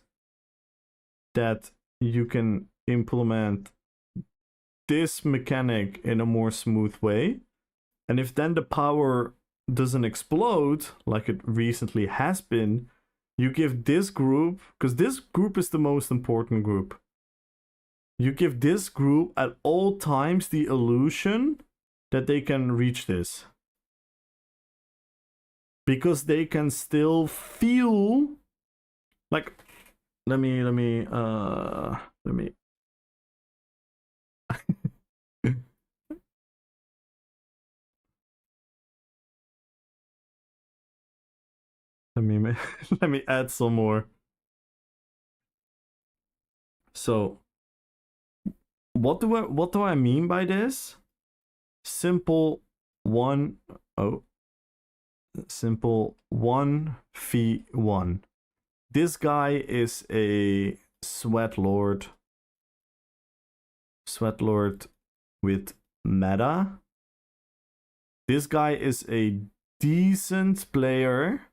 that you can implement this mechanic in a more smooth way. And if then the power doesn't explode like it recently has been, you give this group, because this group is the most important group, you give this group at all times the illusion that they can reach this, because they can still feel like, let me let me add some more. So what do I mean by this? Simple 1v1. This guy is a sweat lord with meta. This guy is a decent player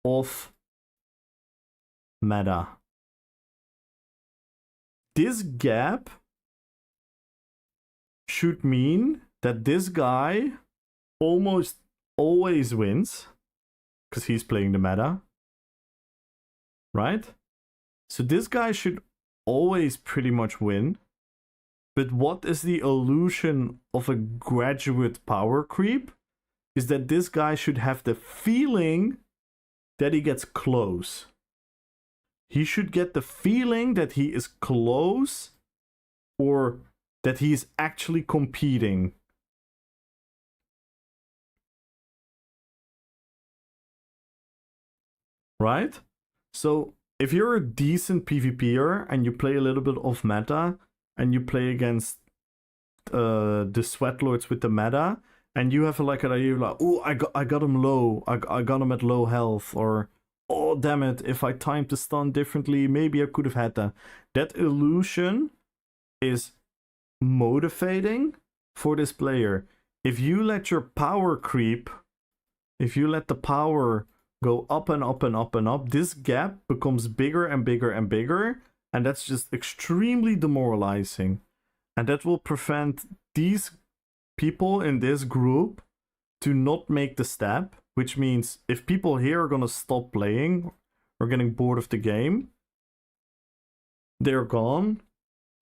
of meta. This gap should mean that this guy almost always wins because he's playing the meta, right? So this guy should always pretty much win. But what is the illusion of a graduate power creep? Is that this guy should have the feeling that he gets close. He should get the feeling that he is close, or that he is actually competing. Right? So if you're a decent PvPer and you play a little bit of meta, and you play against the sweatlords with the meta, and you have like you're like, oh, I got him low, I got him at low health, or oh damn it, if I timed the stun differently, maybe I could have had that. That illusion is motivating for this player. If you let your power creep, if you let the power go up and up and up and up, this gap becomes bigger and bigger and bigger, and that's just extremely demoralizing. And that will prevent these people in this group to not make the step, which means if people here are gonna stop playing or getting bored of the game, they're gone,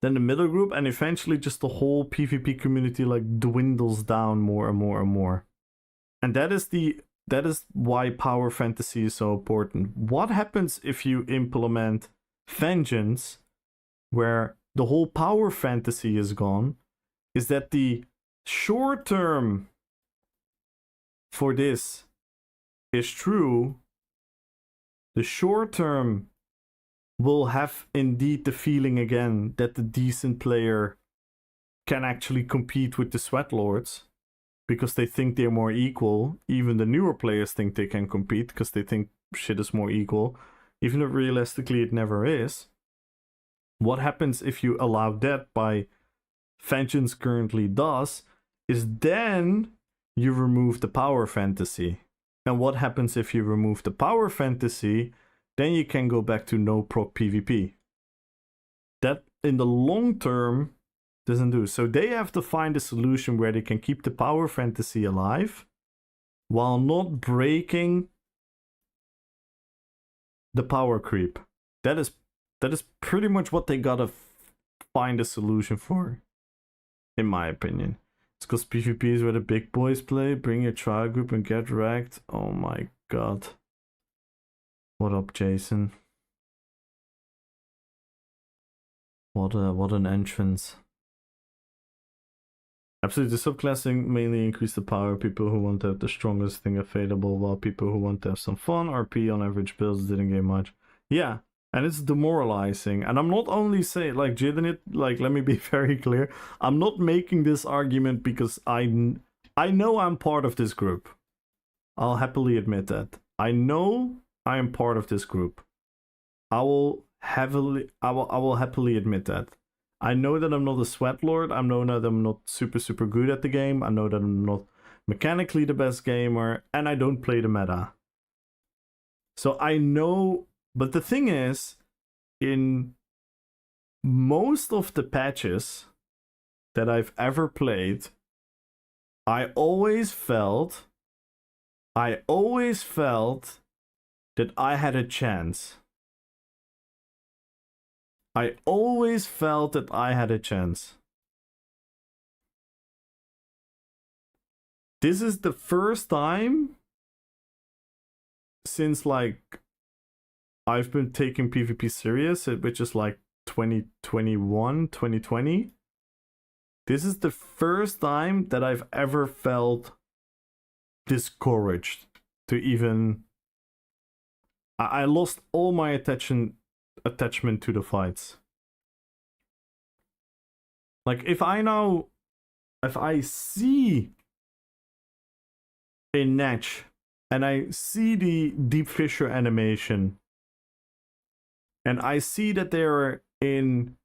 then the middle group, and eventually just the whole PvP community like dwindles down more and more and more. And that is why power fantasy is so important. What happens if you implement vengeance, where the whole power fantasy is gone, is that the short term for this is true. The short term will have indeed the feeling again that the decent player can actually compete with the sweat lords because they think they're more equal. Even the newer players think they can compete because they think shit is more equal, even if realistically it never is. What happens if you allow that by Vengeance currently does is then you remove the power fantasy. And what happens if you remove the power fantasy? Then you can go back to no proc PvP. That in the long term doesn't do. So they have to find a solution where they can keep the power fantasy alive while not breaking the power creep. That is pretty much what they gotta find a solution for, in my opinion. It's because PvP is where the big boys play. Bring your trial group and get wrecked. Oh my god. What up, Jason? What an entrance. Absolutely, the subclassing mainly increase the power of people who want to have the strongest thing available, while people who want to have some fun, RP on average builds didn't gain much. Yeah, and it's demoralizing. And I'm not only saying, like, Jidden, like, let me be very clear. I'm not making this argument because I know I'm part of this group. I'll happily admit that. I know I am part of this group. I will happily admit that. I know that I'm not a sweat lord. I know that I'm not super good at the game. I know that I'm not mechanically the best gamer, and I don't play the meta. So I know, but the thing is, in most of the patches that I've ever played, I always felt that I had a chance. I always felt that I had a chance. This is the first time since, like, I've been taking PvP serious, which is like 2021, 2020. This is the first time that I've ever felt discouraged to even... I lost all my attachment to the fights. Like, if I see a Natch and I see the Deep Fissure animation and I see that they're in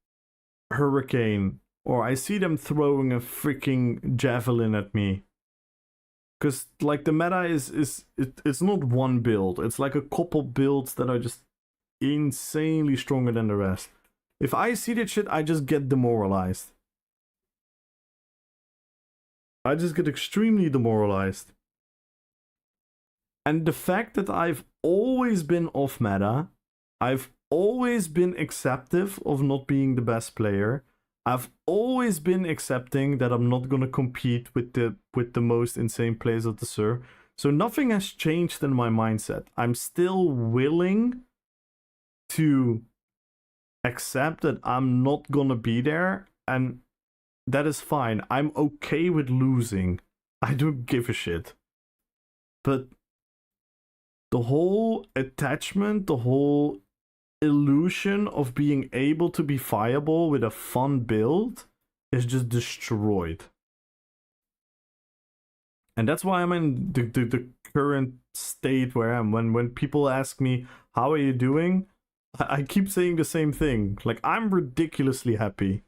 Hurricane, or I see them throwing a freaking javelin at me, because like the meta it's not one build, it's like a couple builds that are just insanely stronger than the rest. If I see that shit, I just get demoralized. I just get extremely demoralized. And the fact that I've always been off meta, I've always been acceptive of not being the best player, I've always been accepting that I'm not gonna compete with the most insane players of the server. So nothing has changed in my mindset. I'm still willing to accept that I'm not gonna be there, and that is fine. I'm okay with losing. I don't give a shit. But the whole attachment, the whole illusion of being able to be viable with a fun build is just destroyed. And that's why I'm in the current state where I am. When people ask me, how are you doing? I keep saying the same thing. Like, I'm ridiculously happy.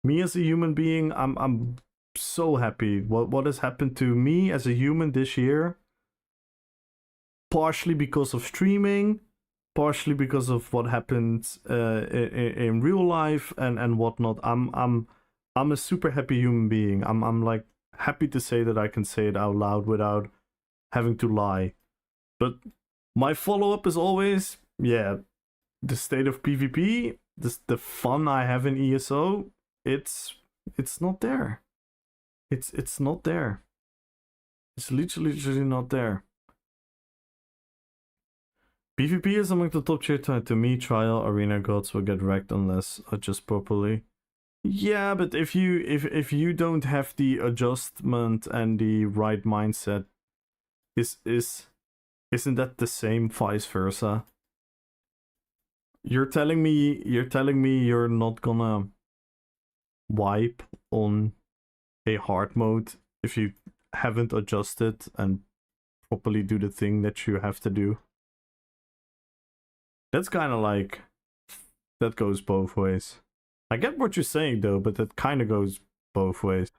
Me as a human being, I'm so happy. What has happened to me as a human this year, partially because of streaming, partially because of what happened in real life and whatnot. I'm a super happy human being. I'm like happy to say that I can say it out loud without having to lie. But my follow-up is always, yeah, the state of PvP the fun I have in ESO, it's not there. It's not there. It's literally not there. PvP is among the top tier to me. Trial arena gods will get wrecked unless adjust properly. Yeah, but if you don't have the adjustment and the right mindset, isn't that the same vice versa? You're telling me you're not gonna wipe on a hard mode if you haven't adjusted and properly do the thing that you have to do? That's kind of like, that goes both ways. I get what you're saying though, but that kind of goes both ways.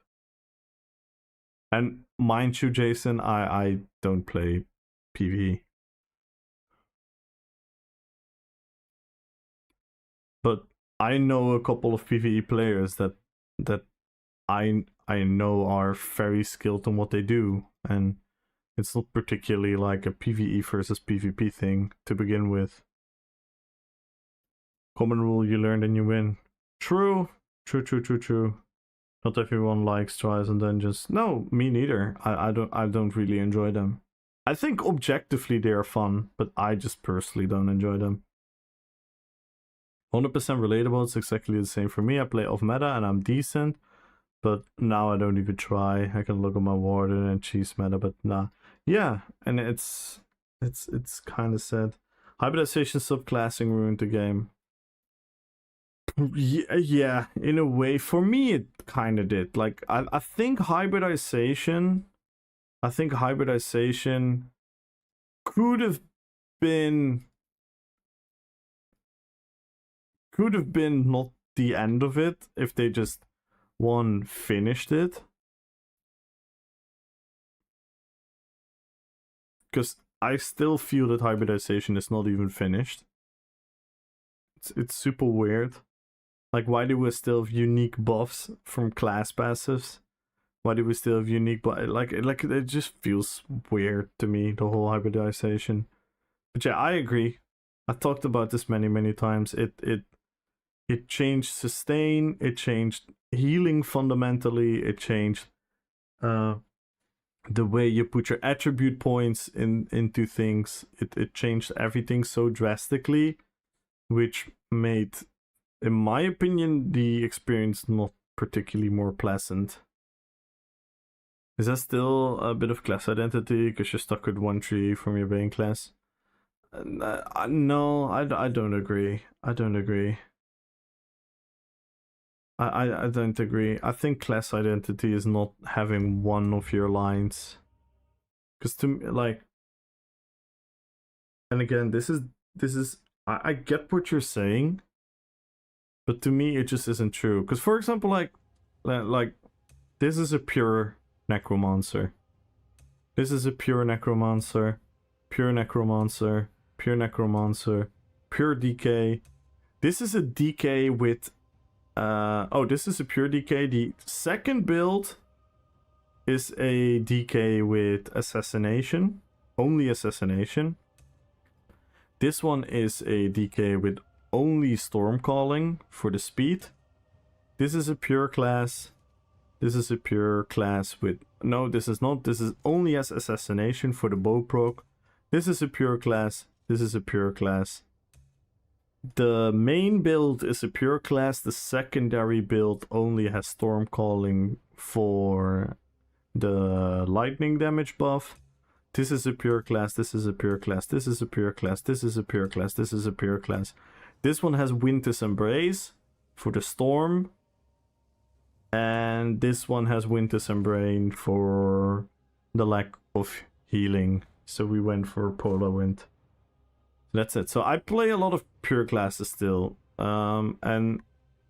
And mind you, Jason, I don't play PvE. But I know a couple of PvE players that I know are very skilled in what they do, and it's not particularly like a PvE versus PvP thing to begin with. Common rule, you learn and you win. True. Not everyone likes trials and dungeons. No, me neither. I don't really enjoy them. I think objectively they are fun, but I just personally don't enjoy them. 100% relatable, it's exactly the same for me. I play off meta and I'm decent, but now I don't even try. I can look at my warden and cheese meta, but nah. Yeah, and it's kind of sad. Hybridization subclassing ruined the game. Yeah, in a way. For me, it kind of did. Like, I think hybridization could have been not the end of it if they just finished it. Because I still feel that hybridization is not even finished. It's super weird. Like, why do we still have unique buffs from class passives? Why do we still have unique like it just feels weird to me, the whole hybridization. But yeah, I agree. I talked about this many times. It changed sustain, it changed healing fundamentally, it changed the way you put your attribute points into things. It changed everything so drastically, which made, in my opinion, the experience not particularly more pleasant. Is that still a bit of class identity because you're stuck with 1 tree from your main class? No, I don't agree. I don't agree. I don't agree. I think class identity is not having one of your lines. Because to me, like, and again, this is I get what you're saying, but to me it just isn't true. Because for example, like this is a pure necromancer. This is a pure necromancer, pure necromancer, pure necromancer, pure DK. This is a DK with oh, this is a pure DK. The second build is a DK with assassination, only assassination. This one is a DK with only storm calling for the speed. This is a pure class. This is a pure class with, no, this is not. This is only as assassination for the bow proc. This is a pure class. This is a pure class. The main build is a pure class. The secondary build only has storm calling for the lightning damage buff. This is a pure class. This is a pure class. This is a pure class. This is a pure class. This is a pure class. This one has Winter's Embrace for the storm. And this one has Winter's Embrace for the lack of healing. So we went for Polar Wind. That's it. So I play a lot of pure classes still. And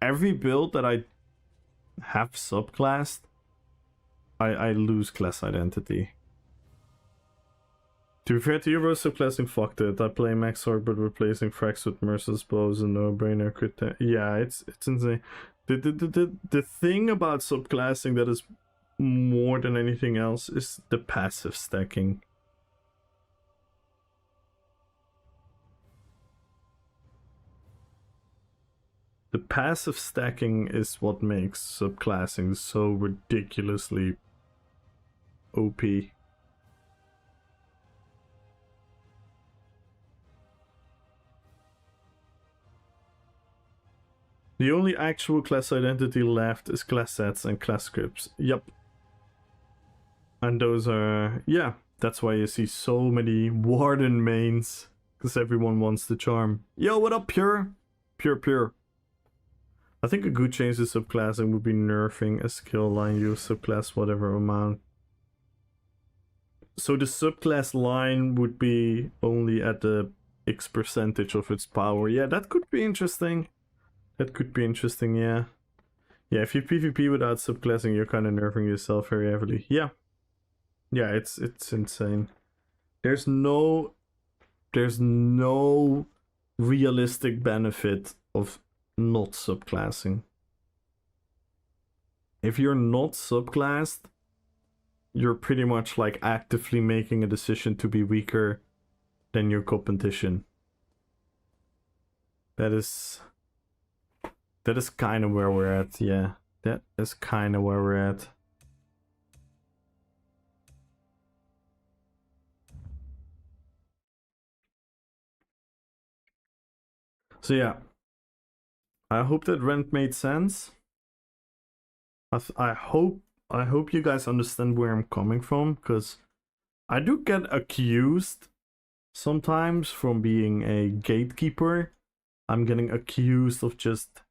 every build that I have subclassed, I lose class identity. To be fair to you, bro, subclassing fucked it. I play Max Sword, but replacing frags with Mercer's Bow is a no-brainer. Yeah, it's insane. The thing about subclassing that is more than anything else is the passive stacking. The passive stacking is what makes subclassing so ridiculously OP. The only actual class identity left is class sets and class scripts. Yep. And those are... yeah, that's why you see so many Warden mains. Because everyone wants the charm. Yo, what up, Pure? Pure. I think a good change to subclassing would be nerfing a skill line use subclass whatever amount. So the subclass line would be only at the X percentage of its power. Yeah, that could be interesting. That could be interesting, yeah. Yeah, if you PvP without subclassing, you're kind of nerfing yourself very heavily. Yeah. Yeah, it's insane. There's no realistic benefit of not subclassing. If you're not subclassed, you're pretty much like actively making a decision to be weaker than your competition. That is kind of where we're at, yeah. That is kind of where we're at. So yeah, I hope that rant made sense. I hope you guys understand where I'm coming from, because I do get accused sometimes from being a gatekeeper. I'm getting accused of just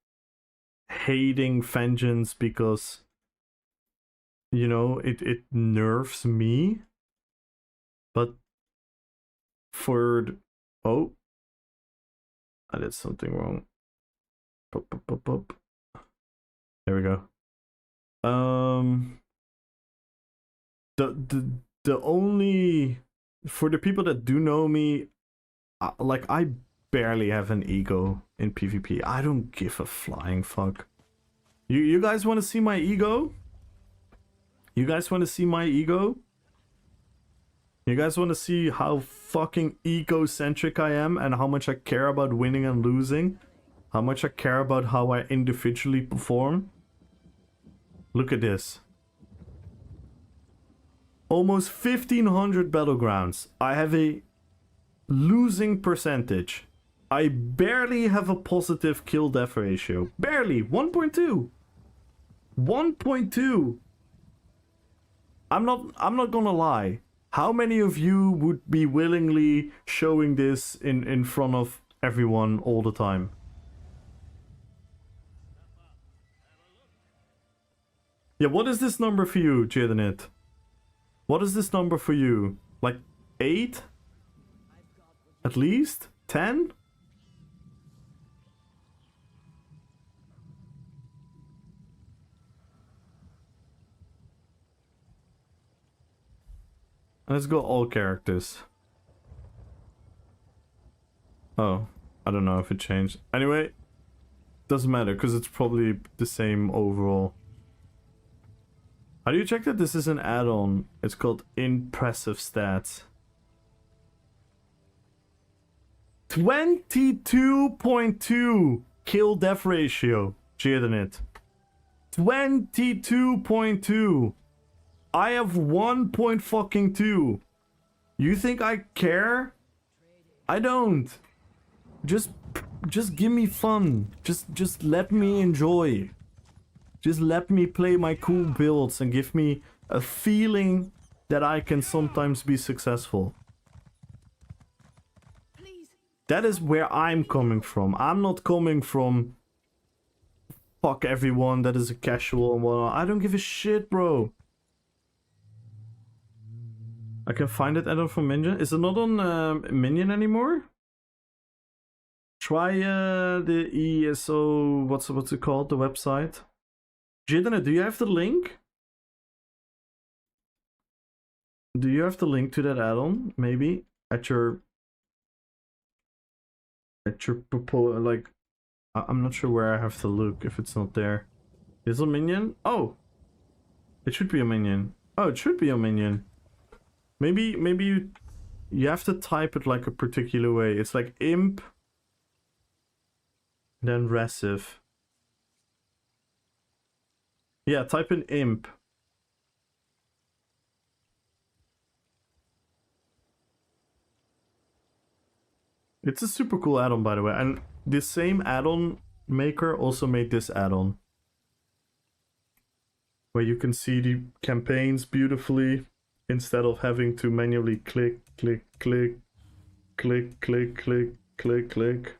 hating Vengeance because, you know, it nerfs me. But for oh, I did something wrong. Pop. There we go. The only, for the people that do know me, like, I barely have an ego in PvP. I don't give a flying fuck. You guys want to see my ego? You guys want to see my ego? You guys want to see how fucking egocentric I am and how much I care about winning and losing? How much I care about how I individually perform? Look at this. Almost 1500 battlegrounds. I have a losing percentage. I barely have a positive kill death ratio. Barely. 1.2. 1.2. I'm not gonna lie. How many of you would be willingly showing this in front of everyone all the time? Yeah, what is this number for you, Jadenit? What is this number for you? Like 8? At least? 10? Let's go all characters. Oh, I don't know if it changed. Anyway, doesn't matter because it's probably the same overall. How do you check that this is an add-on? It's called Impressive Stats. 22.2 kill death ratio, Jadenit. 22.2. I have 1.2. You think I care? I don't. Just give me fun. Just let me enjoy. Just let me play my cool builds and give me a feeling that I can sometimes be successful. Please. That is where I'm coming from. I'm not coming from fuck everyone that is a casual and whatnot. I don't give a shit, bro. I can find it add-on for Minion. Is it not on Minion anymore? Try the ESO, what's it called, the website? Jidana, do you have the link? Do you have the link to that add-on? Maybe at your proposal, like, I'm not sure where I have to look if it's not there. Is it a Minion? Oh, it should be a Minion. Oh, it should be a Minion. Maybe you have to type it like a particular way. It's like imp, then resive. Yeah, type in imp. It's a super cool add-on, by the way. And the same add-on maker also made this add-on, where you can see the campaigns beautifully instead of having to manually click, click, click, click, click, click, click, click.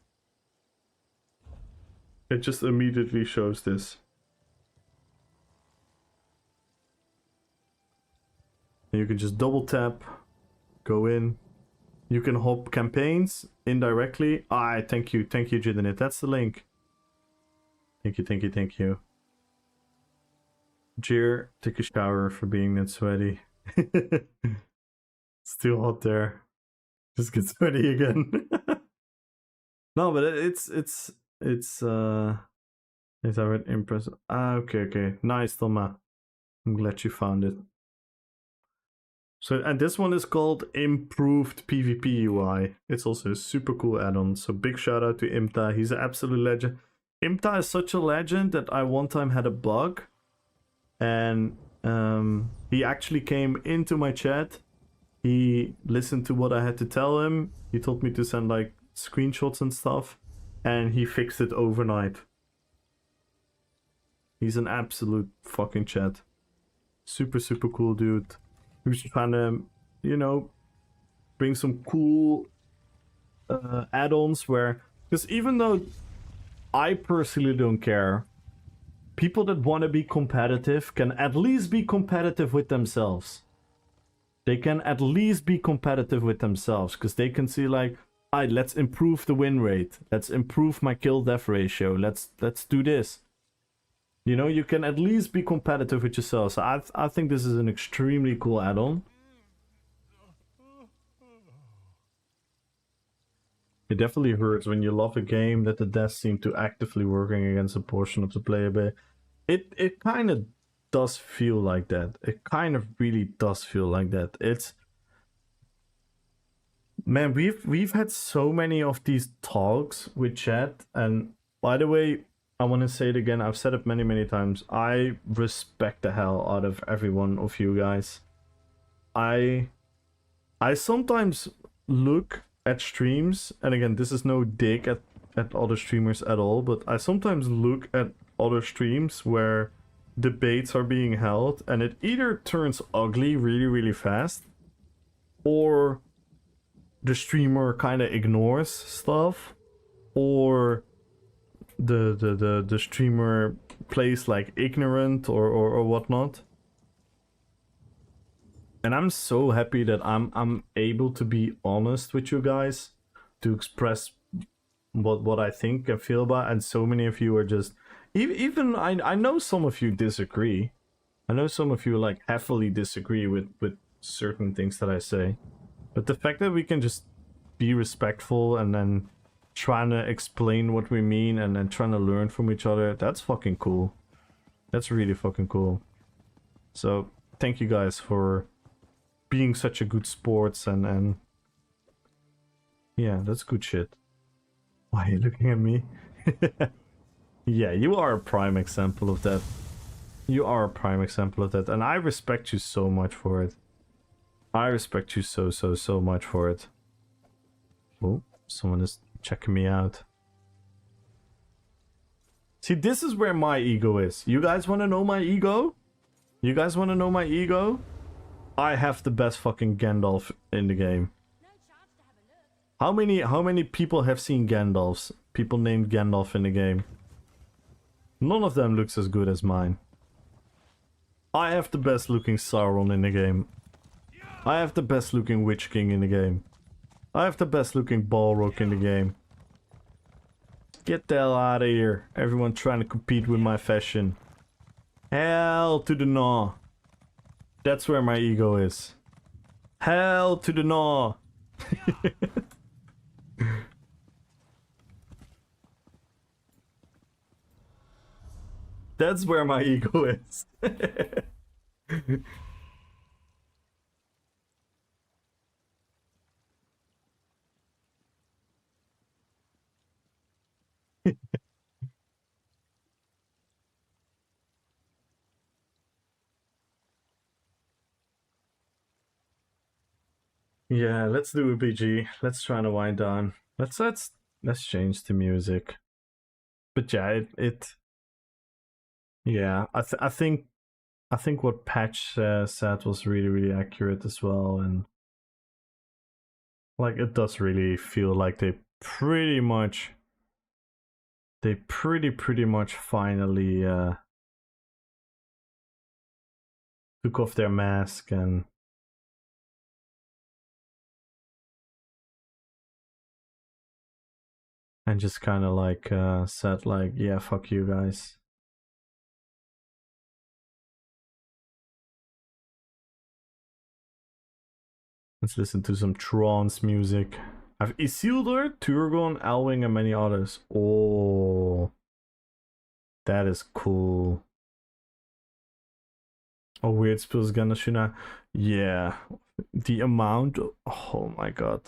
It just immediately shows this. And you can just double tap, go in. You can hop campaigns indirectly. Thank you, Jidinit. That's the link. Thank you, thank you, thank you. Jir, take a shower for being that sweaty. It's too hot there. Just get sweaty again. No, but it's impressive. Okay. Nice, Toma. I'm glad you found it. So, and this one is called Improved PvP UI. It's also a super cool add-on. So big shout out to Imta. He's an absolute legend. Imta is such a legend that I one time had a bug, and he actually came into my chat. He listened to what I had to tell him. He told me to send like screenshots and stuff, and he fixed it overnight. He's an absolute fucking chat. Super cool dude. Who's trying to, you know, bring some cool add-ons where, because even though I personally don't care, people that want to be competitive can at least be competitive with themselves. They can at least be competitive with themselves, because they can see like, alright, let's improve the win rate. Let's improve my kill death ratio. Let's do this. You know, you can at least be competitive with yourself. So I think this is an extremely cool add-on. It definitely hurts when you love a game that the deaths seem to actively working against a portion of the player base. It kind of does feel like that. It kind of really does feel like that. It's, man, we've had so many of these talks with chat, and by the way, I want to say it again. I've said it many times. I respect the hell out of every one of you guys. I sometimes look at streams, and again, this is no dig at other streamers at all, but I sometimes look at other streams where debates are being held, and it either turns ugly really fast, or the streamer kind of ignores stuff, or the streamer plays like ignorant or whatnot. And I'm so happy that I'm able to be honest with you guys, to express what I think and feel about, and so many of you are just, even I know some of you disagree. I know some of you like heavily disagree with certain things that I say, but the fact that we can just be respectful and then trying to explain what we mean and then trying to learn from each other, that's fucking cool. That's really fucking cool. So thank you guys for being such a good sports, and yeah, that's good shit. Why are you looking at me? Yeah, you are a prime example of that. You are a prime example of that, and I respect you so much for it. I respect you so much for it. Oh, someone is checking me out. See, this is where my ego is. You guys want to know my ego? You guys want to know my ego? I have the best fucking Gandalf in the game. How many people have seen Gandalfs? People named Gandalf in the game. None of them looks as good as mine. I have the best looking Sauron in the game. I have the best looking Witch King in the game. I have the best looking Balrog in the game. Get the hell out of here. Everyone trying to compete with my fashion. Hell to the no. That's where my ego is. Hell to the no. That's where my ego is. Yeah, let's do a BG. Let's try to wind down. Let's change the music. But yeah, yeah, I think what Patch said was really accurate as well, and like it does really feel like they pretty much finally took off their mask and just kind of like said like, yeah, fuck you guys. Let's listen to some trance music. I've Isildur, Turgon, Elwing, and many others. Oh, that is cool. Oh, weird spills Ganashuna. Yeah, the amount. Oh my god.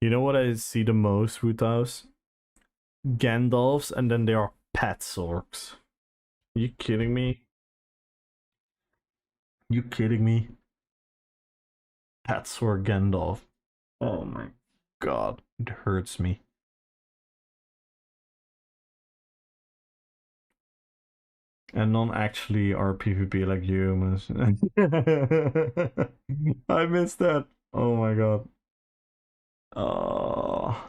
You know what I see the most, Roothouse? Gandalfs, and then there are pet orcs. You kidding me? You kidding me? Pet or Gandalf. Oh my god, it hurts me. And none actually are PvP like humans. I missed that. Oh my god. Oh.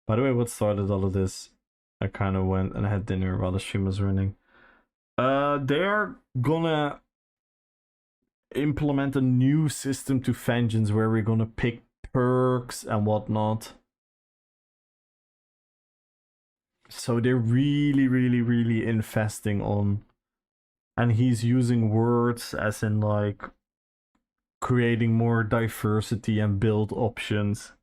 By the way, what started all of this? I kind of went and had dinner while the stream was running. They are gonna implement a new system to Vengeance where we're gonna pick perks and whatnot. So they're really investing on, and he's using words as in like creating more diversity and build options,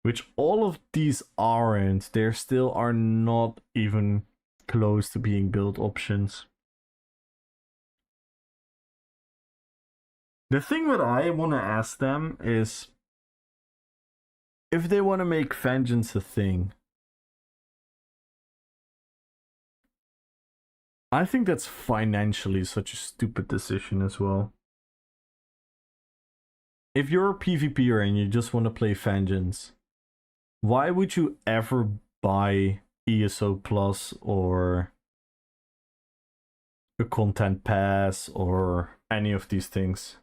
which all of these aren't. They still are not even close to being build options. The thing that I want to ask them is if they want to make Vengeance a thing. I think that's financially such a stupid decision as well. If you're a PvPer and you just want to play Vengeance, why would you ever buy ESO Plus or a content pass or any of these things?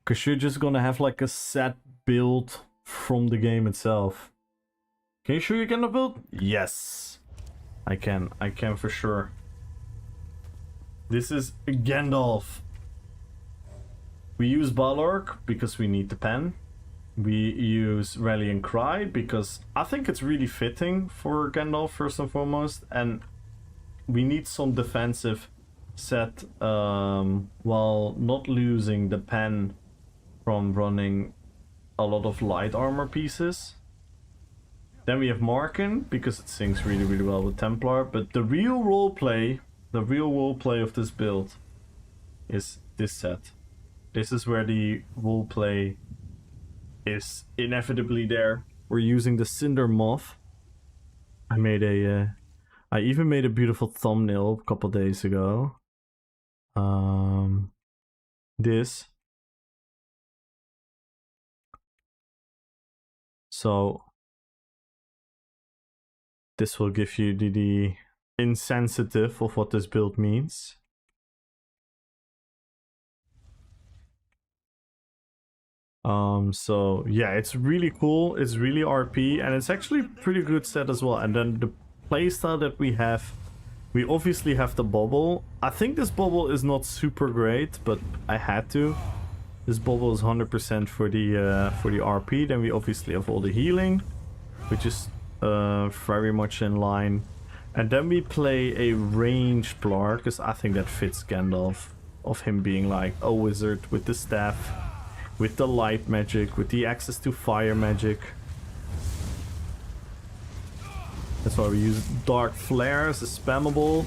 Because you're just gonna have like a set build from the game itself. Can you show you can build? Yes. I can for sure. This is Gandalf. We use Balorg because we need the pen. We use Rallying Cry because I think it's really fitting for Gandalf first and foremost, and we need some defensive set while not losing the pen from running a lot of light armor pieces. Then we have Marken because it syncs really well with Templar, but the real roleplay of this build is this set. This is where the roleplay is inevitably there. We're using the Cinder Moth. I even made a beautiful thumbnail a couple days ago. This. So this will give you the insensitive of what this build means. So yeah, it's really cool, it's really RP, and it's actually pretty good set as well. And then the playstyle that we have, we obviously have the bubble. I think this bubble is not super great, but I had to. This bubble is 100% for the RP. Then we obviously have all the healing, which is very much in line. And then we play a ranged Plar, because I think that fits Gandalf, of him being like a wizard with the staff, with the light magic, with the access to fire magic. That's why we use Dark Flare as a spammable.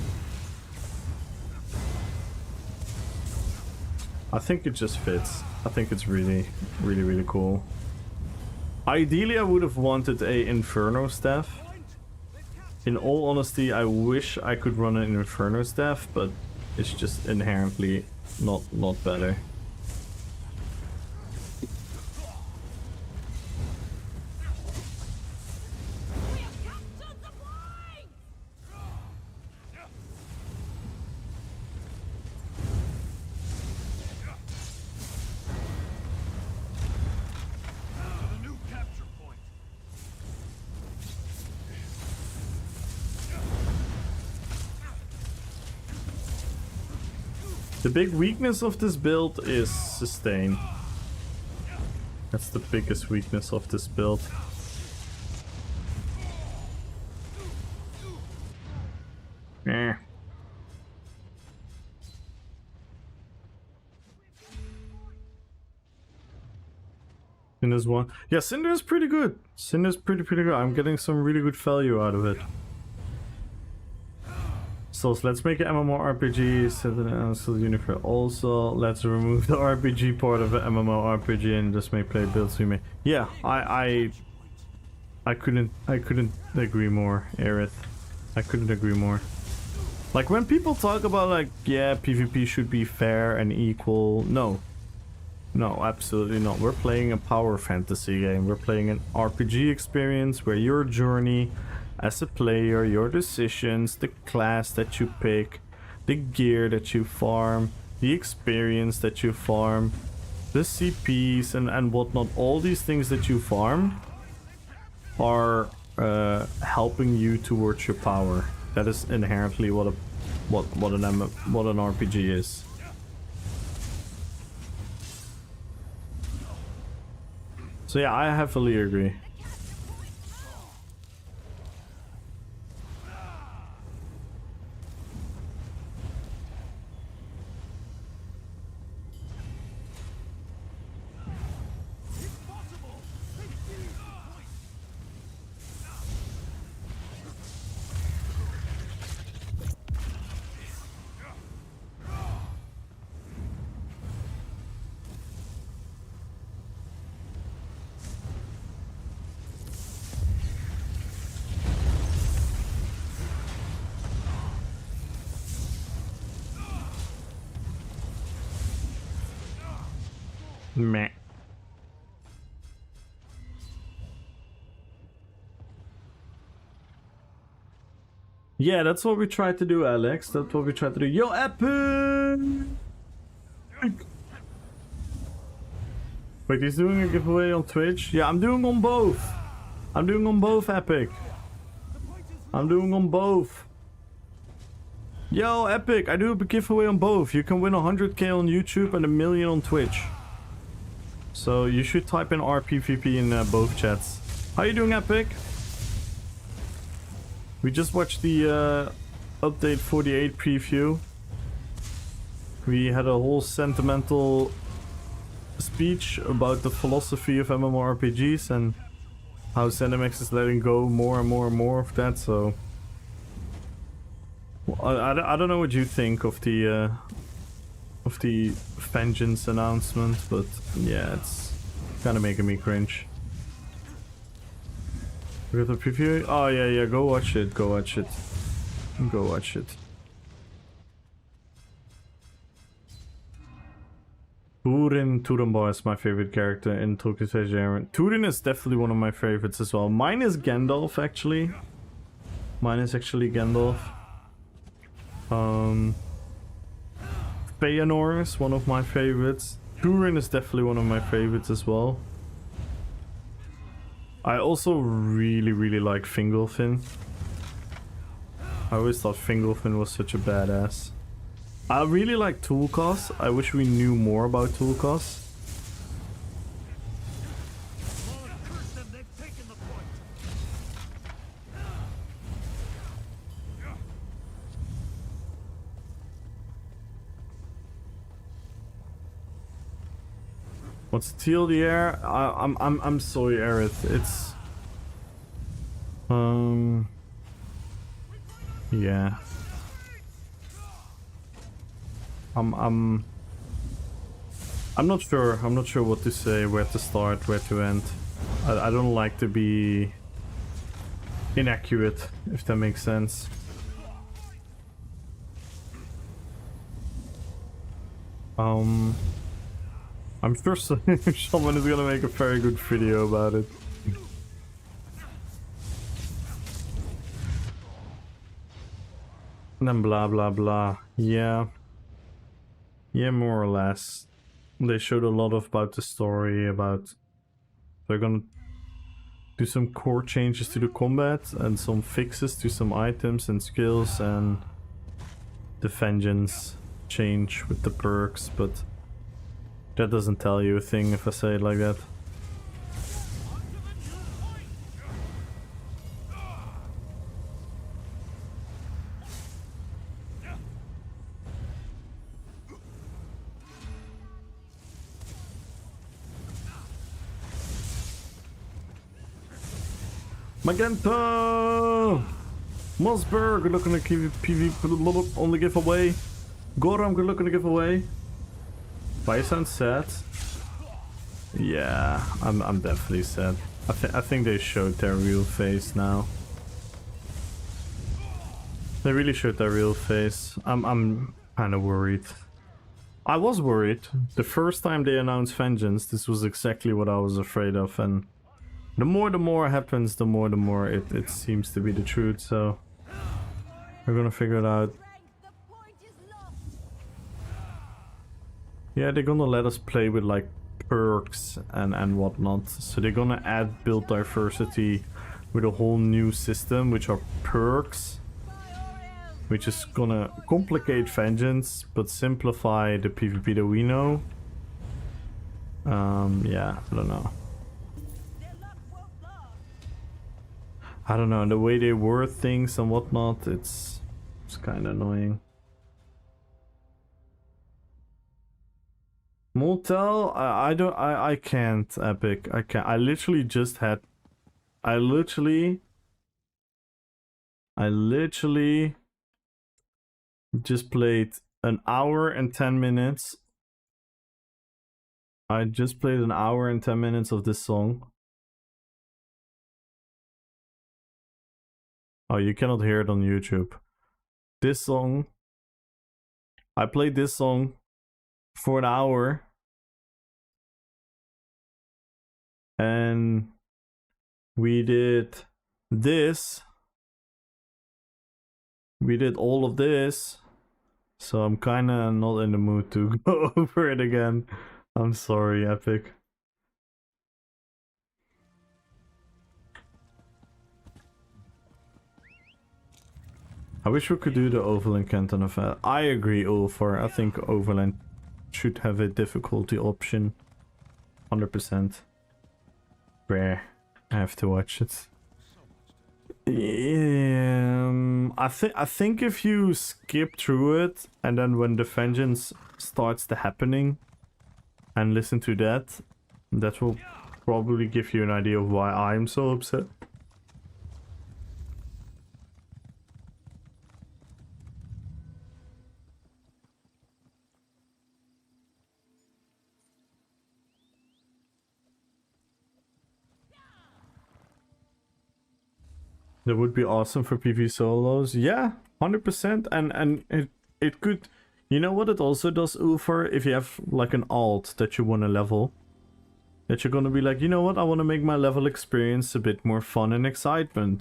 I think it just fits. I think it's really cool. Ideally, I would have wanted a Inferno staff. In all honesty, I wish I could run an Inferno staff, but it's just inherently not better. The big weakness of this build is sustain. That's the biggest weakness of this build. Eh. Cinder's one. Yeah, Cinder's pretty good. Cinder's pretty good. I'm getting some really good value out of it. So let's make an MMORPG, set it in the universe. Also, let's remove the RPG part of an MMORPG and just make play builds we make. Yeah, I couldn't agree more, Aerith. I couldn't agree more. Like when people talk about like, yeah, PvP should be fair and equal. No, absolutely not. We're playing a power fantasy game. We're playing an RPG experience where your journey as a player, your decisions, the class that you pick, the gear that you farm, the experience that you farm, the CPs and whatnot, all these things that you farm are helping you towards your power. That is inherently what an RPG is. So yeah, I heavily agree. Meh. Yeah, that's what we tried to do, Alex. That's what we tried to do. Yo, Epic! Wait, he's doing a giveaway on Twitch? Yeah, I'm doing on both. I'm doing on both, Epic. I'm doing on both. Yo, Epic, I do a giveaway on both. You can win 100k on YouTube and 1 million on Twitch. So you should type in RPVP in both chats. How you doing, Epic? We just watched the update 48 preview. We had a whole sentimental speech about the philosophy of MMORPGs and how ZeniMax is letting go more and more and more of that. So I don't know what you think of the Vengeance announcement, but yeah, it's kind of making me cringe. We got the preview. Oh yeah, go watch it. Go watch it. Go watch it. Turinbo is my favorite character in Tolkien's Age. Turin is definitely one of my favorites as well. Mine is Gandalf, actually. Mine is actually Gandalf. Feanor is one of my favorites. Turin is definitely one of my favorites as well. I also really like Fingolfin. I always thought Fingolfin was such a badass. I really like Tulkas. I wish we knew more about Tulkas. What's TLDR? I'm sorry, Aerith. It's yeah. I'm not sure. I'm not sure what to say, where to start, where to end. I don't like to be inaccurate, if that makes sense. I'm sure someone is gonna make a very good video about it. And then blah blah blah. Yeah. Yeah, more or less. They showed a lot about the story, about they're gonna do some core changes to the combat and some fixes to some items and skills and the Vengeance change with the perks, but that doesn't tell you a thing if I say it like that. Magenta! Mossberg, good luck on the PV on the giveaway. Goram, good luck on the giveaway. Why you sound sad? Yeah, I'm definitely sad. I think they showed their real face now. They really showed their real face. I'm kind of worried. I was worried. The first time they announced Vengeance, this was exactly what I was afraid of, and the more happens, the more it seems to be the truth, so we're gonna figure it out. Yeah, they're gonna let us play with like perks and whatnot. So they're gonna add build diversity with a whole new system, which are perks, which is gonna complicate Vengeance but simplify the PvP that we know. Yeah, I don't know. I don't know, the way they word things and whatnot, it's kind of annoying. Motel, I can't, Epic. I can't. I literally just played an hour and 10 minutes. I just played an hour and 10 minutes of this song. Oh, you cannot hear it on YouTube. This song, I played this song for an hour. And we did this. We did all of this. So I'm kinda not in the mood to go over it again. I'm sorry, Epic. I wish we could do the Overland Canton event. I agree, Ulfor. I think Overland should have a difficulty option. 100%. Rare. I have to watch it. Yeah, I think if you skip through it and then when the vengeance starts the happening and listen to that, that will probably give you an idea of why I'm so upset. That would be awesome for PV solos. Yeah, 100%. And it could, you know what it also does, Ulfor? If you have like an alt that you want to level, that you're gonna be like, you know what, I want to make my level experience a bit more fun and exciting.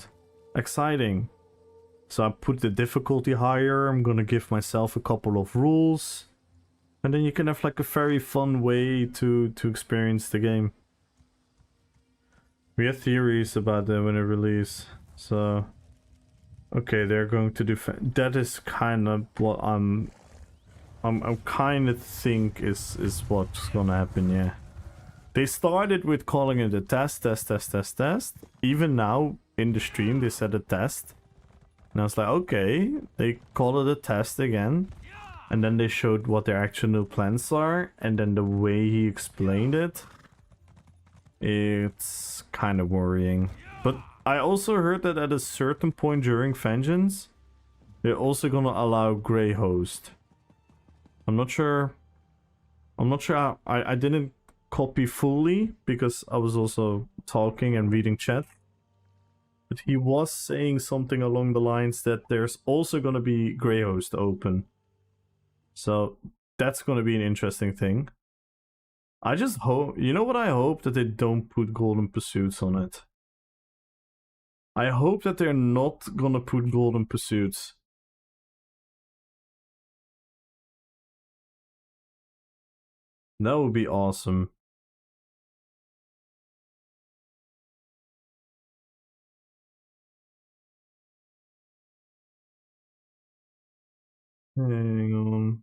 So I put the difficulty higher. I'm gonna give myself a couple of rules, and then you can have like a very fun way to experience the game. We have theories about that when it release. So, okay, they're going to do. That is kind of what I'm kind of think is what's gonna happen. Yeah, they started with calling it a test. Even now in the stream, they said a test, and I was like, okay, they call it a test again, and then they showed what their actual plans are, and then the way he explained it, it's kind of worrying. But I also heard that at a certain point during Vengeance, they're also gonna allow Grey Host. I'm not sure. I didn't copy fully because I was also talking and reading chat. But he was saying something along the lines that there's also gonna be Grey Host open. So that's gonna be an interesting thing. I just hope, you know what I hope? That they don't put Golden Pursuits on it. I hope that they're not gonna put Golden Pursuits. That would be awesome. Hang on.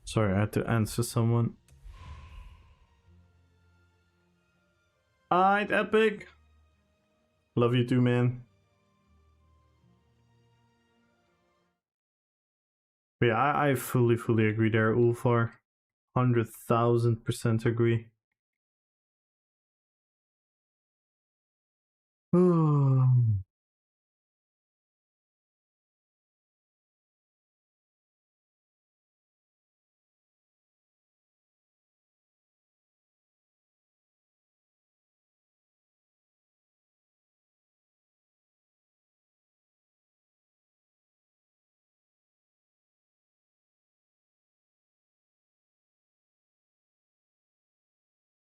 Sorry, I had to answer someone. Alright, Epic. Love you too, man. But yeah, I fully agree there, Ulfar. 100,000% agree.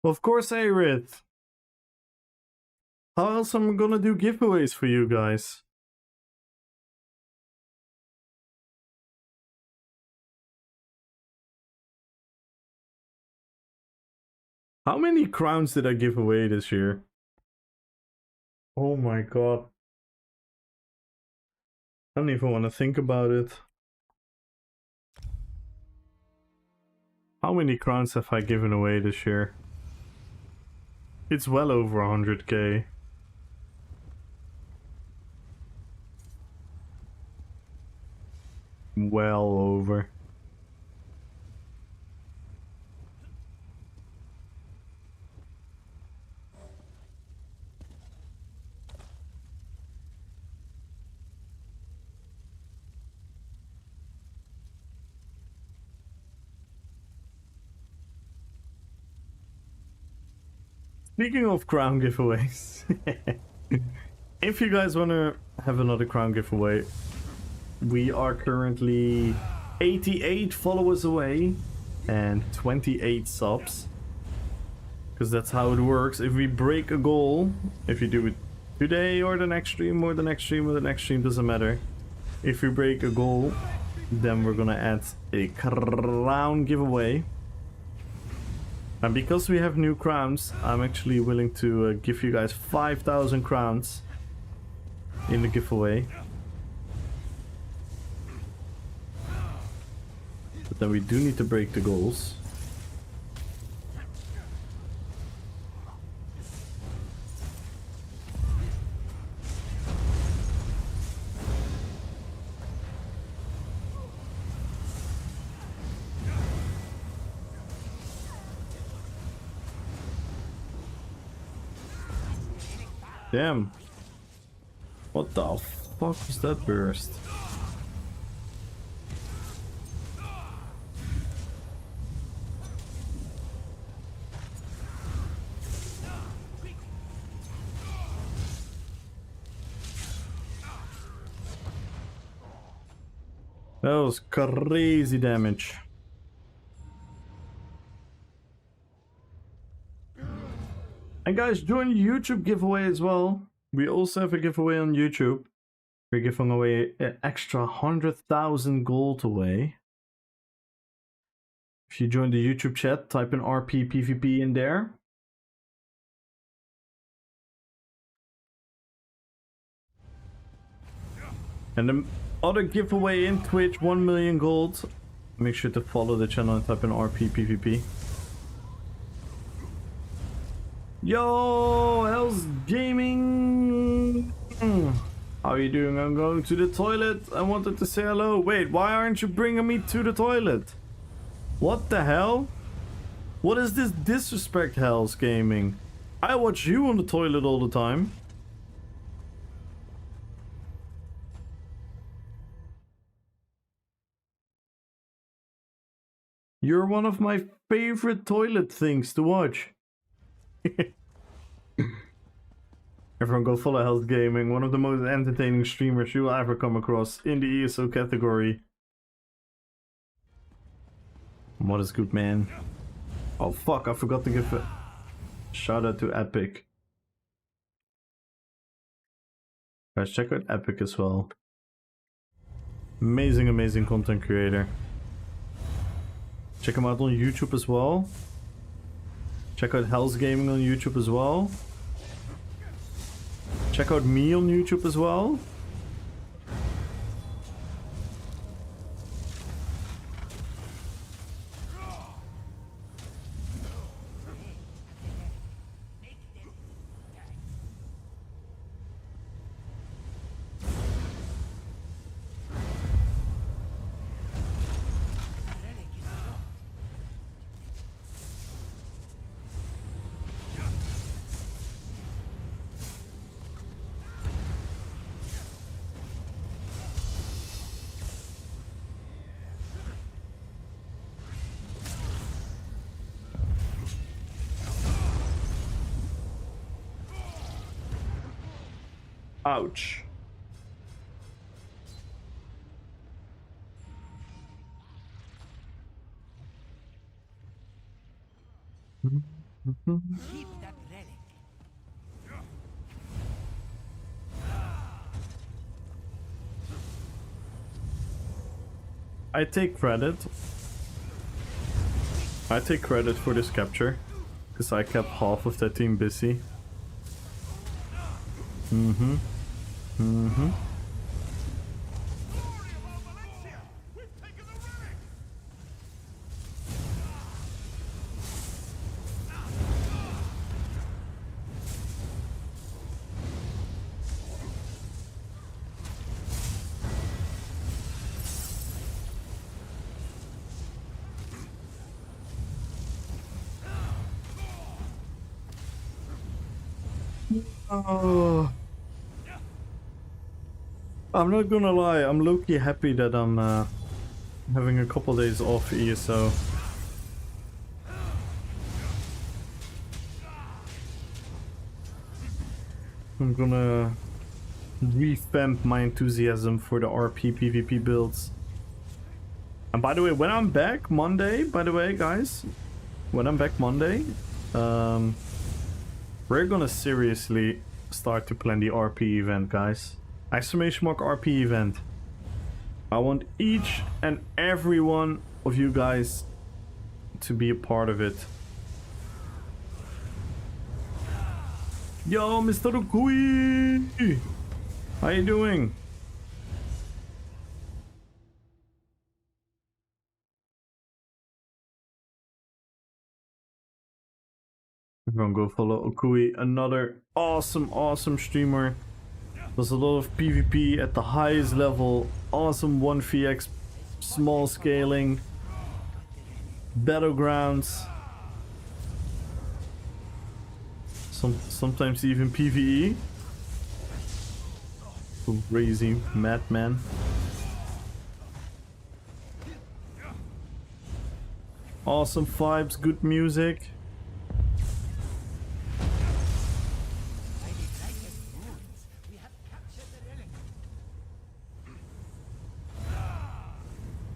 Of course, Aerith. How else am I gonna do giveaways for you guys? How many crowns did I give away this year? Oh my god. I don't even want to think about it. How many crowns have I given away this year? It's well over 100k. Well over. Speaking of crown giveaways, if you guys want to have another crown giveaway, we are currently 88 followers away and 28 subs. Because that's how it works. If we break a goal, if you do it today or the next stream or the next stream or the next stream, doesn't matter. If we break a goal, then we're gonna add a crown giveaway. And because we have new crowns, I'm actually willing to give you guys 5,000 crowns in the giveaway. But then we do need to break the goals. Damn. What the fuck was that burst? That was crazy damage. And guys, join the YouTube giveaway as well. We also have a giveaway on YouTube. We're giving away an extra 100,000 gold away. If you join the YouTube chat, type in RP PvP in there. And the other giveaway in Twitch, 1 million gold. Make sure to follow the channel and type in RP PvP. Yo, Hell's Gaming! How are you doing? I'm going to the toilet. I wanted to say hello. Wait, why aren't you bringing me to the toilet? What the hell? What is this disrespect, Hell's Gaming? I watch you on the toilet all the time. You're one of my favorite toilet things to watch. Everyone go follow Health Gaming, one of the most entertaining streamers you will ever come across in the ESO category. What is good, man? Oh fuck, I forgot to give a shout out to Epic. Guys, check out Epic as well. Amazing content creator. Check him out on YouTube as well. Check out Hell's Gaming on YouTube as well. Check out me on YouTube as well. Ouch. Keep that relic. I take credit. I take credit for this capture, because I kept half of that team busy. Mm-hmm. Mm-hmm. Oh, I'm not gonna lie, I'm low-key happy that I'm having a couple days off ESO. I'm gonna revamp my enthusiasm for the RP PvP builds. And by the way, when I'm back Monday, by the way, guys, when I'm back Monday, we're gonna seriously start to plan the RP event, guys. Exclamation mark RP event. I want each and every one of you guys to be a part of it. Yo, Mr. Rukui! How you doing? I'm gonna go follow Okui, another awesome streamer. Does a lot of PvP at the highest level, awesome 1vx, small scaling, battlegrounds, sometimes even PvE. Crazy madman. Awesome vibes, good music.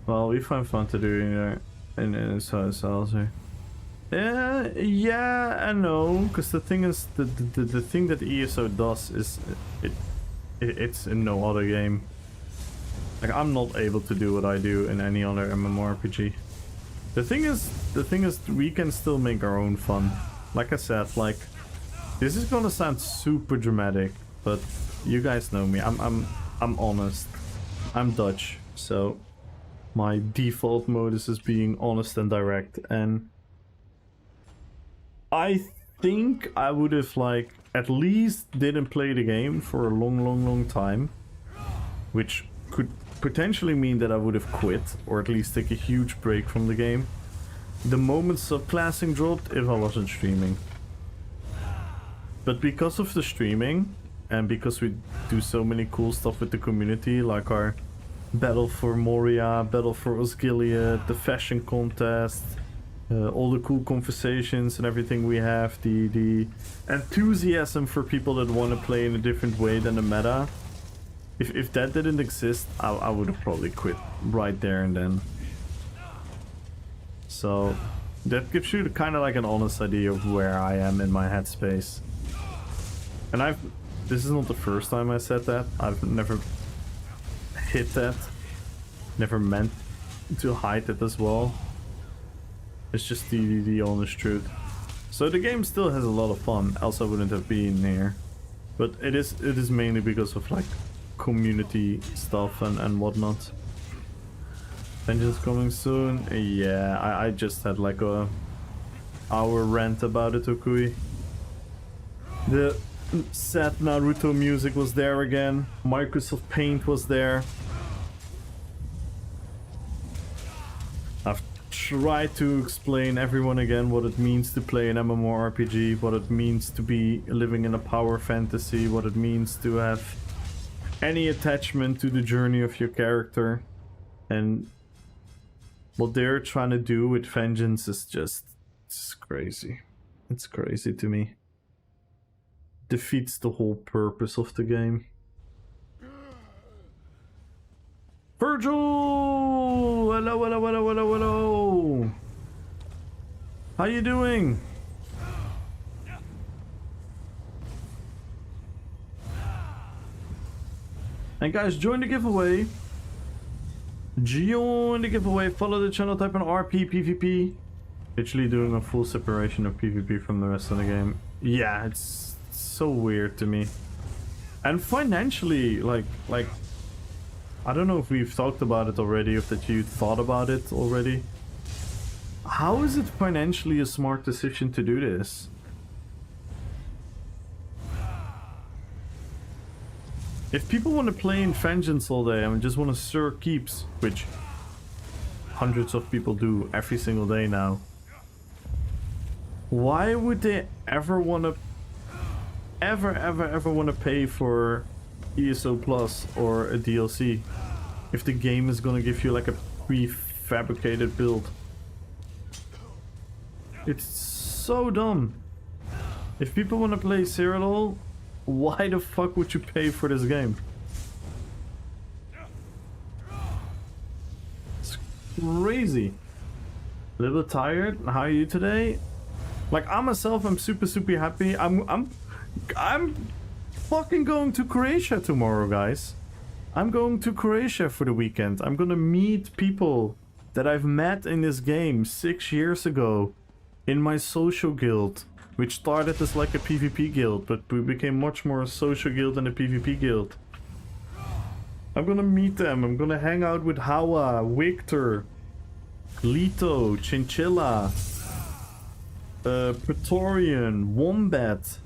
Well, we find fun to do there in also. Yeah and no, because the thing is, the thing that ESO does is it's in no other game. Like, I'm not able to do what I do in any other MMORPG. The thing is, we can still make our own fun. Like I said, like, this is gonna sound super dramatic, but you guys know me. I'm honest. I'm Dutch, so my default modus is being honest and direct, and I think I would have, like, at least didn't play the game for a long time, which could potentially mean that I would have quit, or at least take a huge break from the game the moment subclassing dropped if I wasn't streaming. But because of the streaming, and because we do so many cool stuff with the community, like our Battle for Moria, Battle for Osgiliath, the fashion contest, all the cool conversations and everything we have, the enthusiasm for people that want to play in a different way than the meta. If that didn't exist, I would have probably quit right there and then. So that gives you kind of like an honest idea of where I am in my headspace. And this is not the first time I said that. I've never hit that. Never meant to hide it as well. It's just the honest truth. So the game still has a lot of fun, else I wouldn't have been here. But it is mainly because of, like, community stuff and whatnot. Vengeance coming soon? Yeah, I just had like a hour rant about it, Okui. The sad Naruto music was there again. Microsoft Paint was there. I've tried to explain everyone again what it means to play an MMORPG, what it means to be living in a power fantasy, what it means to have any attachment to the journey of your character. And what they're trying to do with Vengeance is it's crazy. It's crazy to me. Defeats the whole purpose of the game. Virgil! Hello, hello, hello, hello, hello! How you doing? And guys, join the giveaway. Join the giveaway. Follow the channel, type in RP PvP. Literally doing a full separation of PvP from the rest of the game. Yeah, it's so weird to me. And financially, like I don't know if we've talked about it already, if that you thought about it already. How is it financially a smart decision to do this? If people want to play in Vengeance all day and just want to stir keeps, which hundreds of people do every single day now, why would they ever want to ever want to pay for ESO Plus or a DLC if the game is gonna give you like a prefabricated build? It's so dumb. If people want to play Cyrodiil, why the fuck would you pay for this game? It's crazy. A little tired. How are you today? Like, I myself, I'm super happy. I'm fucking going to Croatia tomorrow, guys. I'm going to Croatia for the weekend. I'm gonna meet people that I've met in this game 6 years ago in my social guild, which started as like a PvP guild, but we became much more a social guild than a PvP guild. I'm gonna meet them. I'm gonna hang out with Hawa, Victor, Lito, Chinchilla, Praetorian, Wombat,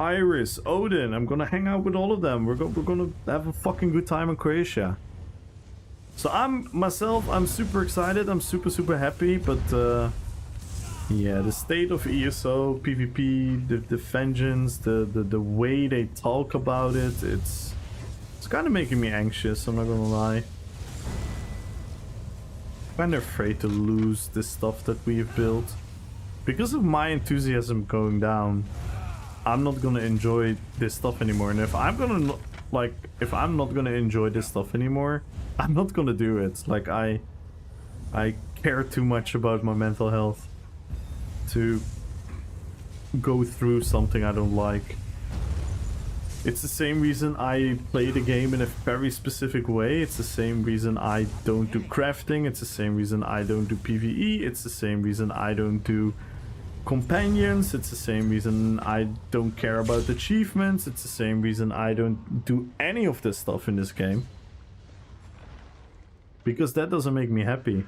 Iris, Odin. I'm gonna hang out with all of them. We're gonna have a fucking good time in Croatia. So I'm super excited. I'm super happy, but yeah, the state of ESO, PvP, the Vengeance, the way they talk about it, it's kind of making me anxious, I'm not gonna lie. I'm kind of afraid to lose this stuff that we've built. Because of my enthusiasm going down, I'm not gonna enjoy this stuff anymore. And if I'm not gonna enjoy this stuff anymore, I'm not gonna do it. Like, I care too much about my mental health to go through something I don't like. It's the same reason I play the game in a very specific way. It's the same reason I don't do crafting. It's the same reason I don't do PvE. It's the same reason I don't do companions. It's the same reason I don't care about achievements. It's the same reason I don't do any of this stuff in this game. Because that doesn't make me happy.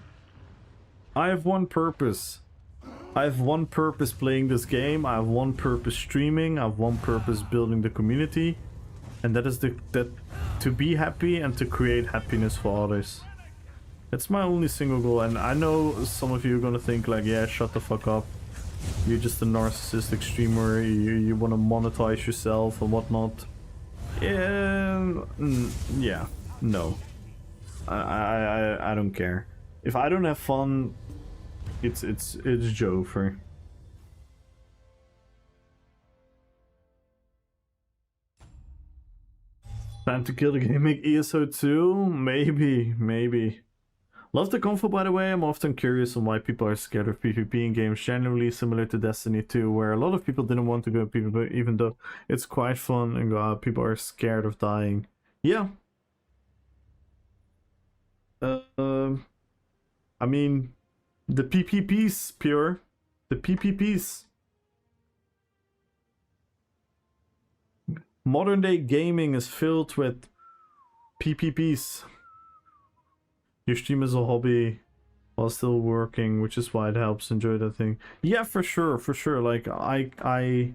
I have one purpose. I have one purpose playing this game. I have one purpose streaming. I have one purpose building the community. And that is to be happy and to create happiness for others. That's my only single goal. And I know some of you are gonna think like, yeah, shut the fuck up. You're just a narcissistic streamer. You want to monetize yourself and whatnot. Yeah, no. I don't care. If I don't have fun, it's Joe for. Time to kill the game, make ESO 2? Maybe. Love the convo, by the way. I'm often curious on why people are scared of PvP in games, generally similar to Destiny 2, where a lot of people didn't want to go PvP, even though it's quite fun and people are scared of dying. Yeah. I mean, the PPPs, pure. The PPPs. Modern day gaming is filled with PPPs. You stream as a hobby while still working, which is why it helps enjoy that thing. Yeah, for sure. Like, I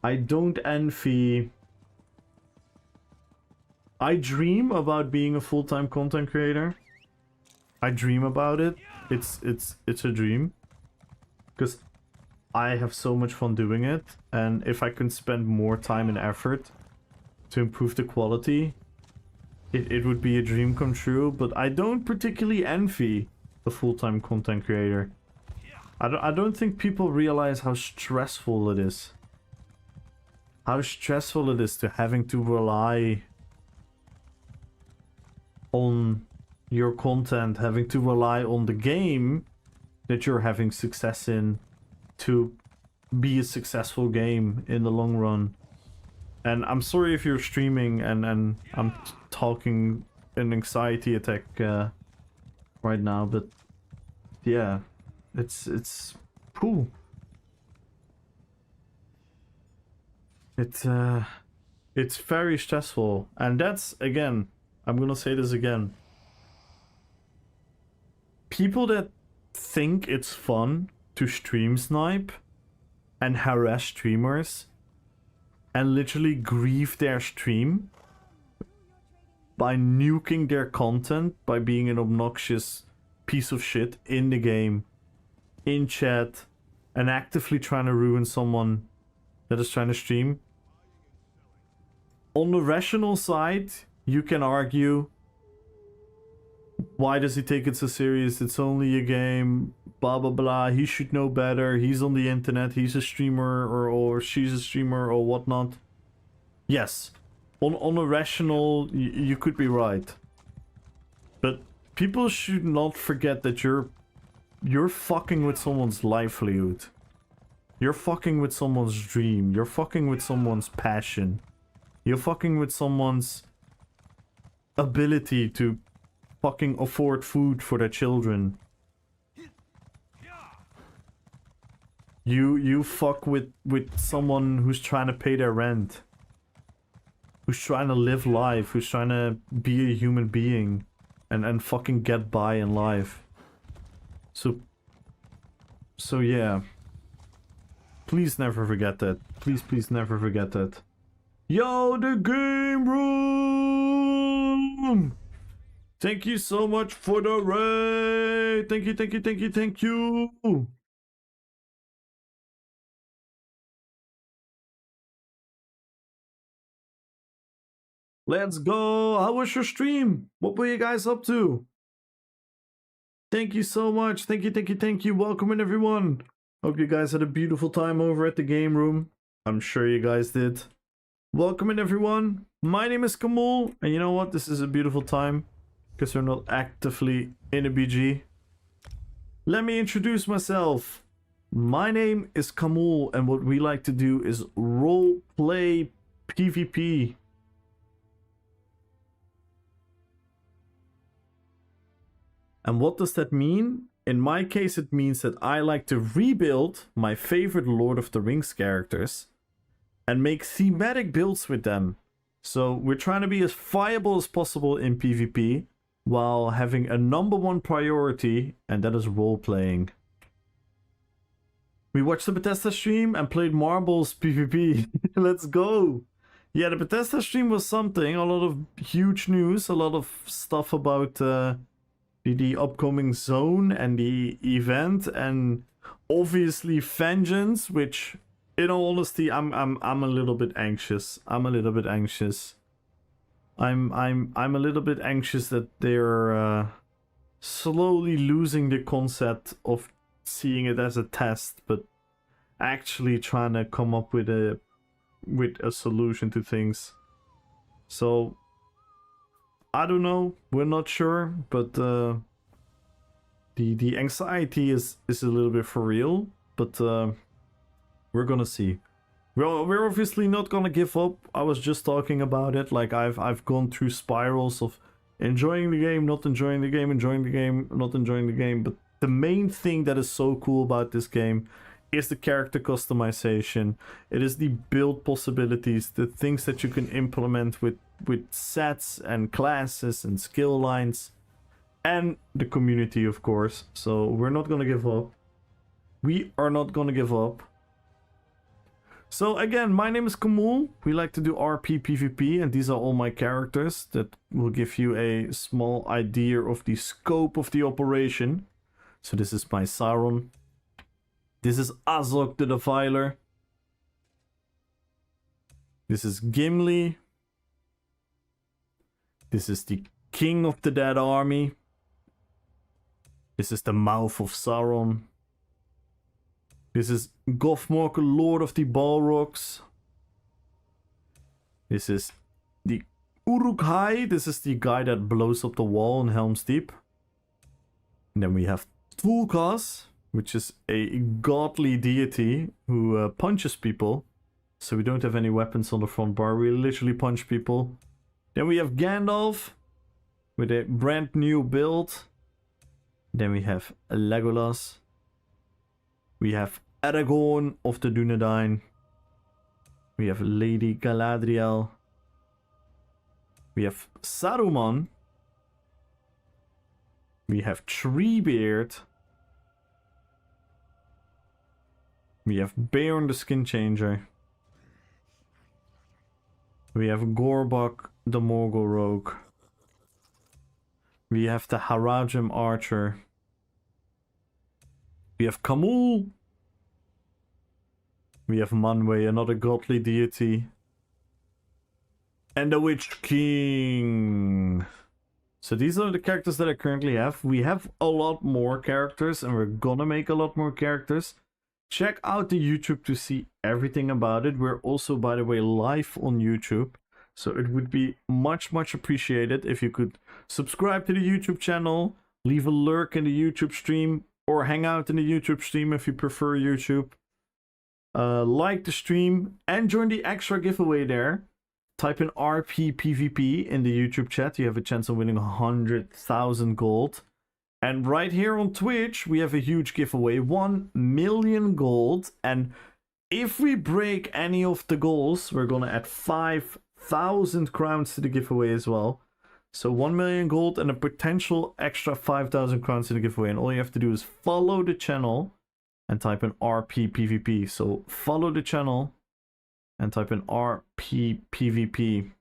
don't envy. I dream about being a full-time content creator. I dream about it. It's a dream. Because I have so much fun doing it, and if I can spend more time and effort to improve the quality, it would be a dream come true. But I don't particularly envy a full-time content creator. I don't think people realize how stressful it is. How stressful it is to having to rely on your content, having to rely on the game that you're having success in to be a successful game in the long run. And I'm sorry if you're streaming and I'm talking an anxiety attack right now, but yeah, it's cool. It's very stressful, and that's, again, I'm gonna say this again. People that think it's fun to stream snipe and harass streamers and literally grieve their stream by nuking their content, by being an obnoxious piece of shit in the game, in chat, and actively trying to ruin someone that is trying to stream. On the rational side, you can argue, why does he take it so serious? It's only a game, blah blah blah, he should know better, he's on the internet, he's a streamer, or she's a streamer, or whatnot. Yes, on a rational, you could be right. But people should not forget that you're fucking with someone's livelihood. You're fucking with someone's dream. You're fucking with someone's passion. You're fucking with someone's ability to fucking afford food for their children. You fuck with someone who's trying to pay their rent. Who's trying to live life, who's trying to be a human being and fucking get by in life. So yeah. Please never forget that. Please never forget that. Yo, the game room! Thank you so much for the raid! Thank you! Let's go! How was your stream? What were you guys up to? Thank you so much. Thank you. Welcome in, everyone. Hope you guys had a beautiful time over at the game room. I'm sure you guys did. Welcome in, everyone. My name is Kamul, and you know what? This is a beautiful time because we're not actively in a BG. Let me introduce myself. My name is Kamul, and what we like to do is roleplay PvP. And what does that mean? In my case, it means that I like to rebuild my favorite Lord of the Rings characters and make thematic builds with them. So we're trying to be as viable as possible in PvP while having a #1 priority, and that is role-playing. We watched the Bethesda stream and played Marbles PvP. Let's go! Yeah, the Bethesda stream was something. A lot of huge news, a lot of stuff about the upcoming zone and the event, and obviously Vengeance, which, in all honesty, I'm a little bit anxious. I'm a little bit anxious that they're slowly losing the concept of seeing it as a test, but actually trying to come up with a solution to things. So I don't know, we're not sure, but the anxiety is a little bit for real, but we're gonna see. We're obviously not gonna give up. I was just talking about it, like I've gone through spirals of enjoying the game, not enjoying the game, enjoying the game, not enjoying the game, but the main thing that is so cool about this game is the character customization. It is the build possibilities, the things that you can implement with sets and classes and skill lines, and the community, of course. So we're not gonna give up. We are not gonna give up. So again, my name is Kamul. We like to do RP PvP, and these are all my characters that will give you a small idea of the scope of the operation. So this is my Sauron. This is Azog the Defiler. This is Gimli. This is the King of the Dead Army. This is the Mouth of Sauron. This is Gothmog, Lord of the Balrogs. This is the Uruk-hai. This is the guy that blows up the wall in Helm's Deep. And then we have Tulkas, which is a godly deity who punches people. So we don't have any weapons on the front bar. We literally punch people. Then we have Gandalf with a brand new build. Then we have Legolas. We have Aragorn of the Dunedain. We have Lady Galadriel. We have Saruman. We have Treebeard. We have Beorn the Skin Changer. We have Gorbak the Morgul Rogue. We have the Harajim Archer. We have Kamul. We have Manwë, another godly deity. And the Witch King. So these are the characters that I currently have. We have a lot more characters and we're gonna make a lot more characters. Check out the YouTube to see everything about it. We're also, by the way, live on YouTube. So it would be much appreciated if you could subscribe to the YouTube channel, leave a lurk in the YouTube stream, or hang out in the YouTube stream if you prefer YouTube. Like the stream and join the extra giveaway there. Type in RP PvP in the YouTube chat. You have a chance of winning 100,000 gold. And right here on Twitch, we have a huge giveaway. 1 million gold. And if we break any of the goals, we're going to add 5,000 crowns to the giveaway as well. So 1 million gold and a potential extra 5,000 crowns to the giveaway. And all you have to do is follow the channel and type in RP PvP. So follow the channel and type in RP PvP.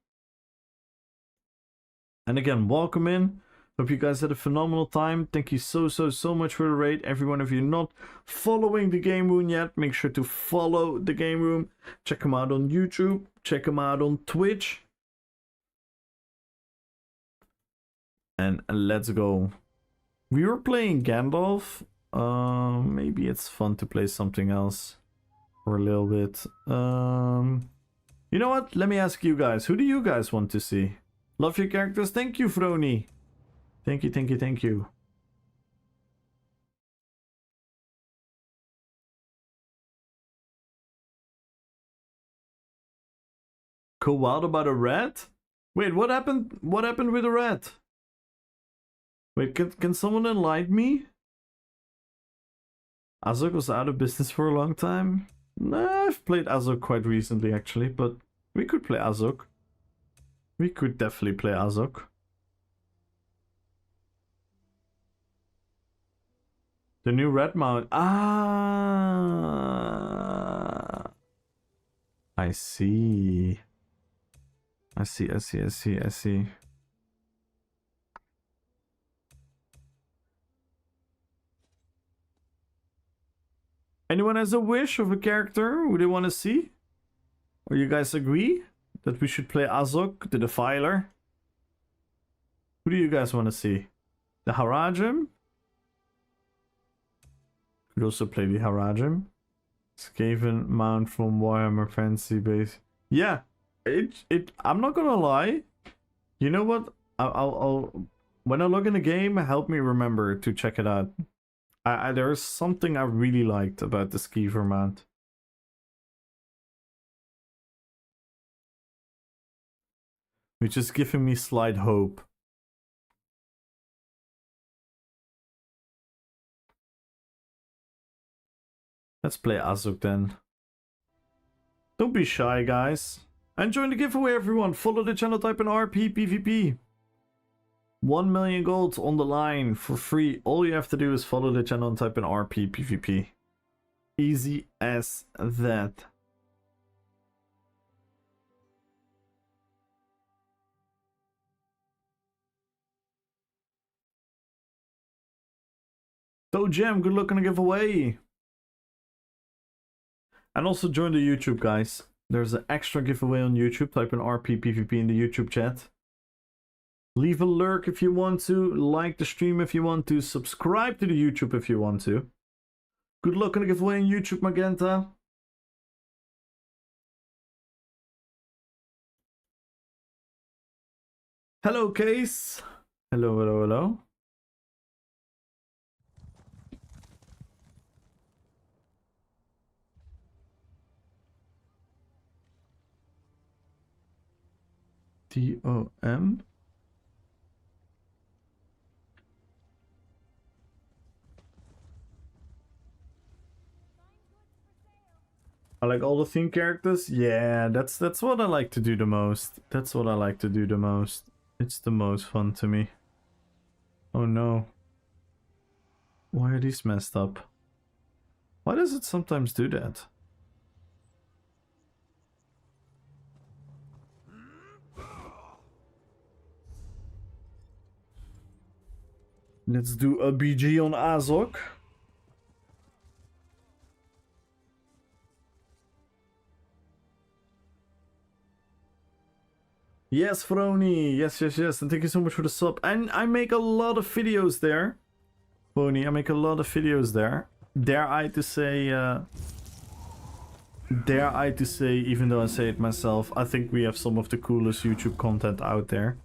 And again, welcome in. Hope you guys had a phenomenal time. Thank you so much for the raid. Everyone, if you're not following the Game Room yet, make sure to follow the Game Room. Check them out on YouTube. Check them out on Twitch. And let's go. We were playing Gandalf. Maybe it's fun to play something else for a little bit. You know what? Let me ask you guys. Who do you guys want to see? Love your characters. Thank you, Froni. Thank you. Go wild about a rat? Wait, what happened? What happened with the rat? Wait, can someone enlighten me? Azog was out of business for a long time? Nah, I've played Azog quite recently actually, but we could play Azog. We could definitely play Azog. The new red mount. Ah, I see. I see. Anyone has a wish of a character who they want to see? Or you guys agree that we should play Azog, the Defiler? Who do you guys want to see? The Harajim? Could also play the Harajim. Skaven mount from Warhammer Fantasy Base. Yeah, I'm not gonna lie. You know what? I'll when I look in the game, help me remember to check it out. There's something I really liked about the Skeever mount. Which is giving me slight hope. Let's play Azog then. Don't be shy, guys. And join the giveaway, everyone. Follow the channel, type in RP PvP. 1 million gold on the line for free. All you have to do is follow the channel and type in RP PvP. Easy as that. So Jam, good luck on the giveaway. And also join the YouTube, guys. There's an extra giveaway on YouTube. Type in RP PvP in the YouTube chat. Leave a lurk if you want to. Like the stream if you want to. Subscribe to the YouTube if you want to. Good luck on the giveaway on YouTube, Magenta. Hello, Case. Hello, hello, hello. DOM. I like all the theme characters. Yeah, that's what I like to do the most. That's what I like to do the most. It's the most fun to me. Oh no. Why are these messed up? Why does it sometimes do that? Let's do a BG on Azok. Yes, Frony. Yes, yes, yes. And thank you so much for the sub. And I make a lot of videos there. Frony, I make a lot of videos there. Dare I to say, even though I say it myself, I think we have some of the coolest YouTube content out there.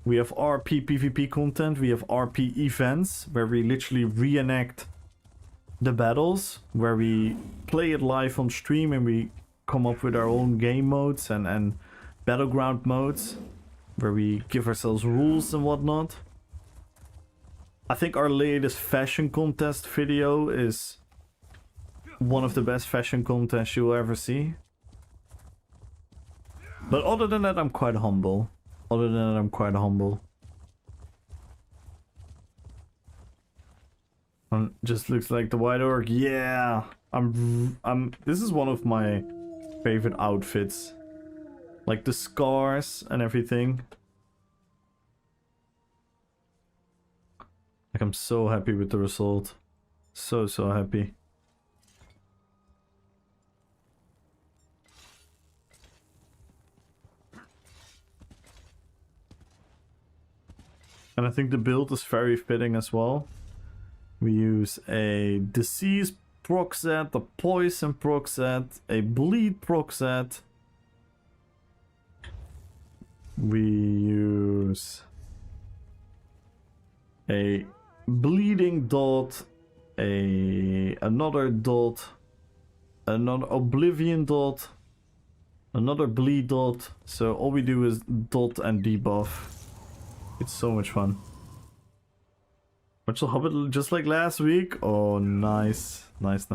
We have RP PvP content, we have RP events, where we literally reenact the battles, where we play it live on stream and we come up with our own game modes and battleground modes, where we give ourselves rules and whatnot. I think our latest fashion contest video is one of the best fashion contests you'll ever see. But other than that, I'm quite humble. Just looks like the white orc. Yeah, this is one of my favorite outfits. Like the scars and everything. Like, I'm so happy with the result. So happy. And I think the build is very fitting as well. We use a disease proc set, a poison proc set, a bleed proc set. We use a bleeding dot, another dot, another oblivion dot, another bleed dot. So all we do is dot and debuff. It's so much fun. Virtual Hobbit just like last week. Oh, nice. Nice.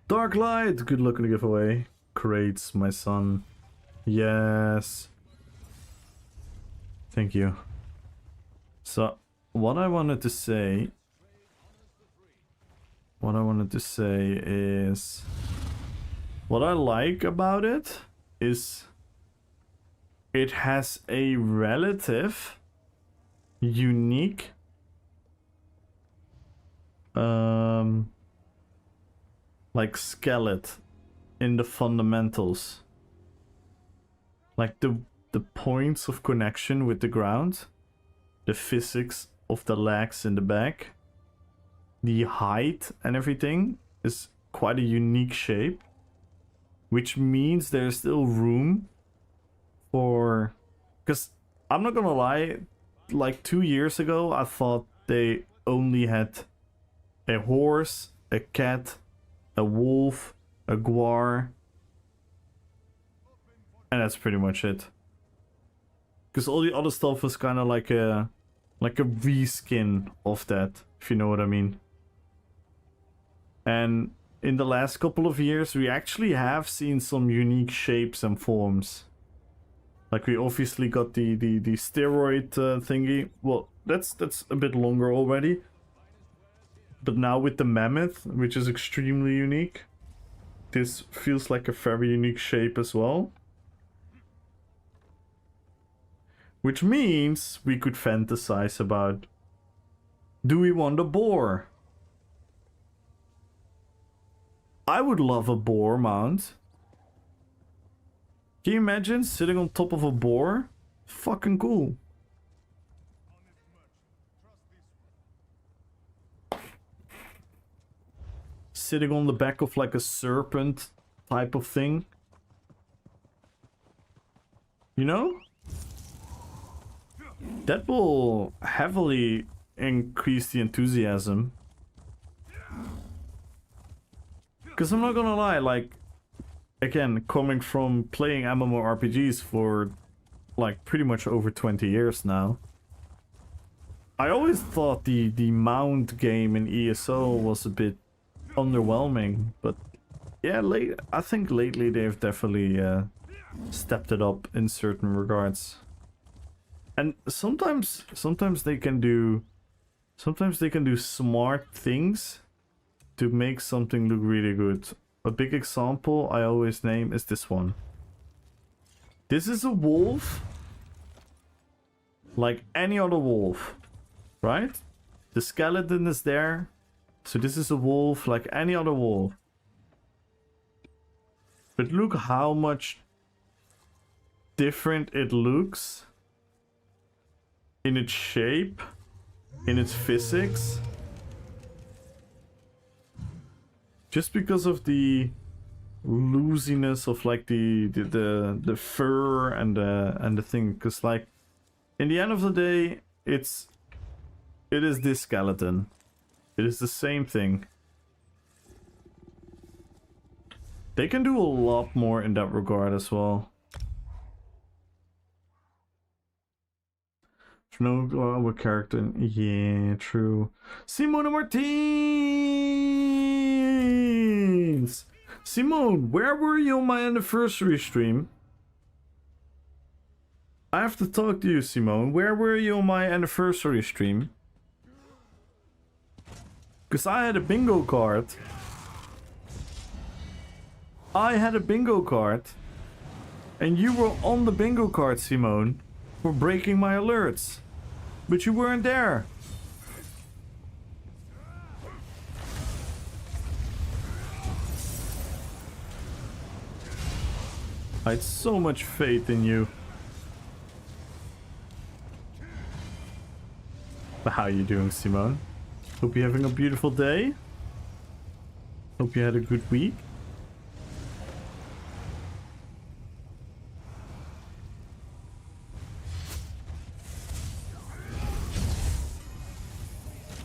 Dark Light! Good luck in the giveaway. Crates, my son. Yes. Thank you. So, what I wanted to say is... What I like about it is... It has a relative... unique... like skeleton in the fundamentals. Like the points of connection with the ground, the physics of the legs in the back, the height and everything is quite a unique shape, which means there's still room for... Because I'm not gonna lie, like 2 years ago I thought they only had a horse, a cat, a wolf, a guar, and that's pretty much it. Because all the other stuff was kind of like a reskin of that, if you know what I mean. And in the last couple of years, we actually have seen some unique shapes and forms. Like we obviously got the steroid thingy. Well, that's a bit longer already. But now with the mammoth, which is extremely unique, this feels like a very unique shape as well. Which means we could fantasize about, do we want a boar? I would love a boar mount. Can you imagine sitting on top of a boar? Fucking cool. sitting on the back of like a serpent type of thing. You know? That will heavily increase the enthusiasm. Because I'm not gonna lie, like, again, coming from playing MMORPGs for like pretty much over 20 years now, I always thought the mount game in ESO was a bit underwhelming, but yeah, I think lately they've definitely stepped it up in certain regards. And sometimes they can do smart things to make something look really good. A big example I always name is this one. This is a wolf like any other wolf, right? The skeleton is there. So this is a wolf like any other wolf. But look how much different it looks in its shape, in its physics. Just because of the loosiness of like the fur and the thing, because like in the end of the day, it is this skeleton. It is the same thing. They can do a lot more in that regard as well. No, what character? Yeah, true. Simone Martins! Simone, where were you on my anniversary stream? I have to talk to you, Simone. Where were you on my anniversary stream? Because I had a bingo card. And you were on the bingo card, Simone, for breaking my alerts. But you weren't there. I had so much faith in you. But how are you doing, Simone? Hope you're having a beautiful day. Hope you had a good week.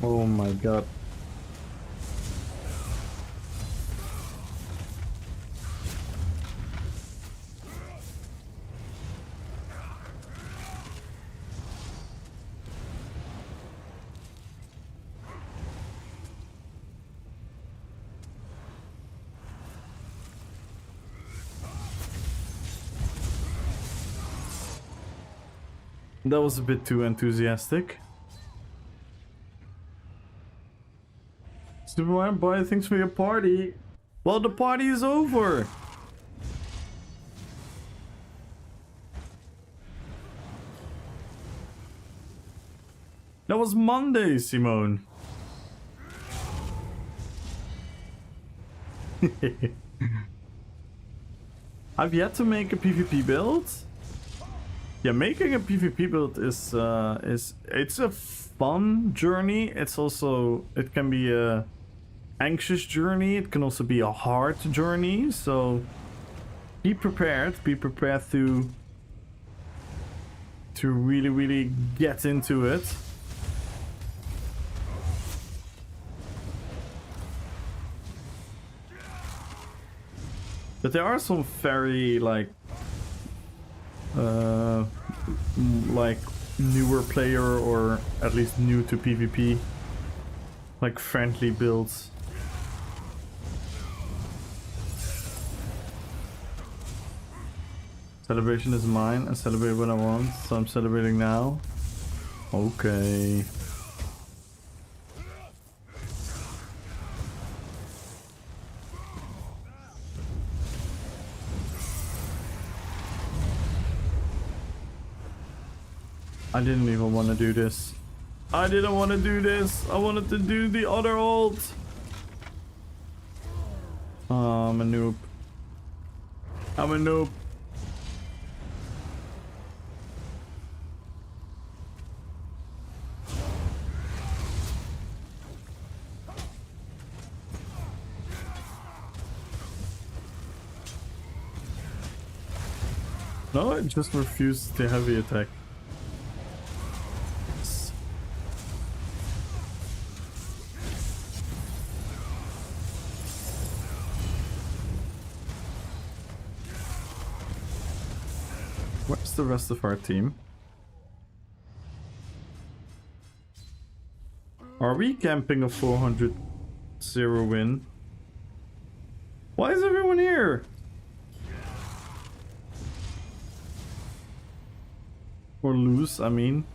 Oh my god. That was a bit too enthusiastic. Superman, buy things for your party. Well, the party is over. That was Monday, Simone. I've yet to make a PvP build. Yeah, making a PvP build is it's a fun journey. It's also, it can be a anxious journey. It can also be a hard journey. So be prepared. Be prepared to really get into it. But there are some very like newer player, or at least new to PvP, like friendly builds. Celebration is mine. I celebrate when I want, so I'm celebrating now. Okay. I didn't even want to do this. I didn't want to do this. I wanted to do the other ult. Oh, I'm a noob. I'm a noob. No, it just refused the heavy attack. Where's the rest of our team? Are we camping a 400-0 win? Why is everyone here? Or lose, I mean.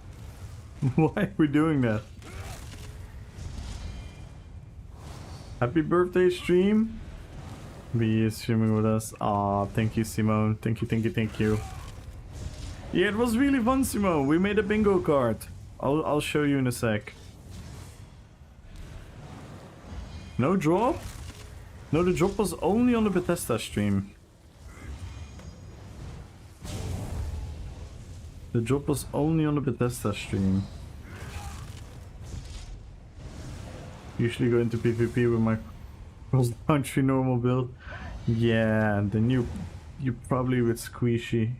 Why are we doing that? Happy birthday, stream! B is streaming with us. Aw, thank you, Simone. Thank you, thank you, thank you. Yeah, it was really fun, Simone. We made a bingo card. I'll show you in a sec. No drop? No, the drop was only on the Bethesda stream. The drop was only on the Bethesda stream. Usually go into PvP with my cross-country normal build. Yeah, then you probably with Squishy.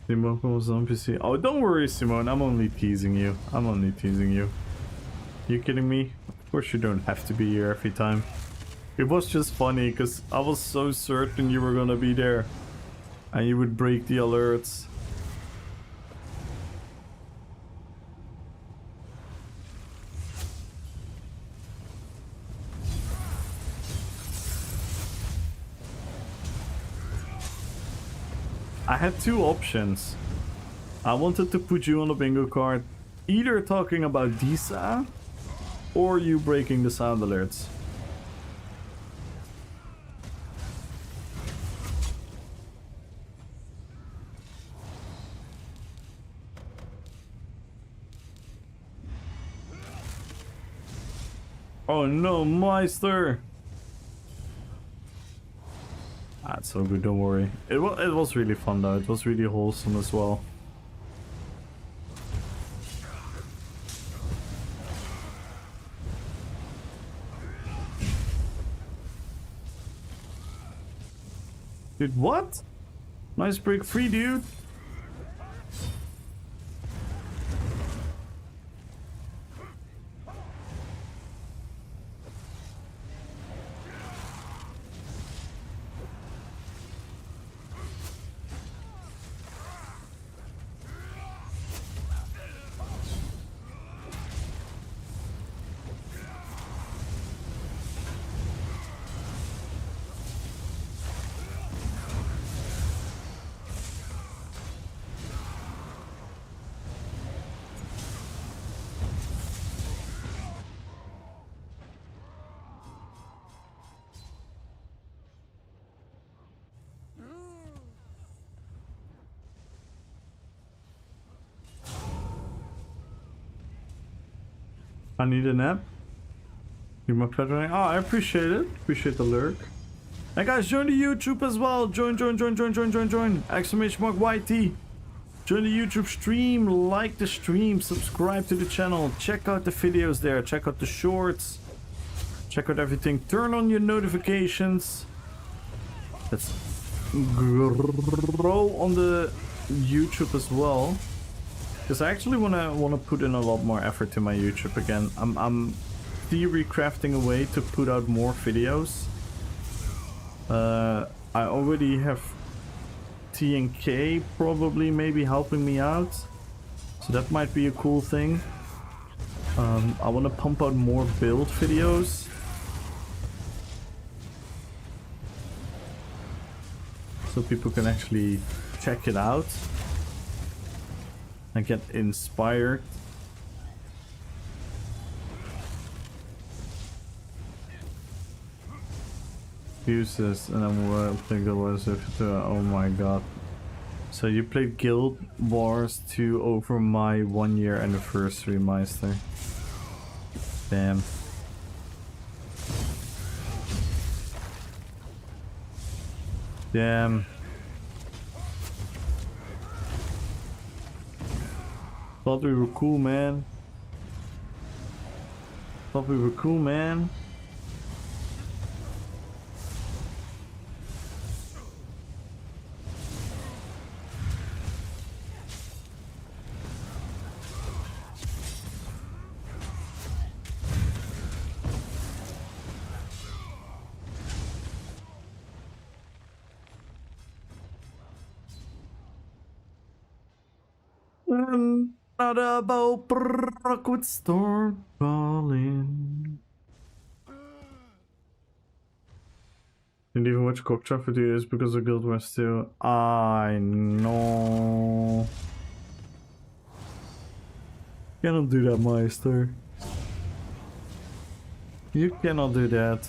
Simone was on PC. Oh, don't worry, Simone. I'm only teasing you. I'm only teasing you. You kidding me? Of course you don't have to be here every time. It was just funny because I was so certain you were gonna be there. And you would break the alerts. I had two options. I wanted to put you on a bingo card, either talking about DSA or you breaking the sound alerts. Oh no, Meister! That's so good, don't worry. It was really fun though, it was really wholesome as well. Dude, what? Nice break free, dude. I need a nap. You're my pleasure. Oh, I appreciate it. Appreciate the lurk. Hey guys, join the YouTube as well. Join. Exclamation mark YT. Join the YouTube stream. Like the stream. Subscribe to the channel. Check out the videos there. Check out the shorts. Check out everything. Turn on your notifications. Let's grow on the YouTube as well. Because I actually wanna put in a lot more effort to my YouTube again. I'm theory crafting a way to put out more videos. I already have T and K probably maybe helping me out, so that might be a cool thing. I want to pump out more build videos. So people can actually check it out and get inspired. Uses and then what I think it was oh my god. So you played Guild Wars 2 over my 1-year anniversary, Meister. Damn. Damn. Thought we were cool, man. Thought we were cool, man. Another bow would start falling. Didn't even watch Cocktrap for 2 years because of Guild Wars 2. I know. Cannot do that, Meister. You cannot do that.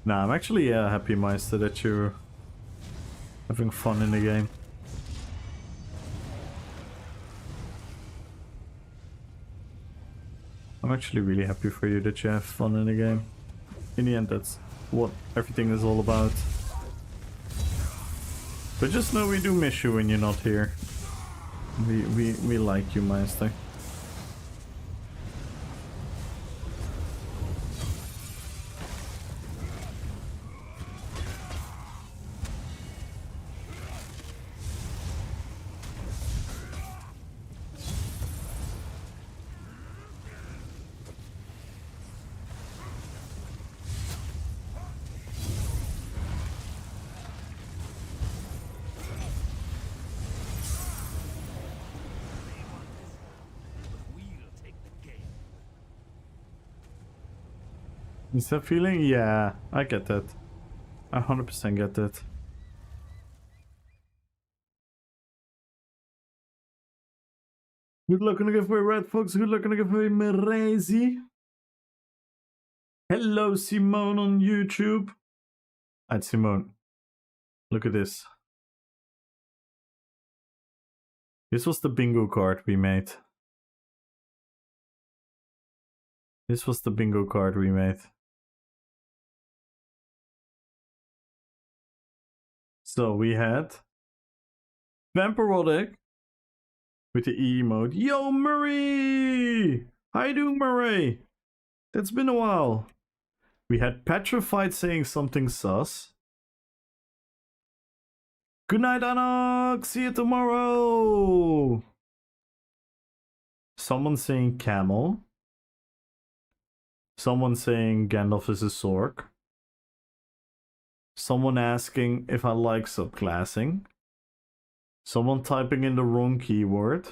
Nah, I'm actually happy, Meister, that you're having fun in the game. I'm actually really happy for you that you have fun in the game. In the end, that's what everything is all about. But just know we do miss you when you're not here. We like you, Meister. Is that feeling? Yeah, I get that. I 100% get that. Good luck on the giveaway, Red Fox. Good luck on the giveaway, Merezi. Hello, Simone on YouTube. Alright, Simone. Look at this. This was the bingo card we made. This was the bingo card we made. So we had Vampirodic with the E emote. Yo, Murray! How you doing, Murray? It's been a while. We had Petrified saying something sus. Good night, Anak! See you tomorrow! Someone saying Camel. Someone saying Gandalf is a Sork. Someone asking if I like subclassing. Someone typing in the wrong keyword.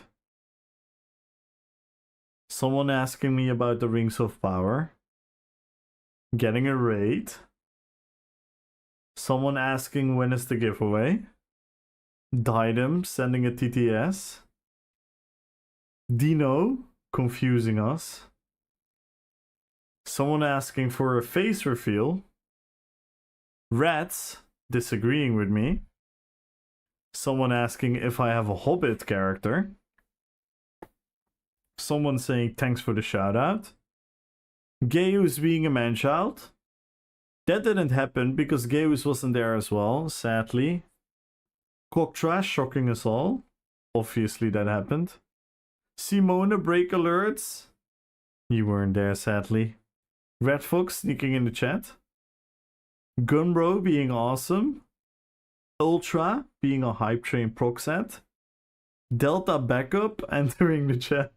Someone asking me about the Rings of Power. Getting a raid. Someone asking when is the giveaway. Didem sending a TTS. Dino confusing us. Someone asking for a face reveal. Rats disagreeing with me. Someone asking if I have a Hobbit character. Someone saying thanks for the shout out. Gaius being a man-child. That didn't happen because Gaius wasn't there as well, sadly. Cocktrash shocking us all. Obviously that happened. Simone break alerts. You weren't there, sadly. Red Fox sneaking in the chat. Gunbro being awesome. Ultra being a hype train proc set. Delta backup entering the chat.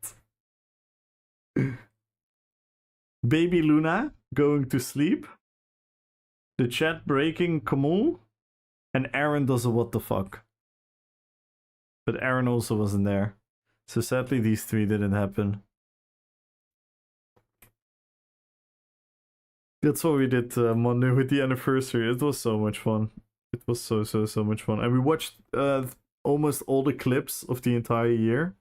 Baby Luna going to sleep. The chat breaking Kamul. And Aaron does a what the fuck. But Aaron also wasn't there. So sadly these three didn't happen. That's what we did Monday with the anniversary. It was so much fun. It was so much fun. And we watched almost all the clips of the entire year.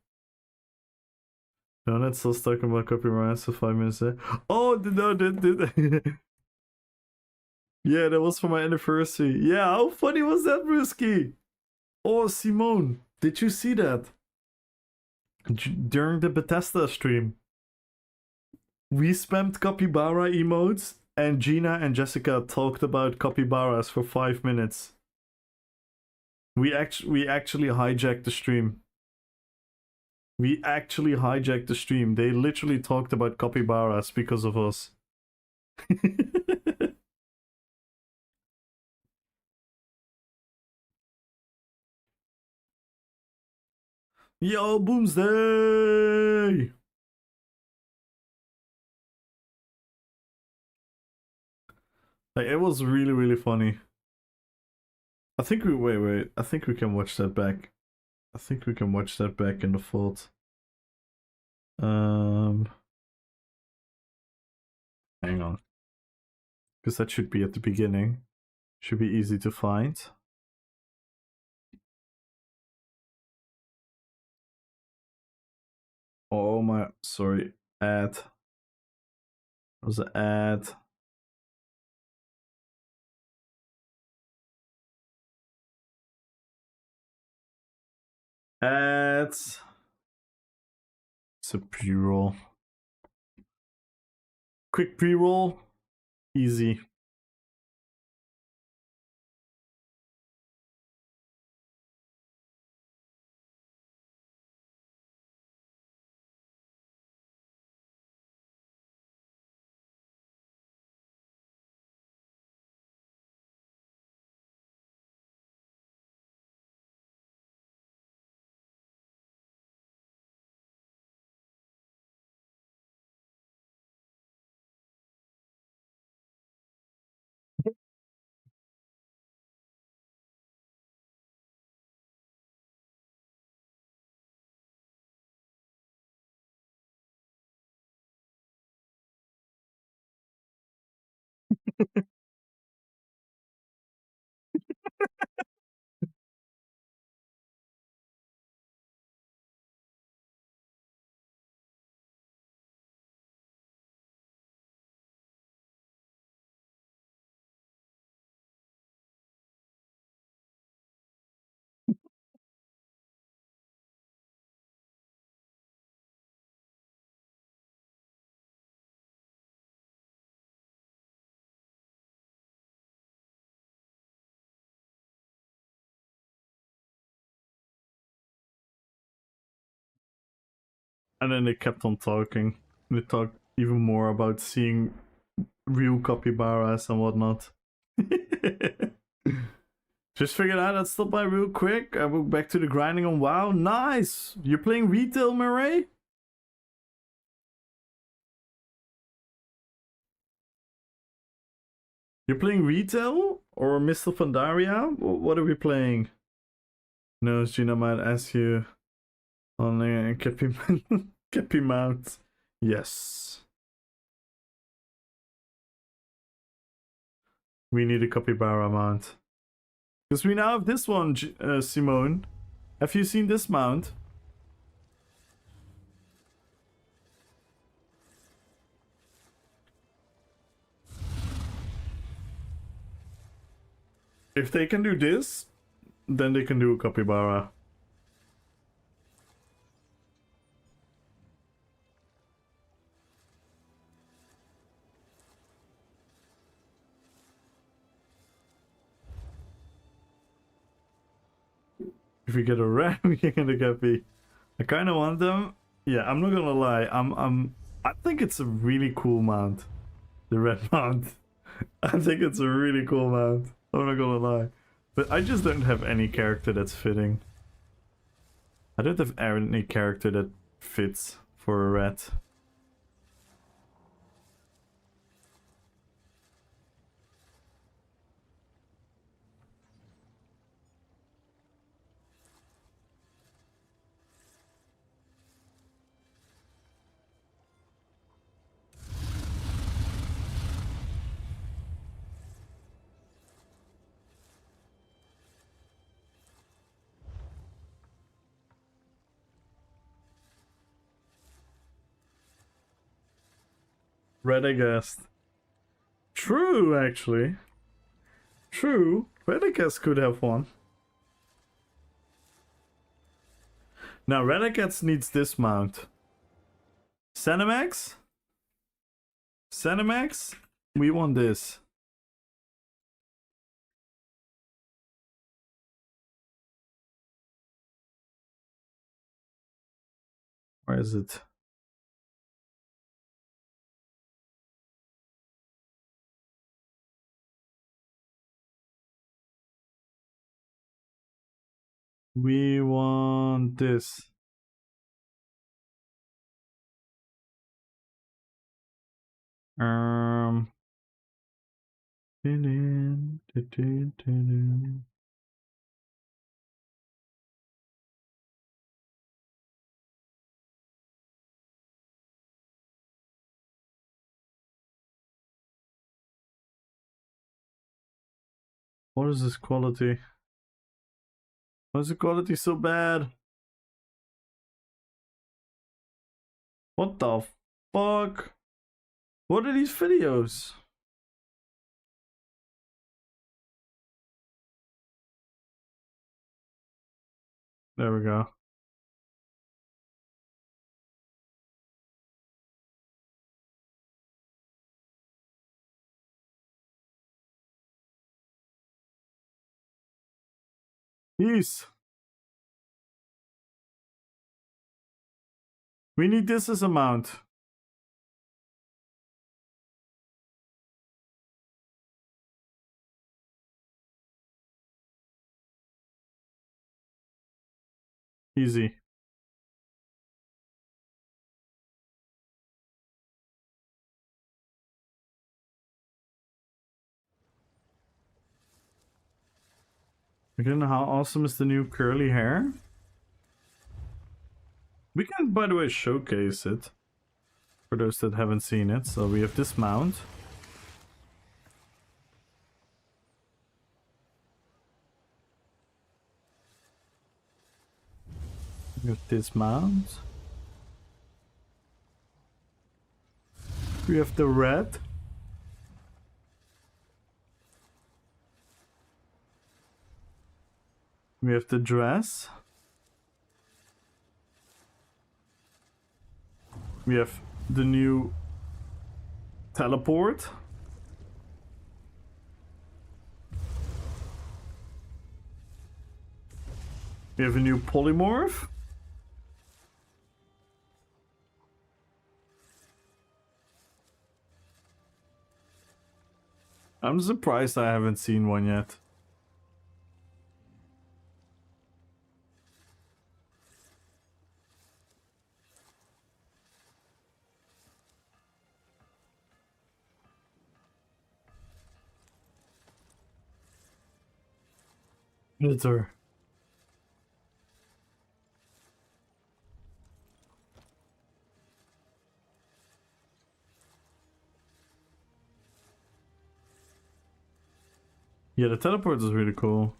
Donut's still talking about copyright for 5 minutes there. Oh, no, did yeah, that was for my anniversary. Yeah, how funny was that, Risky? Oh, Simone, did you see that? During the Bethesda stream. We spammed capybara emotes and Gina and Jessica talked about capybaras for 5 minutes. We actually hijacked the stream. We actually hijacked the stream. They literally talked about capybaras because of us. Yo, Boomsday! Like, it was really, really funny. I think we wait. I think we can watch that back. I think we can watch that back in the fold. Hang on, because that should be at the beginning. Should be easy to find. Oh my, sorry, ad. There was an ad. Ads. It's a pre-roll. Quick pre-roll. Easy. And then they kept on talking. They talked even more about seeing real capybaras and whatnot. Just figured out that stop by real quick. I went back to the grinding on WoW. Nice! You're playing retail, Murray? You're playing retail? Or Mr. Pandaria? What are we playing? No, Gina might ask you on the Kepi mount. Yes. We need a capybara mount. Because we now have this one, Simone. Have you seen this mount? If they can do this, then they can do a capybara. If we get a ram, we can get a guppy. I kind of want them. Yeah, I'm not gonna lie. I think it's a really cool mount. The red mount. I think it's a really cool mount. I'm not gonna lie. But I just don't have any character that's fitting. I don't have any character that fits for a rat. Radagast. True, actually. True. Radagast could have one. Now, Radagast needs this mount. Cinemax? Cinemax? We want this. Where is it? We want this. What is this quality? Why is the quality so bad? What the fuck? What are these videos? There we go. Peace. We need this as a mount. Easy. Again, how awesome is the new curly hair? We can, by the way, showcase it for those that haven't seen it. So we have this mount. We have this mount. We have the red. We have the dress. We have the new teleport. We have a new polymorph. I'm surprised I haven't seen one yet. LOTR. Yeah, the teleport is really cool.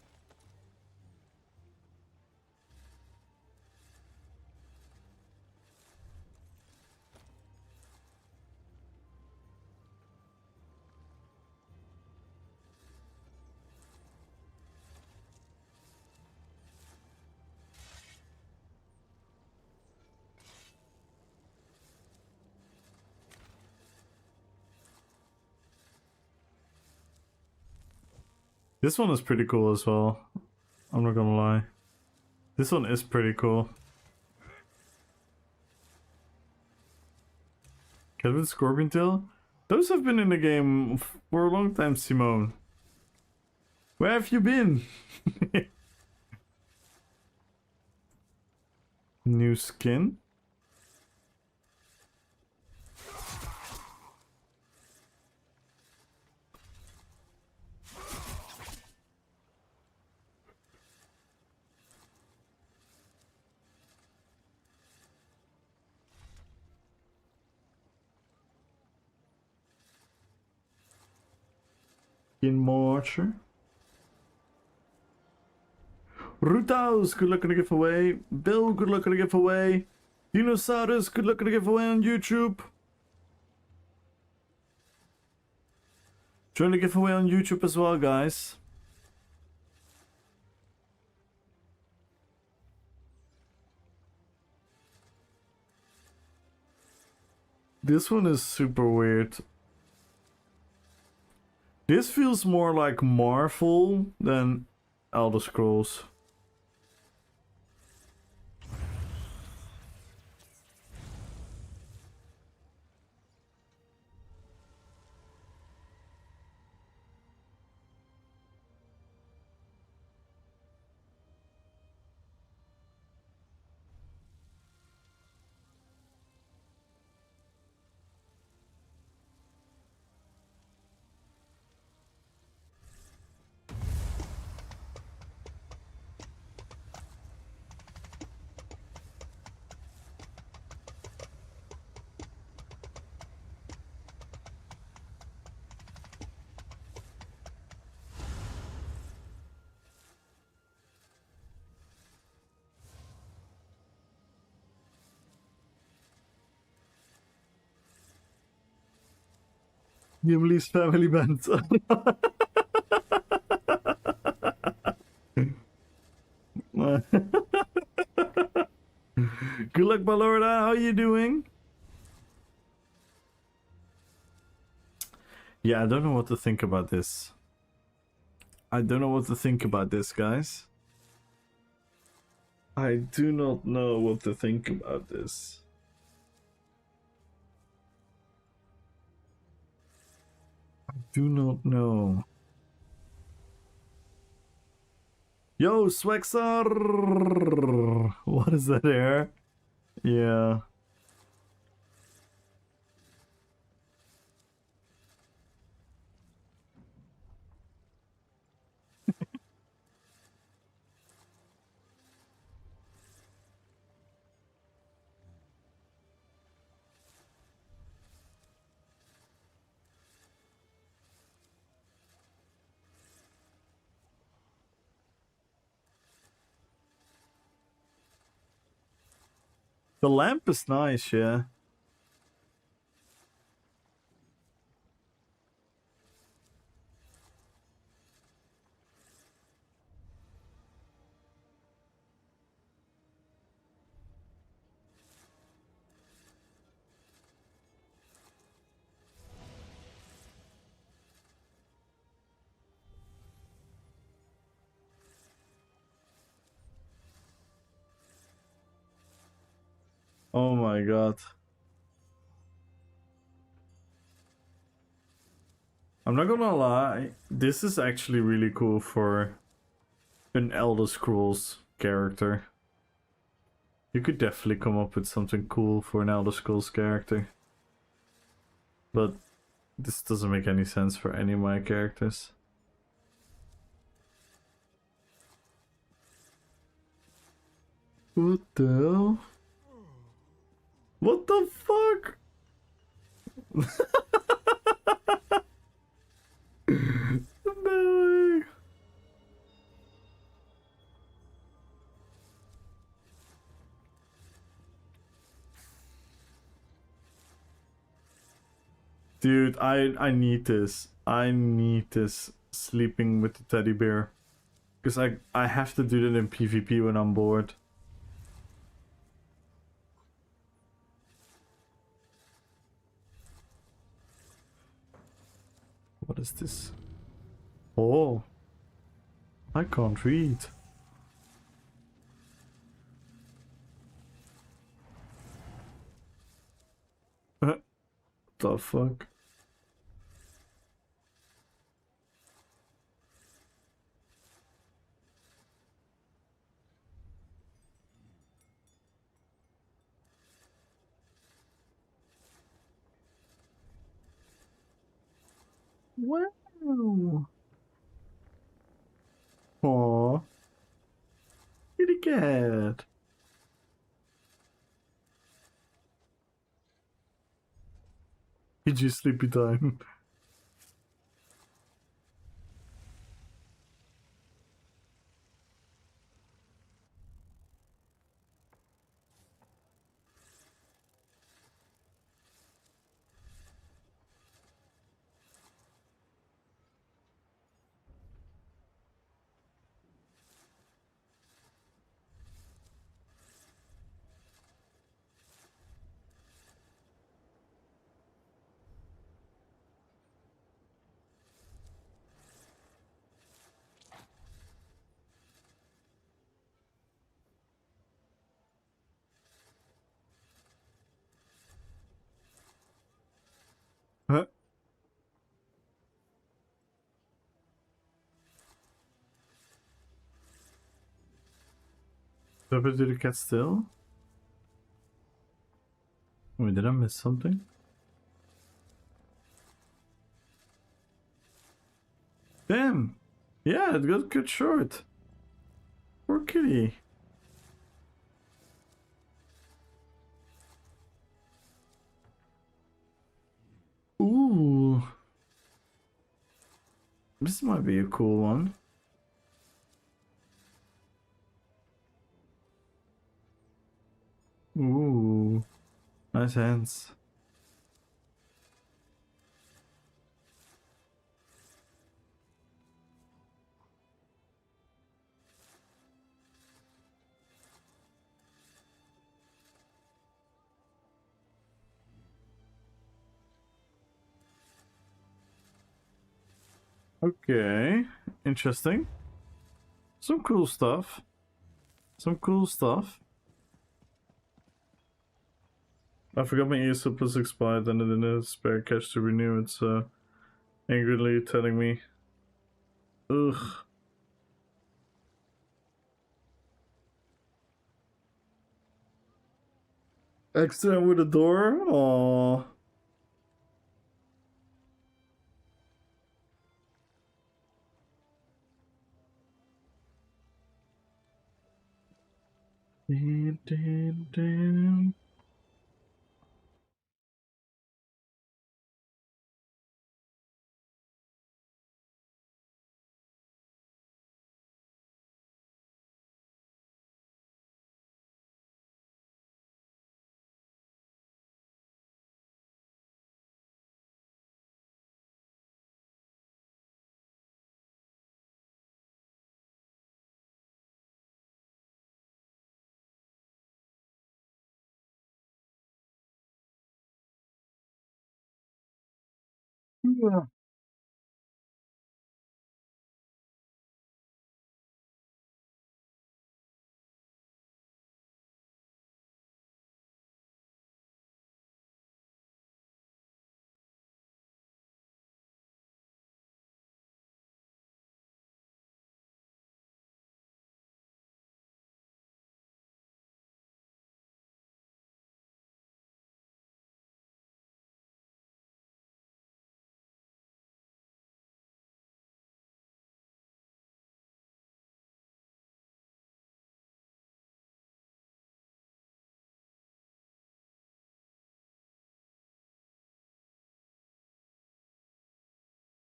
This one is pretty cool as well. I'm not gonna lie. This one is pretty cool. Kevin Scorpion Tail? Those have been in the game for a long time, Simone. Where have you been? New skin? Immortal. Rutaus, good luck on the giveaway. Bill, good luck on the giveaway. Dinosaurus, good luck on the giveaway on YouTube. Join the giveaway on YouTube as well, guys. This one is super weird. This feels more like Marvel than Elder Scrolls. Gimli's family band. Good luck, Balorda. How you doing? Yeah, I don't know what to think about this. I don't know what to think about this, guys. I do not know what to think about this. I do not know. Yo, Swexar! What is that there? Yeah. The lamp is nice, yeah. Oh my god. I'm not gonna lie, this is actually really cool for an Elder Scrolls character. You could definitely come up with something cool for an Elder Scrolls character. But this doesn't make any sense for any of my characters. What the hell? What the fuck? No way. Dude, I need this. I need this sleeping with the teddy bear. Because I have to do that in PvP when I'm bored. What is this? Oh. I can't read. The fuck? Wow. Aw. Kitty cat. Did you sleepy time? What happened to the cat still? Wait, did I miss something? Damn! Yeah, it got cut short. Poor kitty. Ooh. This might be a cool one. Ooh. Nice hands. Okay. Interesting. Some cool stuff. Some cool stuff. I forgot my ESO plus expired and I didn't have spare cash to renew it, so angrily telling me. Ugh. Extra with a door? Aww. Damn, damn, damn. Yeah.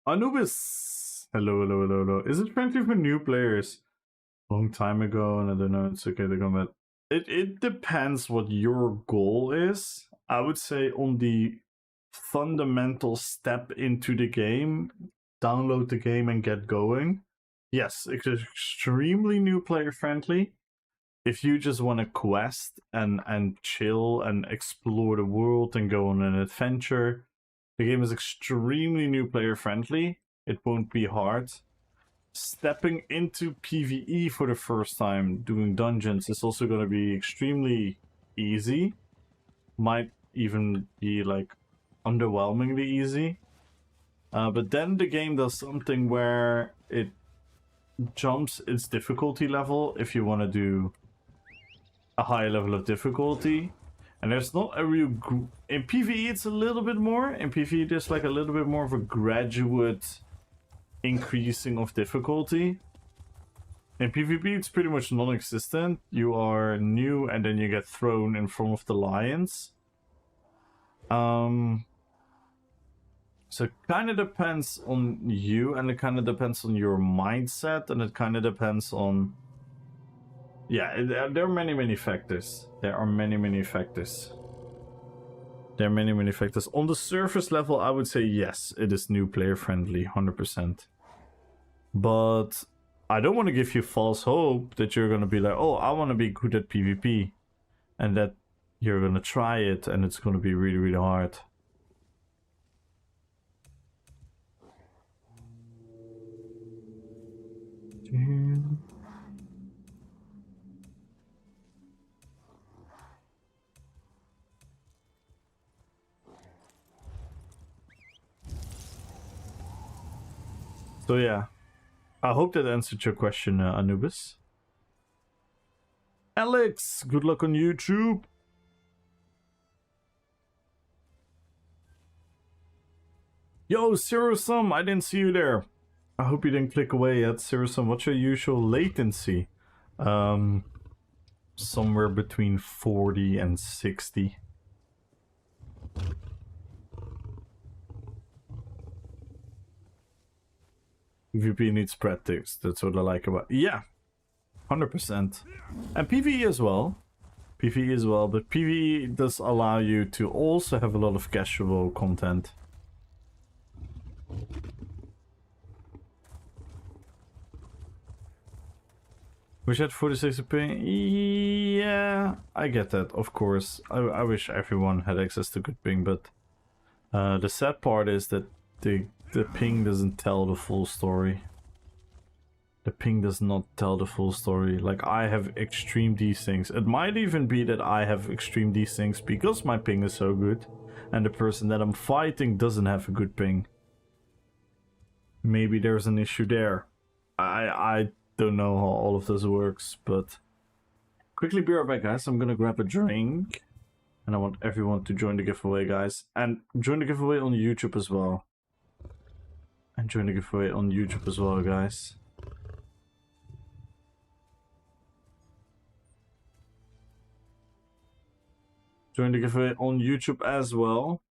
Anubis! Hello, hello, hello, hello. Is it friendly for new players? Long time ago, and I don't know, it's okay to come back. It depends what your goal is. I would say on the fundamental step into the game, download the game and get going. Yes, it's extremely new player friendly. If you just want to quest and chill and explore the world and go on an adventure, the game is extremely new player friendly. It won't be hard. Stepping into PvE for the first time, doing dungeons, is also going to be extremely easy. Might even be like underwhelmingly easy. But then the game does something where it jumps its difficulty level if you want to do a high level of difficulty. And there's not a real... In PvE it's a little bit more. In PvE there's like a little bit more of a graduate increasing of difficulty. In PvP it's pretty much non-existent. You are new and then you get thrown in front of the lions. So it kind of depends on you, and it kind of depends on your mindset, and it kind of depends on... Yeah, there are many factors. There are many factors. There are many factors. On the surface level, I would say yes, it is new player friendly, 100%. But I don't want to give you false hope that you're going to be like, oh, I want to be good at PvP. And that you're going to try it and it's going to be really hard. So yeah, I hope that answered your question, Anubis. Alex, good luck on YouTube. Yo, Sirusum, I didn't see you there. I hope you didn't click away yet. Sirusum, what's your usual latency? Somewhere between 40 and 60. PvP needs practice. That's what I like about. Yeah, 100%. And PvE as well. PvE as well, but PvE does allow you to also have a lot of casual content. Wish I had 46 ping? Yeah, I get that, of course. I wish everyone had access to good ping, but the sad part is that the ping doesn't tell the full story. The ping does not tell the full story. Like, I have extreme desyncs. It might even be that I have extreme desyncs because my ping is so good, and the person that I'm fighting doesn't have a good ping. Maybe there's an issue there. I don't know how all of this works, but quickly be right back, guys. I'm gonna grab a drink, and I want everyone to join the giveaway, guys, and join the giveaway on YouTube as well. And join the giveaway on YouTube as well, guys. Join the giveaway on YouTube as well.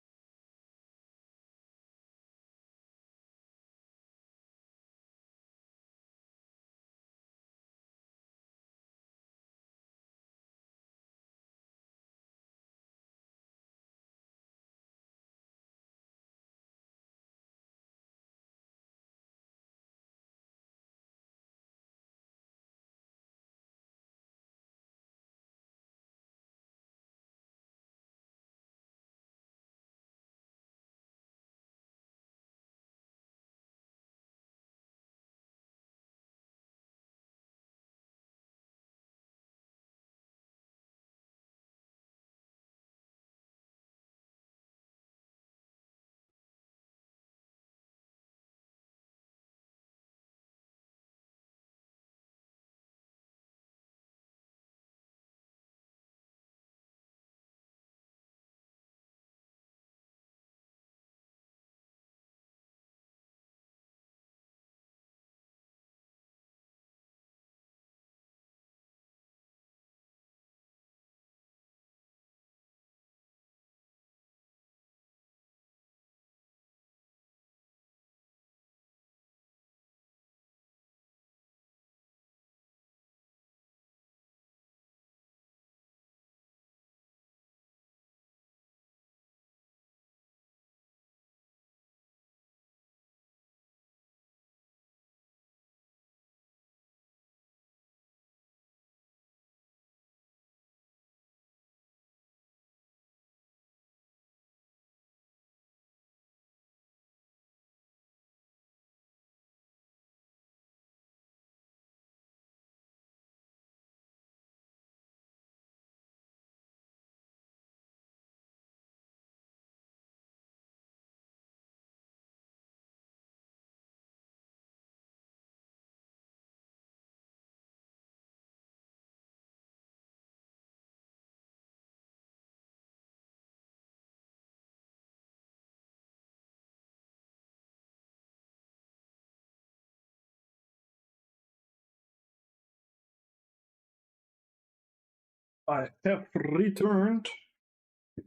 I have returned.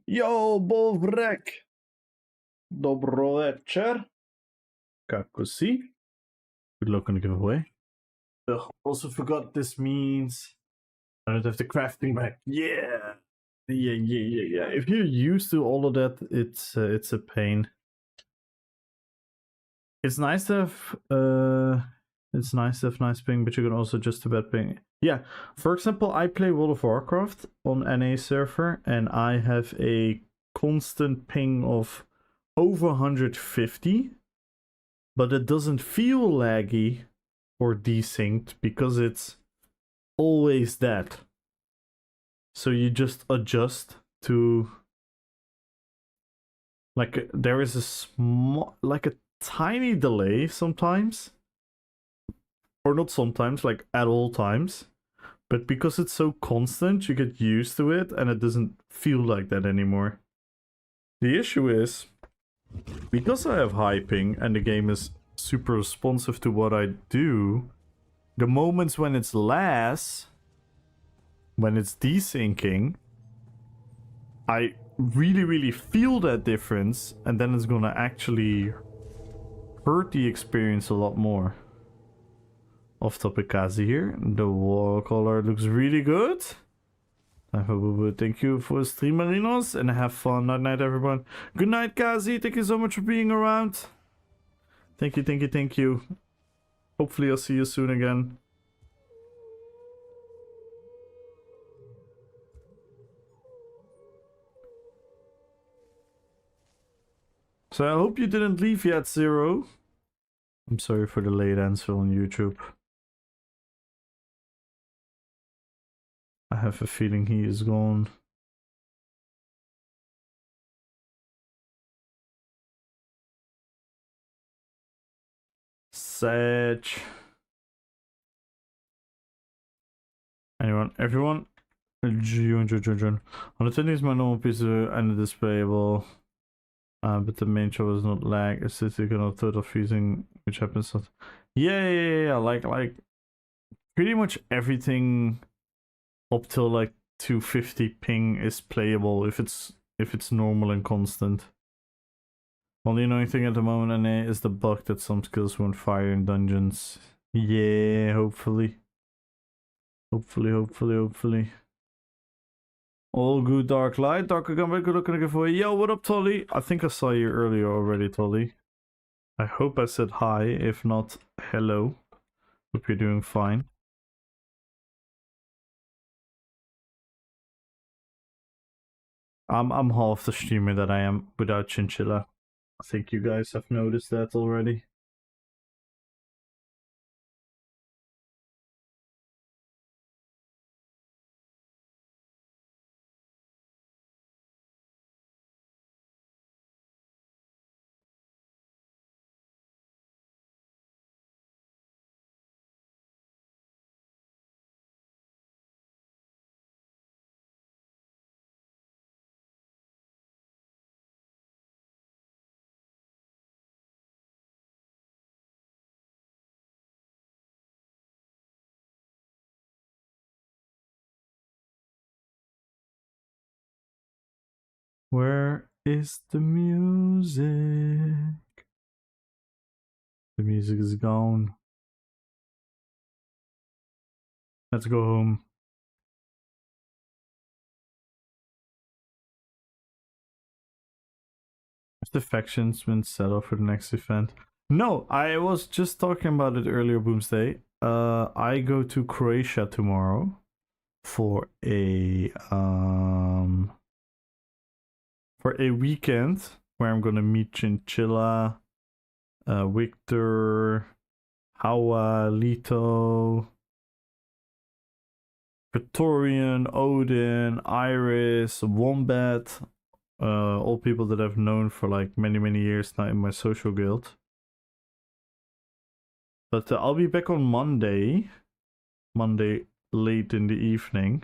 Yo, Bovrek! Dobro večer. Kako si? Good luck on the giveaway. Ugh, also forgot this means I don't have the crafting back. Yeah! Yeah. If you're used to all of that, it's a pain. It's nice to have nice ping, but you can also just about ping. Yeah, for example, I play World of Warcraft on NA server, and I have a constant ping of over 150, but it doesn't feel laggy or desynced because it's always that. So you just adjust to, like, there is a small, like a tiny delay sometimes, or not sometimes, like at all times, But because it's so constant, you get used to it and it doesn't feel like that anymore. The issue is, because I have high ping and the game is super responsive to what I do, the moments when it's less, when it's desyncing, I really feel that difference, and then it's gonna actually hurt the experience a lot more. Off topic Kazi here. The wall color looks really good. Thank you for stream, Marinos, and have fun. Night night, everyone. Good night, Kazi. Thank you so much for being around. Thank you. Hopefully I'll see you soon again. So I hope you didn't leave yet, Zero. I'm sorry for the late answer on YouTube. I have a feeling he is gone. Sag. Everyone? June. On the 20th, my normal piece and the displayable. But the main show is not lag. It's just you cannot third of using, which happens. Yeah. Like pretty much everything up till like 250 ping is playable if it's normal and constant. Only annoying thing at the moment, NA, is the bug that some skills won't fire in dungeons. Yeah, hopefully. Hopefully. All good, Dark Light. Dark again, good looking again for you. Yo, what up, Tolly? I think I saw you earlier already, Tolly. I hope I said hi. If not, hello. Hope you're doing fine. I'm half the streamer that I am without Chinchilla. I think you guys have noticed that already. Where is the music? The music is gone. Let's go home. Have the factions been settled for the next event? No, I was just talking about it earlier, Boomsday. I go to Croatia tomorrow for a weekend where I'm gonna meet Chinchilla, Victor, Hawa, Lito, Praetorian, Odin, Iris, Wombat, all people that I've known for like many years now in my social guild. But I'll be back on Monday late in the evening,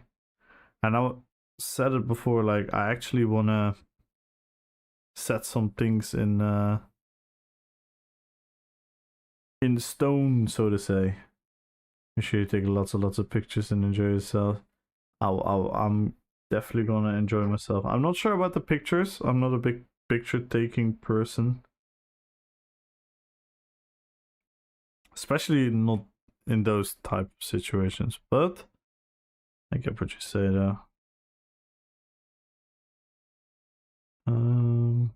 and I said it before, like I actually wanna set some things in stone, so to say. Make sure you take lots of pictures and enjoy yourself. I'm definitely gonna enjoy myself. I'm not sure about the pictures. I'm not a big picture taking person, especially not in those type of situations. But I get what you say though. Yeah. Um,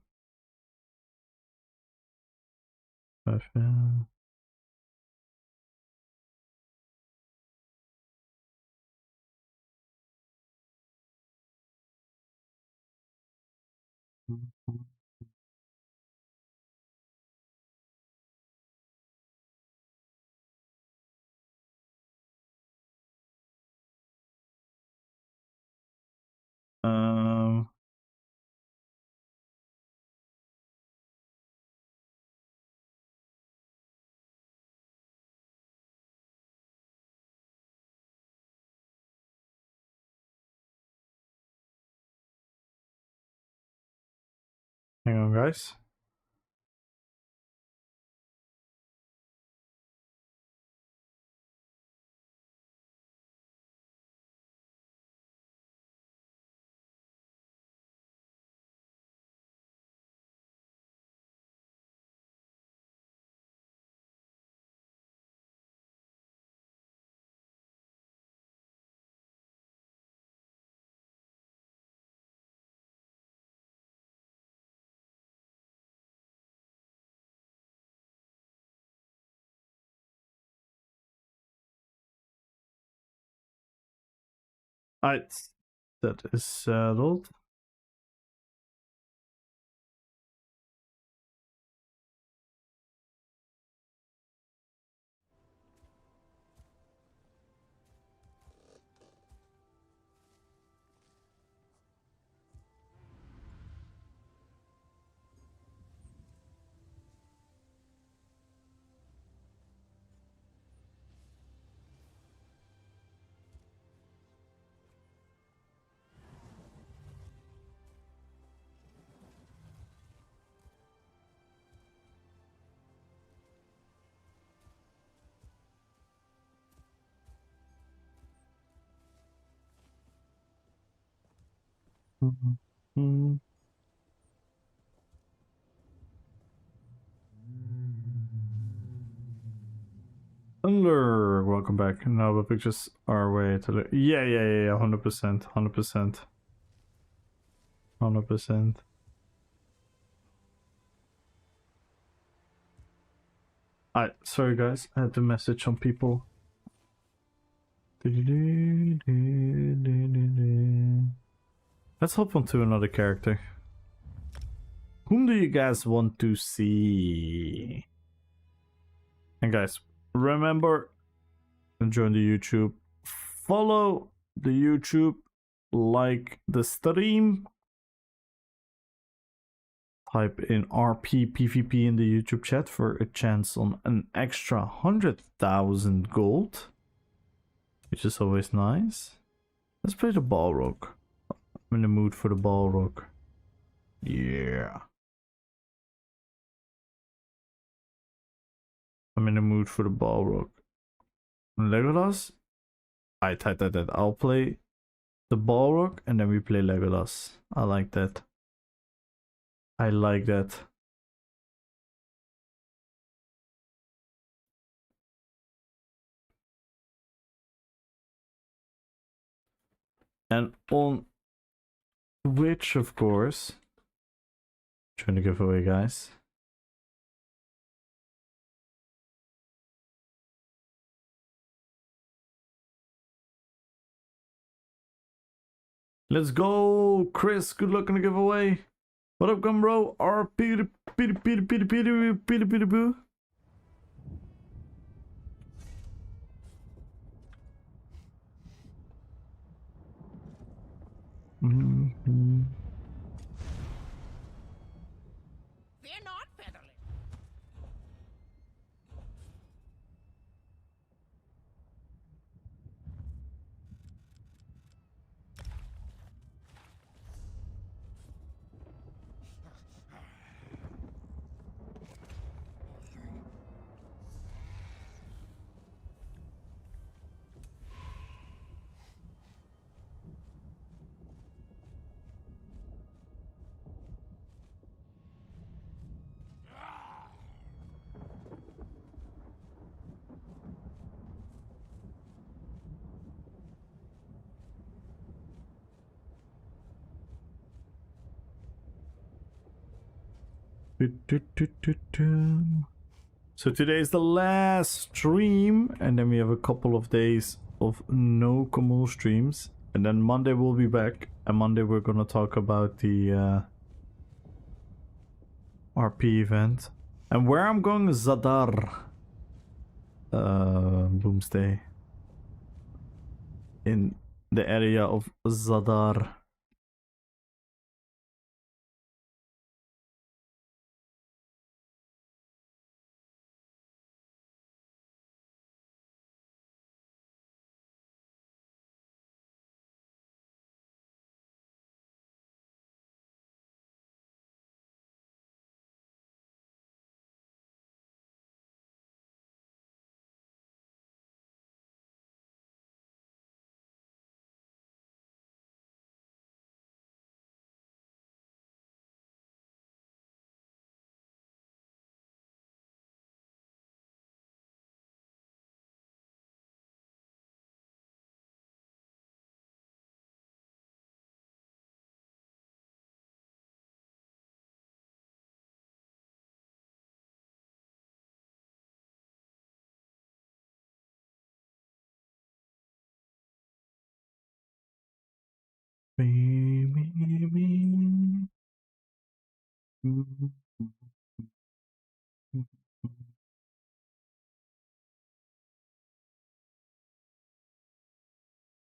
Hang on, guys. Alright, that is settled. Mm-hmm. Thunder, welcome back. Now the pictures are way to the yeah, 100%, 100%, 100%. Alright, sorry guys, I had to message some people. Let's hop on to another character. Whom do you guys want to see? And guys, remember, join the YouTube, follow the YouTube, like the stream, type in RP PvP in the YouTube chat for a chance on an extra 100,000 gold, which is always nice. Let's play the Balrog. I'm in the mood for the Balrog. Yeah. I'm in the mood for the Balrog. Legolas? I I'll play the Balrog and then we play Legolas. I like that. I like that. And on Twitch, of course. Trying to give away, guys. Let's go, Chris. Good luck on the giveaway. What up, Gumbro? Boo. Mm-hmm. Fear not, Featherly. So today is the last stream, and then we have a couple of days of no Kamul streams, and then Monday we'll be back. And Monday we're gonna talk about the RP event, and where I'm going is Zadar. Boomsday. In the area of Zadar.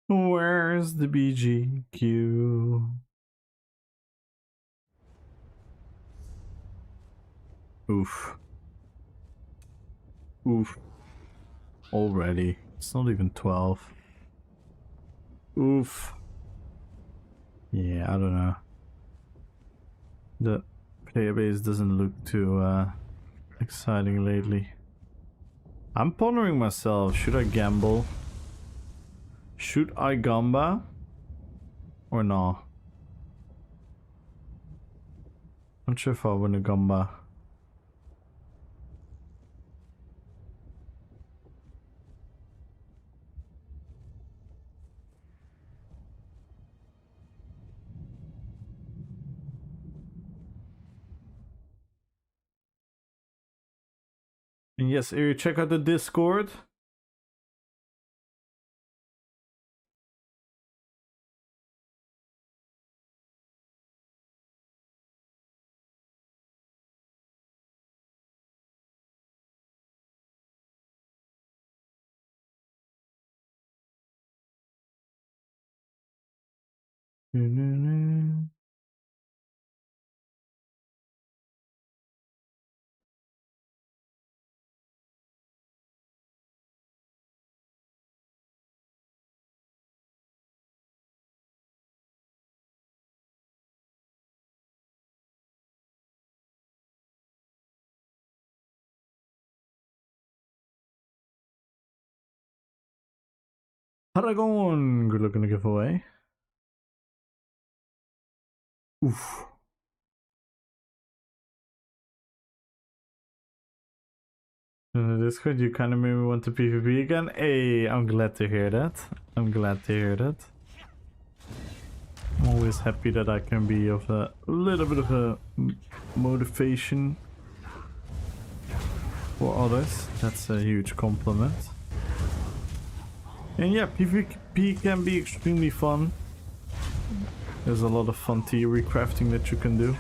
Where's the BGQ? Oof. Oof. Already. It's not even 12. Oof. Yeah, I don't know. The player base doesn't look too exciting lately. I'm pondering myself, should I gamble? Should I gamba? Or no? Not sure if I want to gamba. And yes, Eri, check out the Discord. Paragon, good looking giveaway. Oof. In the Discord, you kind of made me want to PvP again. Hey, I'm glad to hear that. I'm glad to hear that. I'm always happy that I can be of a little bit of a motivation for others. That's a huge compliment. And yeah, PvP can be extremely fun. There's a lot of fun theory crafting that you can do.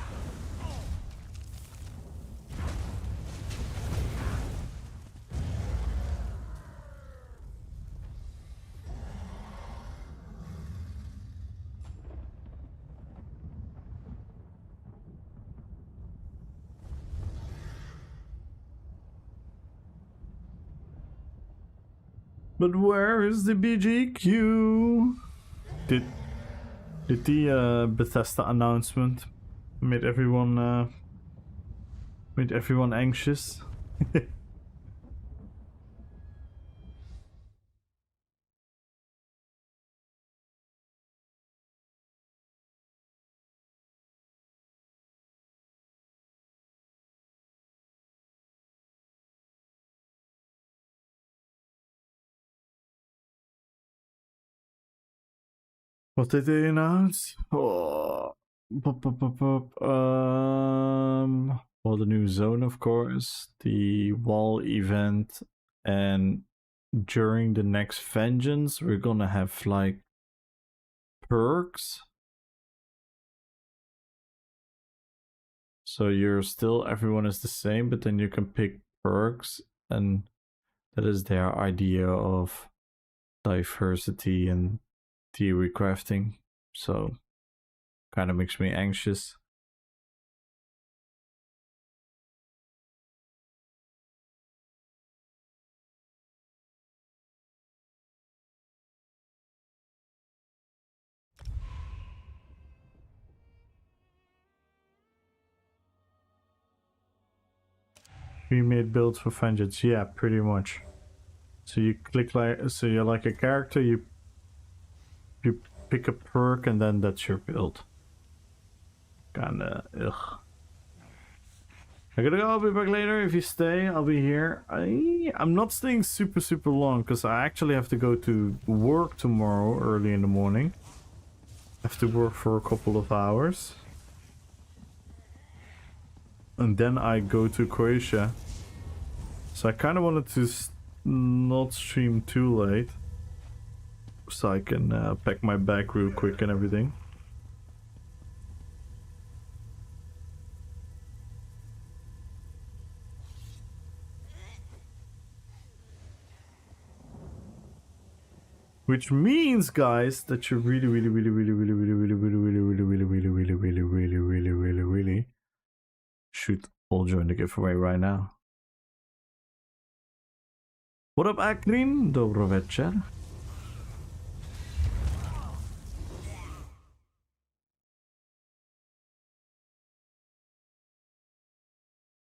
But where is the BGQ? Did the Bethesda announcement made everyone anxious? What did they announce? Oh, well, the new zone, of course, the wall event, and during the next vengeance, we're gonna have like perks. So everyone is the same, but then you can pick perks, and that is their idea of diversity and theory crafting. So kind of makes me anxious. Remade builds for vengeance, yeah, pretty much. So you click so you're like a character, you pick a perk, and then that's your build. Kinda ugh. I gotta go, I'll be back later. If you stay, I'll be here. I'm not staying super long because I actually have to go to work tomorrow early in the morning. I have to work for a couple of hours. And then I go to Croatia. So I kind of wanted to not stream too late. So I can pack my bag real quick and everything. Which means, guys, that you really should all join the giveaway right now. What up, Akrin? Dobro večer.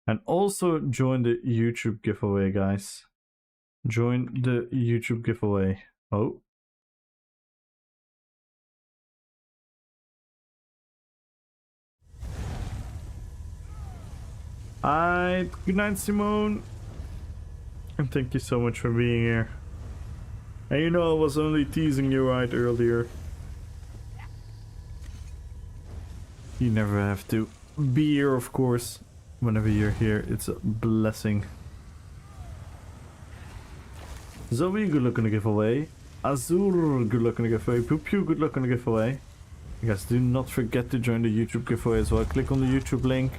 And also join the YouTube giveaway, guys. Join the YouTube giveaway. Oh. Alright, good night, Simone. And thank you so much for being here. And you know I was only teasing you right earlier. You never have to be here, of course. Whenever you're here, it's a blessing. Zoe, good luck on the giveaway. Azur, good luck on the giveaway. Pew Pew, good luck on the giveaway. You guys, do not forget to join the YouTube giveaway as well. Click on the YouTube link,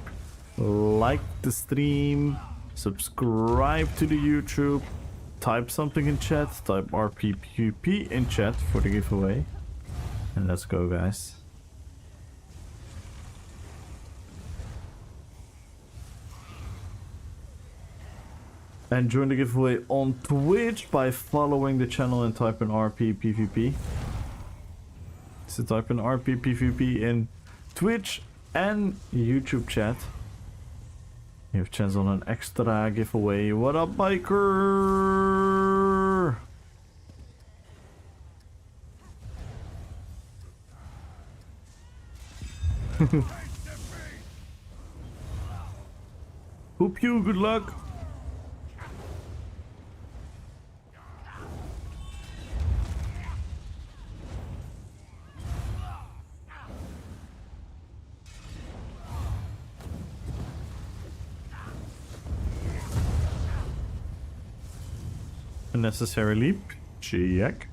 like the stream, subscribe to the YouTube, type something in chat, type RPPP in chat for the giveaway. And let's go, guys. And join the giveaway on Twitch by following the channel and type in RPPVP. So type in RPPVP in Twitch and YouTube chat. You have a chance on an extra giveaway. What up, biker? Hope you, good luck. Unnecessary leap. Check.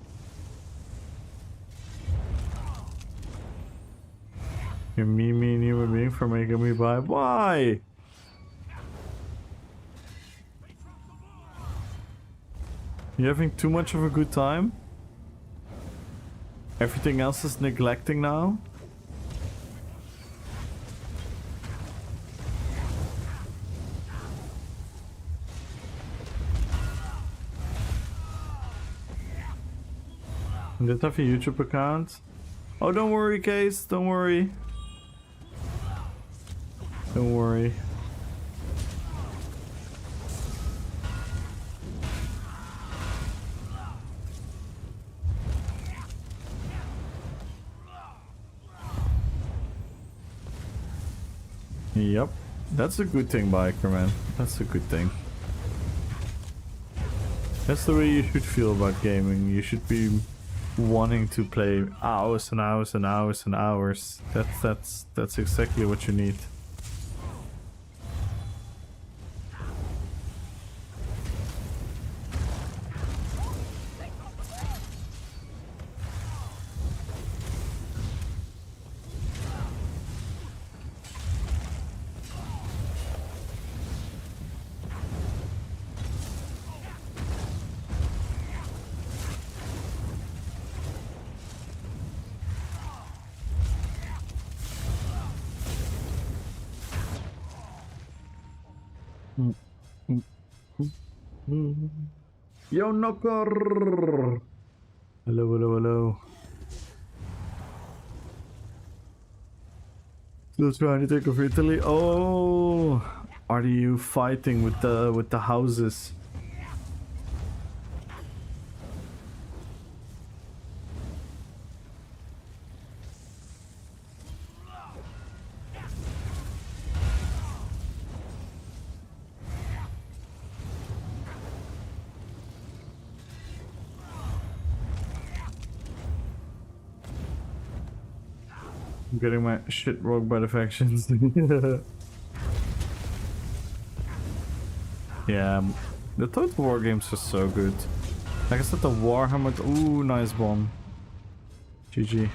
You're me and you and me for making me buy. Why? You having too much of a good time? Everything else is neglecting now? You did have a YouTube account? Oh, don't worry, Case. Don't worry. Don't worry. Yep. That's a good thing, biker man. That's a good thing. That's the way you should feel about gaming. You should be wanting to play hours and hours and hours and hours. That's exactly what you need. Yo, knocker! Hello, hello, hello. Still trying to take over Italy. Oh, are you fighting with the houses? I'm getting my shit rocked by the factions. Yeah, the Total War games are so good. Like I said, the Warhammer. Ooh, nice bomb. GG.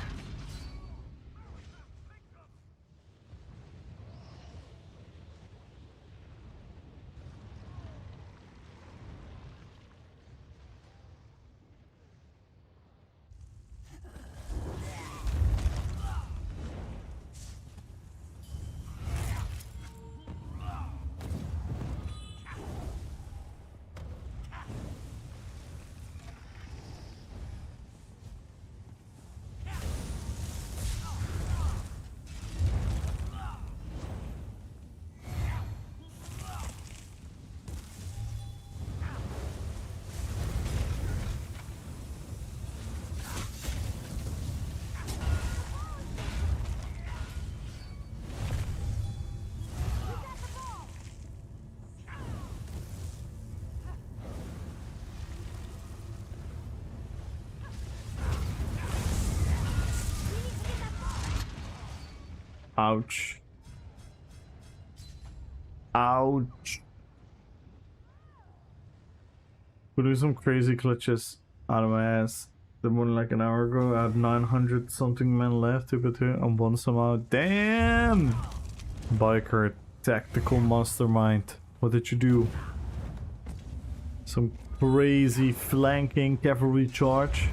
Ouch. Ouch. Putting some crazy glitches out of my ass. The more than like an hour ago, I had 900 something men left to go to and won somehow. Damn! Biker, tactical mastermind. What did you do? Some crazy flanking cavalry charge.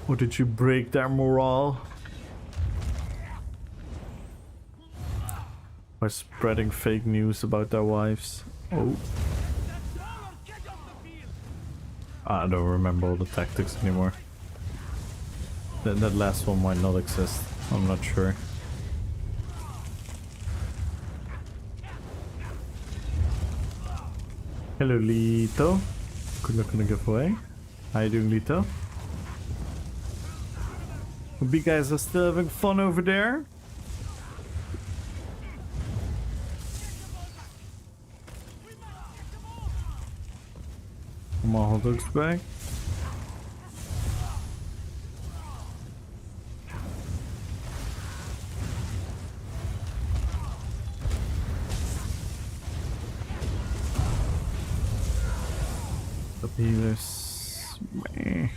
Or did you break their morale? By spreading fake news about their wives. Oh. I don't remember all the tactics anymore. That last one might not exist. I'm not sure. Hello, Lito. Good luck on the giveaway. How you doing, Lito? Hope you guys are still having fun over there. My hot dogs back. The healers. Meh.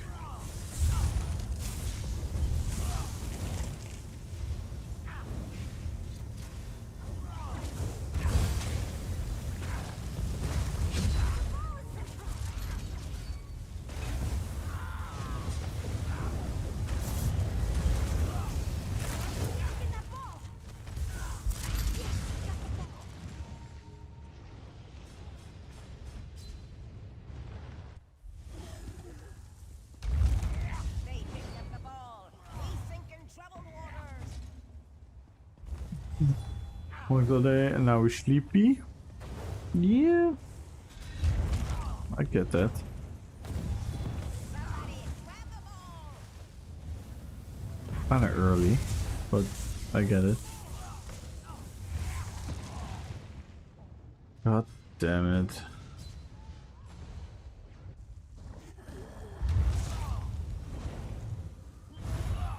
And now we're sleepy. Yeah, I get that. Kinda early, but I get it. God damn it.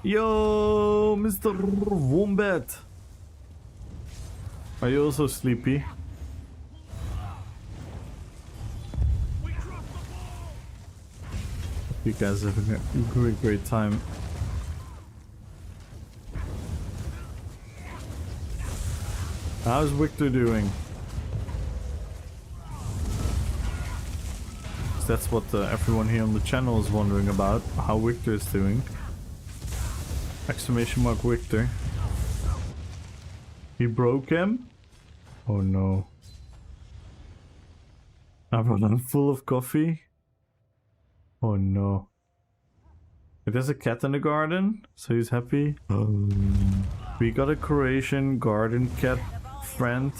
Yo, Mr. Wombat. Are you also sleepy? You guys are having a great time. How's Victor doing? That's what everyone here on the channel is wondering about. How Victor is doing. Exclamation mark Victor. He broke him? Oh no. I'm full of coffee? Oh no. There's a cat in the garden, so he's happy. We got a Croatian garden cat friend.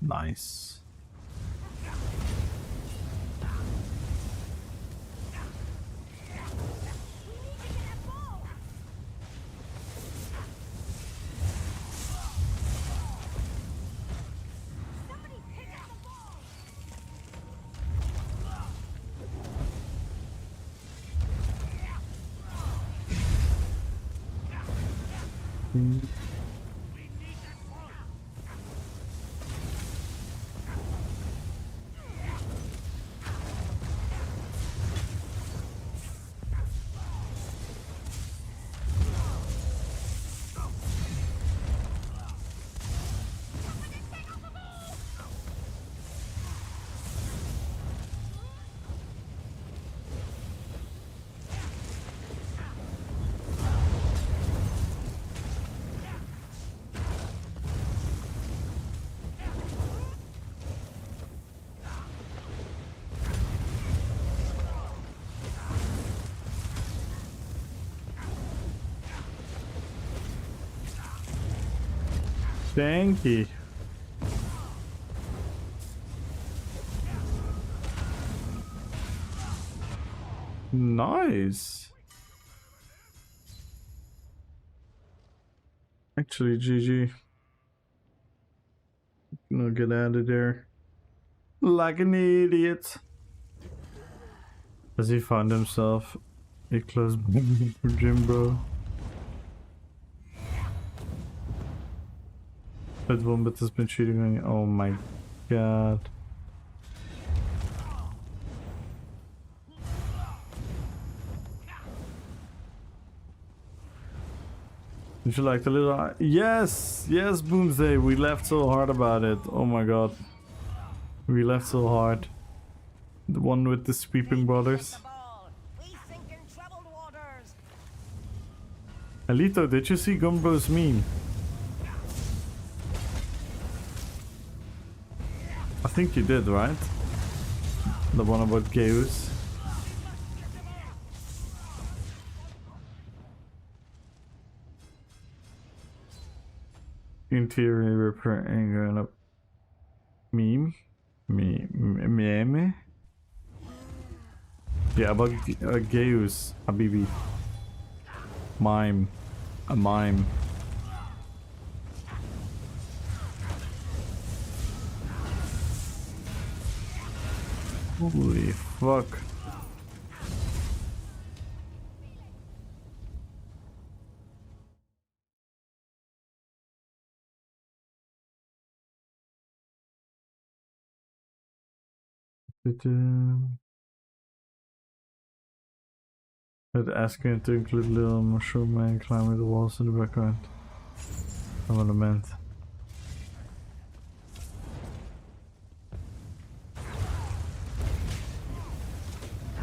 Nice. Thank you. Nice. Actually, GG. No, get out of there. Like an idiot. Has he found himself a close gym, bro? That wombat has been cheating on you. Oh my god. Did you like the little... Yes! Yes, Boomsday! We laughed so hard about it. Oh my god. We laughed so hard. The one with the sweeping brothers. Alito, did you see Gumbo's meme? I think you did, right? The one about Geus. Interior repair anger and a meme. Meme. Yeah, about Geus, Habibi. Mime. A mime. Holy fuck. But asking to include little mushroom man climbing the walls in the background. I'm on a ment.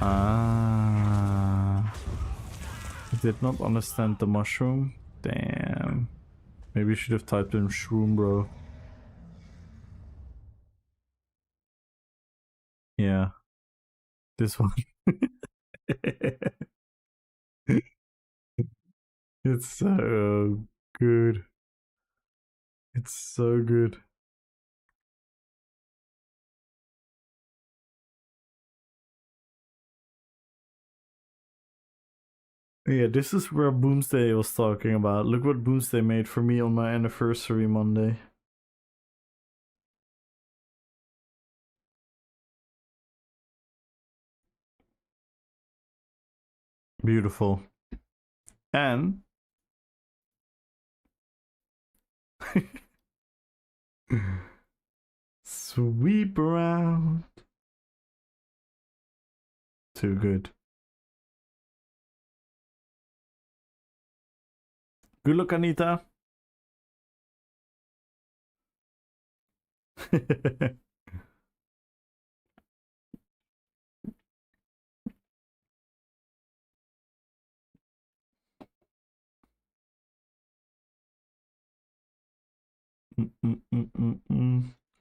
Ah. I did not understand the mushroom. Damn. Maybe you should have typed in shroom, bro. Yeah. This one. It's so good. It's so good. Yeah, this is where Boomsday was talking about. Look what Boomsday made for me on my anniversary Monday. Beautiful. And sweep around. Too good. Good luck, Anita.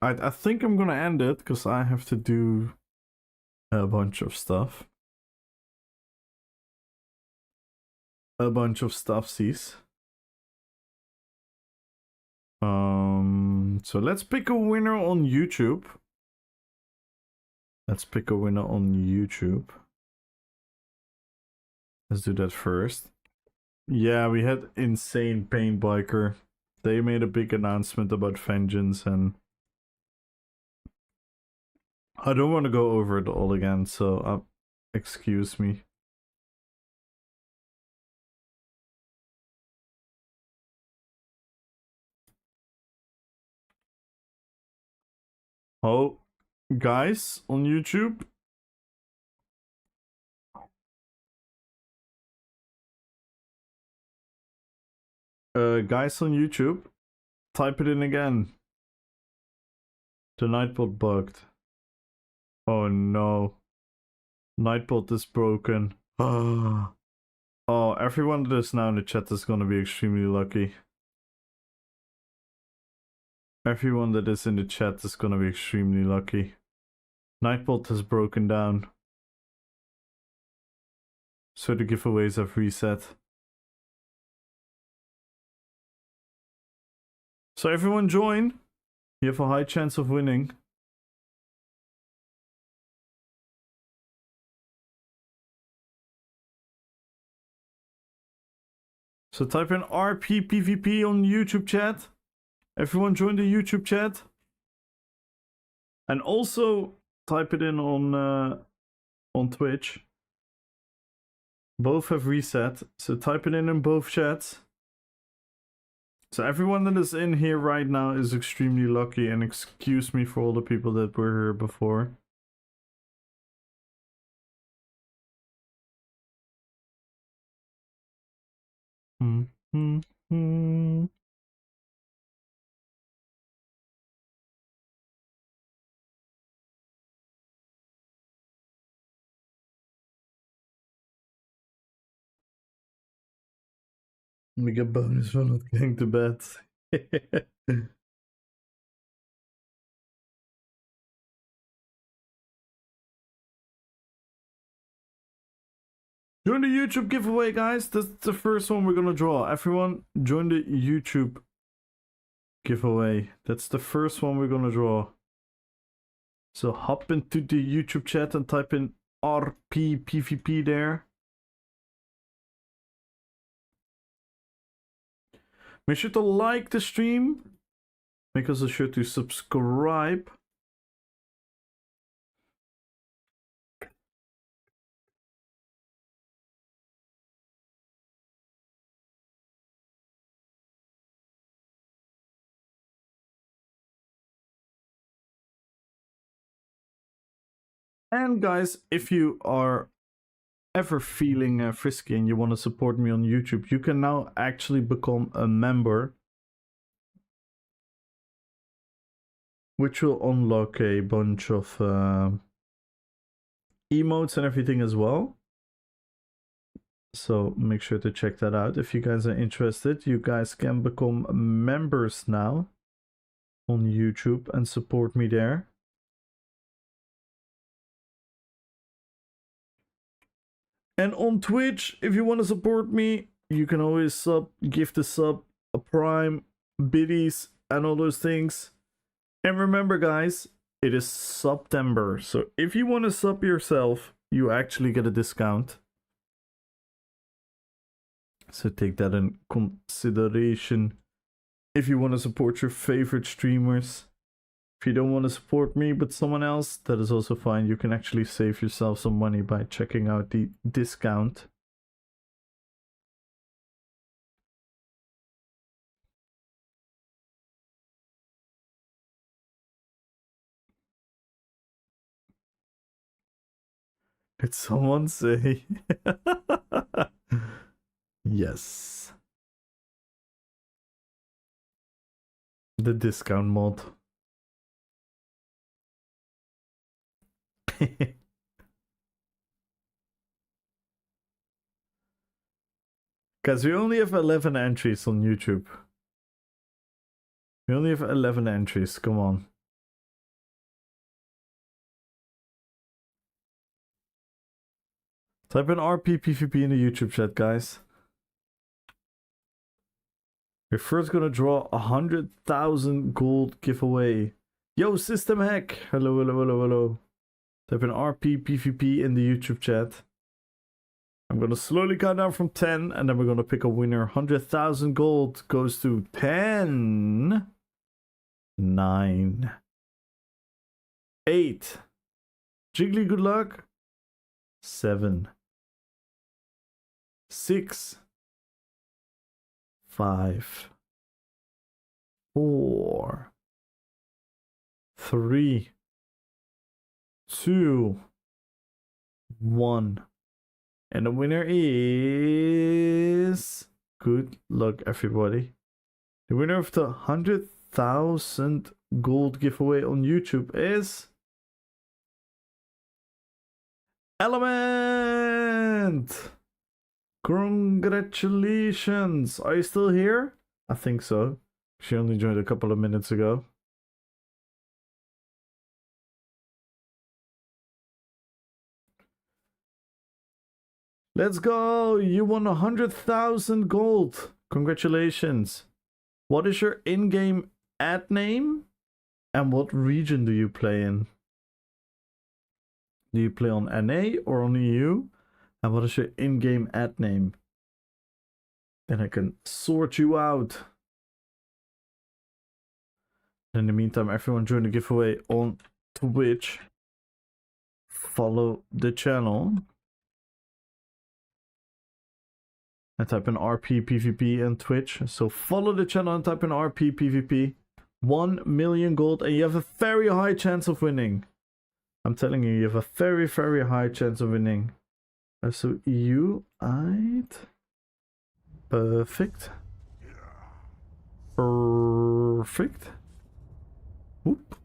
I think I'm gonna end it because I have to do a bunch of stuff. A bunch of stuffsies. So let's pick a winner on YouTube. Let's pick a winner on YouTube. Let's do that first. Yeah, we had Insane Pain Biker. They made a big announcement about Vengeance, and I don't want to go over it all again, so excuse me. Oh, guys on YouTube. Guys on YouTube, type it in again. The Nightbot bugged. Oh no. Nightbot is broken. Oh, everyone that is now in the chat is gonna be extremely lucky. Everyone that is in the chat is gonna be extremely lucky. Nightbot has broken down. So the giveaways have reset. So everyone join. You have a high chance of winning. So type in RPPVP on YouTube chat. Everyone join the YouTube chat. And also type it in on Twitch. Both have reset, so type it in both chats. So everyone that is in here right now is extremely lucky, and excuse me for all the people that were here before. Mega bonus for not going to bed. Join the YouTube giveaway, guys. That's the first one we're gonna draw. Everyone, join the YouTube giveaway. That's the first one we're gonna draw. So hop into the YouTube chat and type in RPPVP there. Make sure to like the stream. Make also sure to subscribe. And guys, if you are ever feeling frisky and you want to support me on YouTube, you can now actually become a member, which will unlock a bunch of emotes and everything as well. So make sure to check that out. If you guys are interested, you guys can become members now on YouTube and support me there. And on Twitch, if you want to support me, you can always gift a sub, a prime, biddies, and all those things. And remember, guys, it is September. So if you want to sub yourself, you actually get a discount. So take that in consideration if you want to support your favorite streamers. If you don't want to support me but someone else, that is also fine. You can actually save yourself some money by checking out the discount. Did someone say? Yes. The discount mod. Because we only have 11 entries on YouTube. We only have 11 entries, come on. Type in RPPVP in the YouTube chat, guys. We're first gonna draw 100,000 gold giveaway. Yo, System Hack! Hello, hello, hello, hello. Type in RPPVP in the YouTube chat. I'm gonna slowly count down from 10 and then we're gonna pick a winner. 100,000 gold goes to 10, 9, 8. Jiggly, good luck. 7, 6, 5, 4, 3, 2, 1. And the winner is... Good luck, everybody. The winner of the 100,000 gold giveaway on YouTube is... Element! Congratulations! Are you still here? I think so. She only joined a couple of minutes ago. Let's go! You won 100,000 gold. Congratulations. What is your in-game ad name? And what region do you play in? Do you play on NA or on EU? And what is your in-game ad name? Then I can sort you out. In the meantime, everyone join the giveaway on Twitch, follow the channel. And type in RP PvP and Twitch. So follow the channel and type in RP PvP. 1 million gold and you have a very high chance of winning. I'm telling you, you have a very, very high chance of winning. So you, perfect. Perfect. Whoop.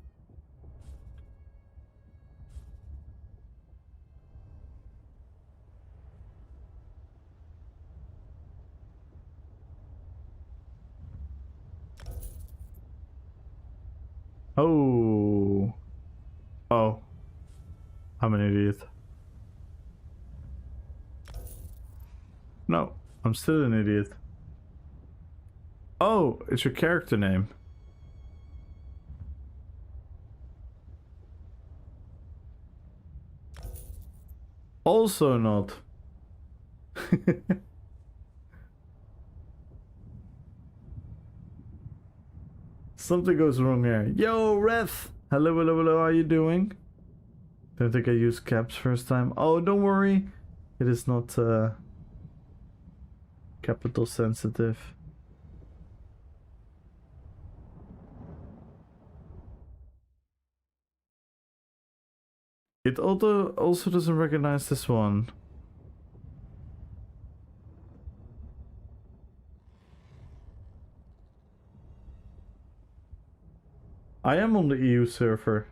Oh. Oh. I'm an idiot. No, I'm still an idiot. Oh, it's your character name. Also not. Something goes wrong here. Yo, Ref! Hello, hello, hello, how are you doing? Don't think I used caps first time. Oh, don't worry. It is not capital sensitive. It also doesn't recognize this one. I am on the EU server.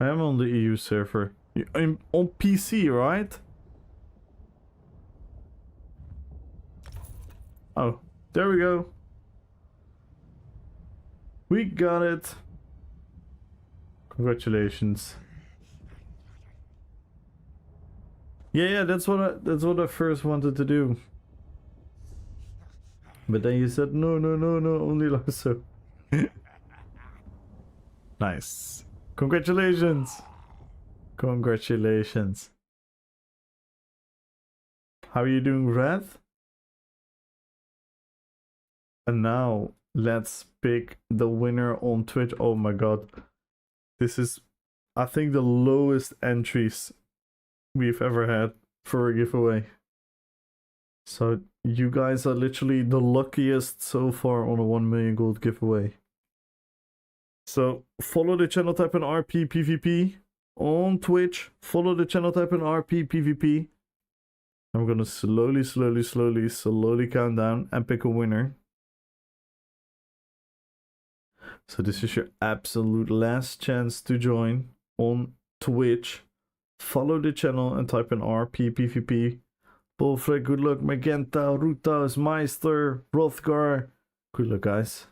I am on the EU server. I'm on PC, right? Oh, there we go. We got it. Congratulations. Yeah, that's what I first wanted to do. But then you said no, only Lasso. Nice. Congratulations. Congratulations. How are you doing, Wrath? And now let's pick the winner on Twitch. Oh my god. This is, I think, the lowest entries we've ever had for a giveaway. So you guys are literally the luckiest so far on a 1 million gold giveaway. So follow the channel, type in RP PvP on Twitch. Follow the channel, type in RP PvP. I'm gonna slowly count down and pick a winner. So this is your absolute last chance to join on Twitch. Follow the channel and type in RP PvP. Bolfrek, good luck. Magenta, Rutas, Meister, Rothgar. Good luck, guys.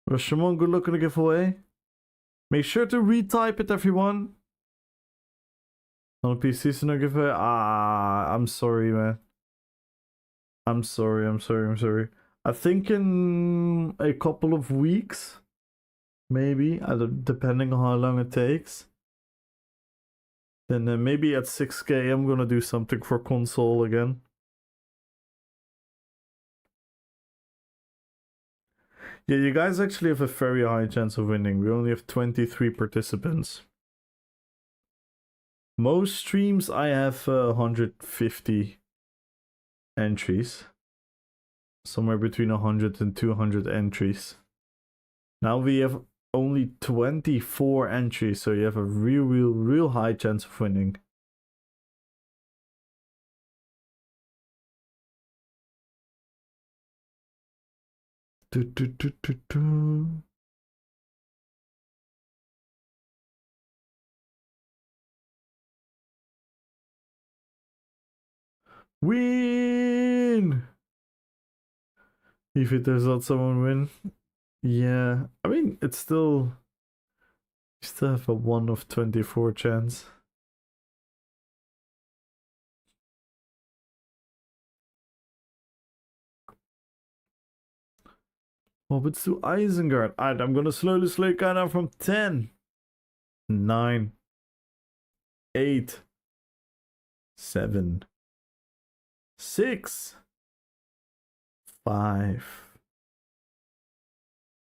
Rashomon, good luck on the giveaway. Make sure to retype it, everyone. On a PC, so no giveaway. Ah, I'm sorry, man. I'm sorry. I think in a couple of weeks, maybe, depending on how long it takes. Then maybe at 6K I'm gonna do something for console again. Yeah, you guys actually have a very high chance of winning. We only have 23 participants. Most streams I have 150 entries. Somewhere between 100 and 200 entries. Now we have only 24 entries, so you have a real high chance of winning. Win! If it turns out someone win. Yeah, I mean, it's still... You still have a 1 of 24 chance. Hobbits to Isengard. Alright, I'm gonna slowly count down from 10, 9, 8, 7, 6, 5,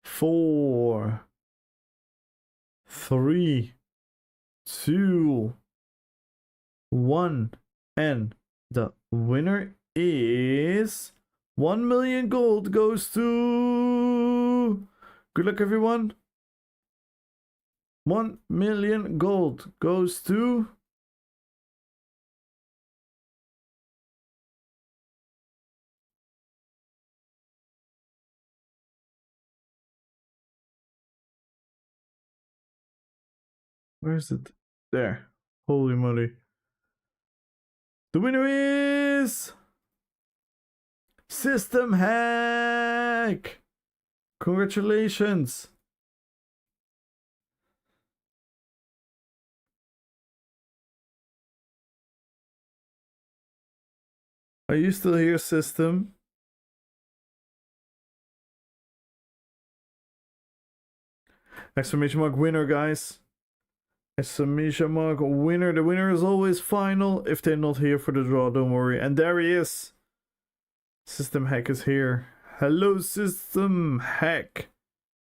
4, 3, 2, 1. And the winner is 1 million gold goes to... Good luck, everyone. 1 million gold goes to... Where is it? There. Holy moly. The winner is... System Hack! Congratulations! Are you still here, System? Exclamation mark winner, guys. Exclamation mark winner. The winner is always final. If they're not here for the draw, don't worry. And there he is. System Hack is here. Hello, System Hack.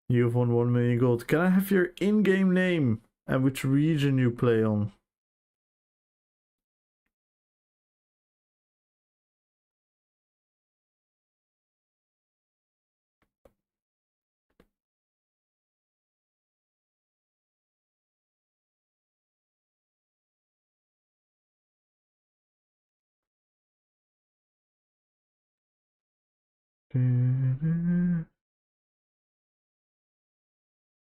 You've won 1 million gold. Can I have your in-game name and which region you play on?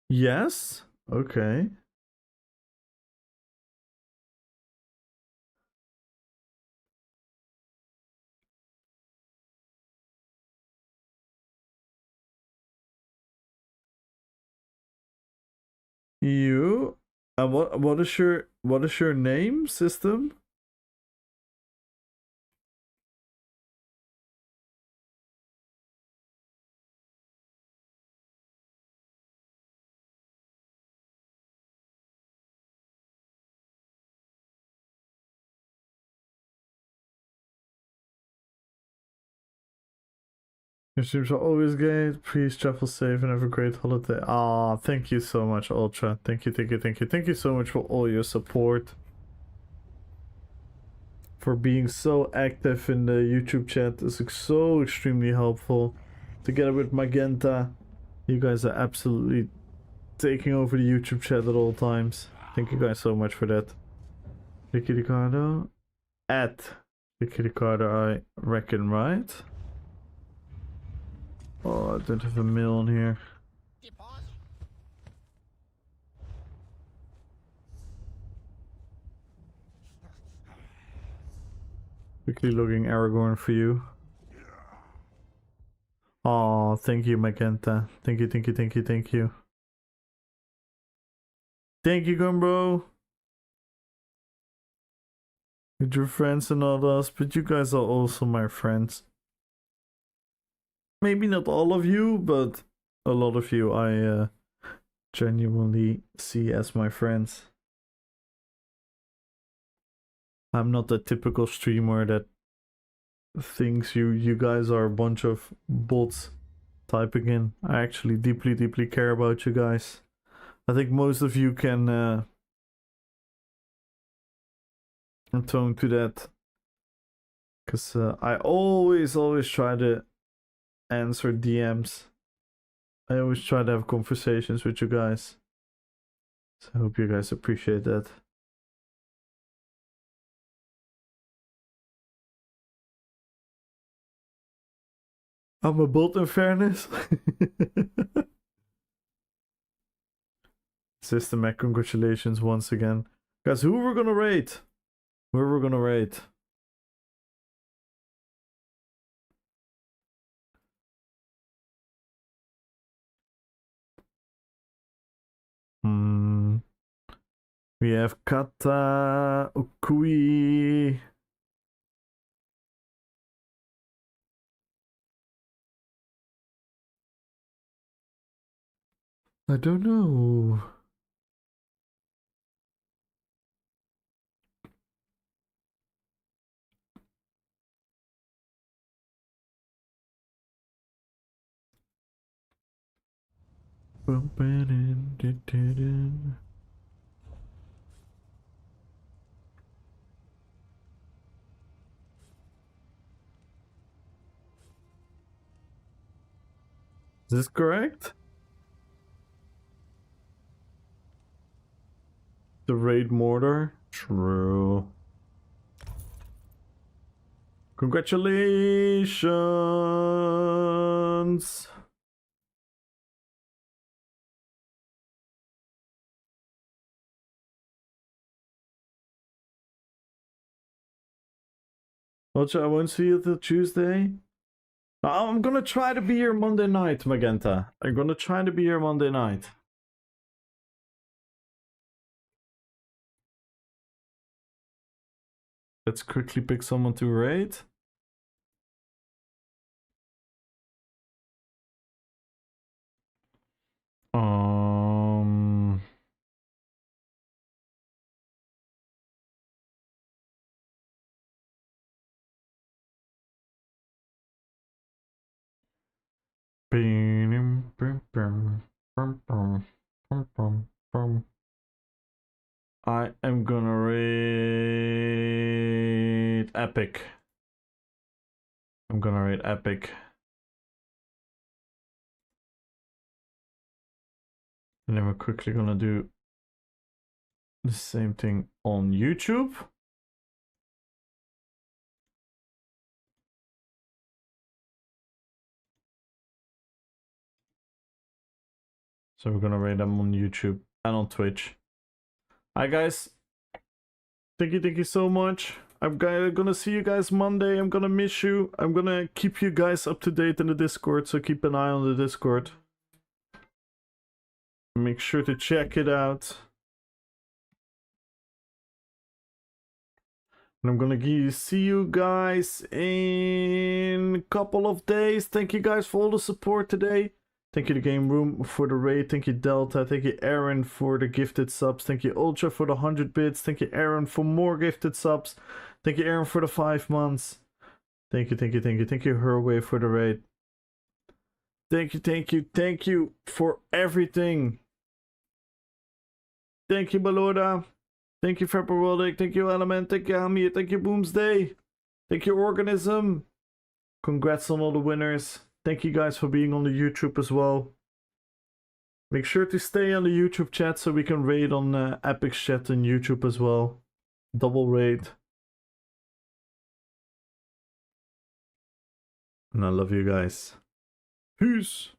Yes? Okay. You? And what is your name, System? Your streams are always great. Please travel safe and have a great holiday. Ah, thank you so much, Ultra. Thank you, thank you, thank you. Thank you so much for all your support. For being so active in the YouTube chat. It's so extremely helpful. Together with Magenta, you guys are absolutely taking over the YouTube chat at all times. Thank you guys so much for that. Ricky Ricardo. At Ricky Ricardo, I reckon, right? Oh, I don't have a mail on here. Quickly logging Aragorn for you. Oh, thank you, Magenta. Thank you, thank you, thank you, thank you. Thank you, Gumbro. With your friends and all that, but you guys are also my friends. Maybe not all of you, but a lot of you I genuinely see as my friends. I'm not the typical streamer that thinks you guys are a bunch of bots typing in. I actually deeply care about you guys. I think most of you can atone to that, because I always try to answer DMs. I always try to have conversations with you guys. So I hope you guys appreciate that. I'm a bot in fairness. System Mac, congratulations once again. Guys, who we're gonna rate? Who we're gonna rate? We have Kata Ukui. I don't know. Is this correct? The raid mortar? True. Congratulations! Roger, I won't see you till Tuesday. I'm gonna try to be here Monday night, Magenta. I'm gonna try to be here Monday night. Let's quickly pick someone to raid. Um... I am gonna rate Epic. I'm gonna rate Epic. And then we're quickly gonna do the same thing on YouTube. So we're gonna rate them on YouTube and on Twitch. Hi guys. Thank you so much. I'm gonna see you guys Monday. I'm gonna miss you. I'm gonna keep you guys up to date in the Discord, so keep an eye on the Discord. Make sure to check it out. And I'm gonna see you guys in a couple of days. Thank you guys for all the support today. Thank you, the Game Room, for the raid. Thank you, Delta. Thank you, Aaron, for the gifted subs. Thank you, Ultra, for the 100 bits. Thank you, Aaron, for more gifted subs. Thank you, Aaron, for the 5 months. Thank you. Thank you, Herway, for the raid. Thank you for everything. Thank you, Baloda. Thank you, Februaric. Thank you, Element. Thank you, Hamid. Thank you, Boomsday. Thank you, Organism. Congrats on all the winners. Thank you guys for being on the YouTube as well. Make sure to stay on the YouTube chat so we can raid on Epic's chat and YouTube as well. Double raid. And I love you guys. Peace.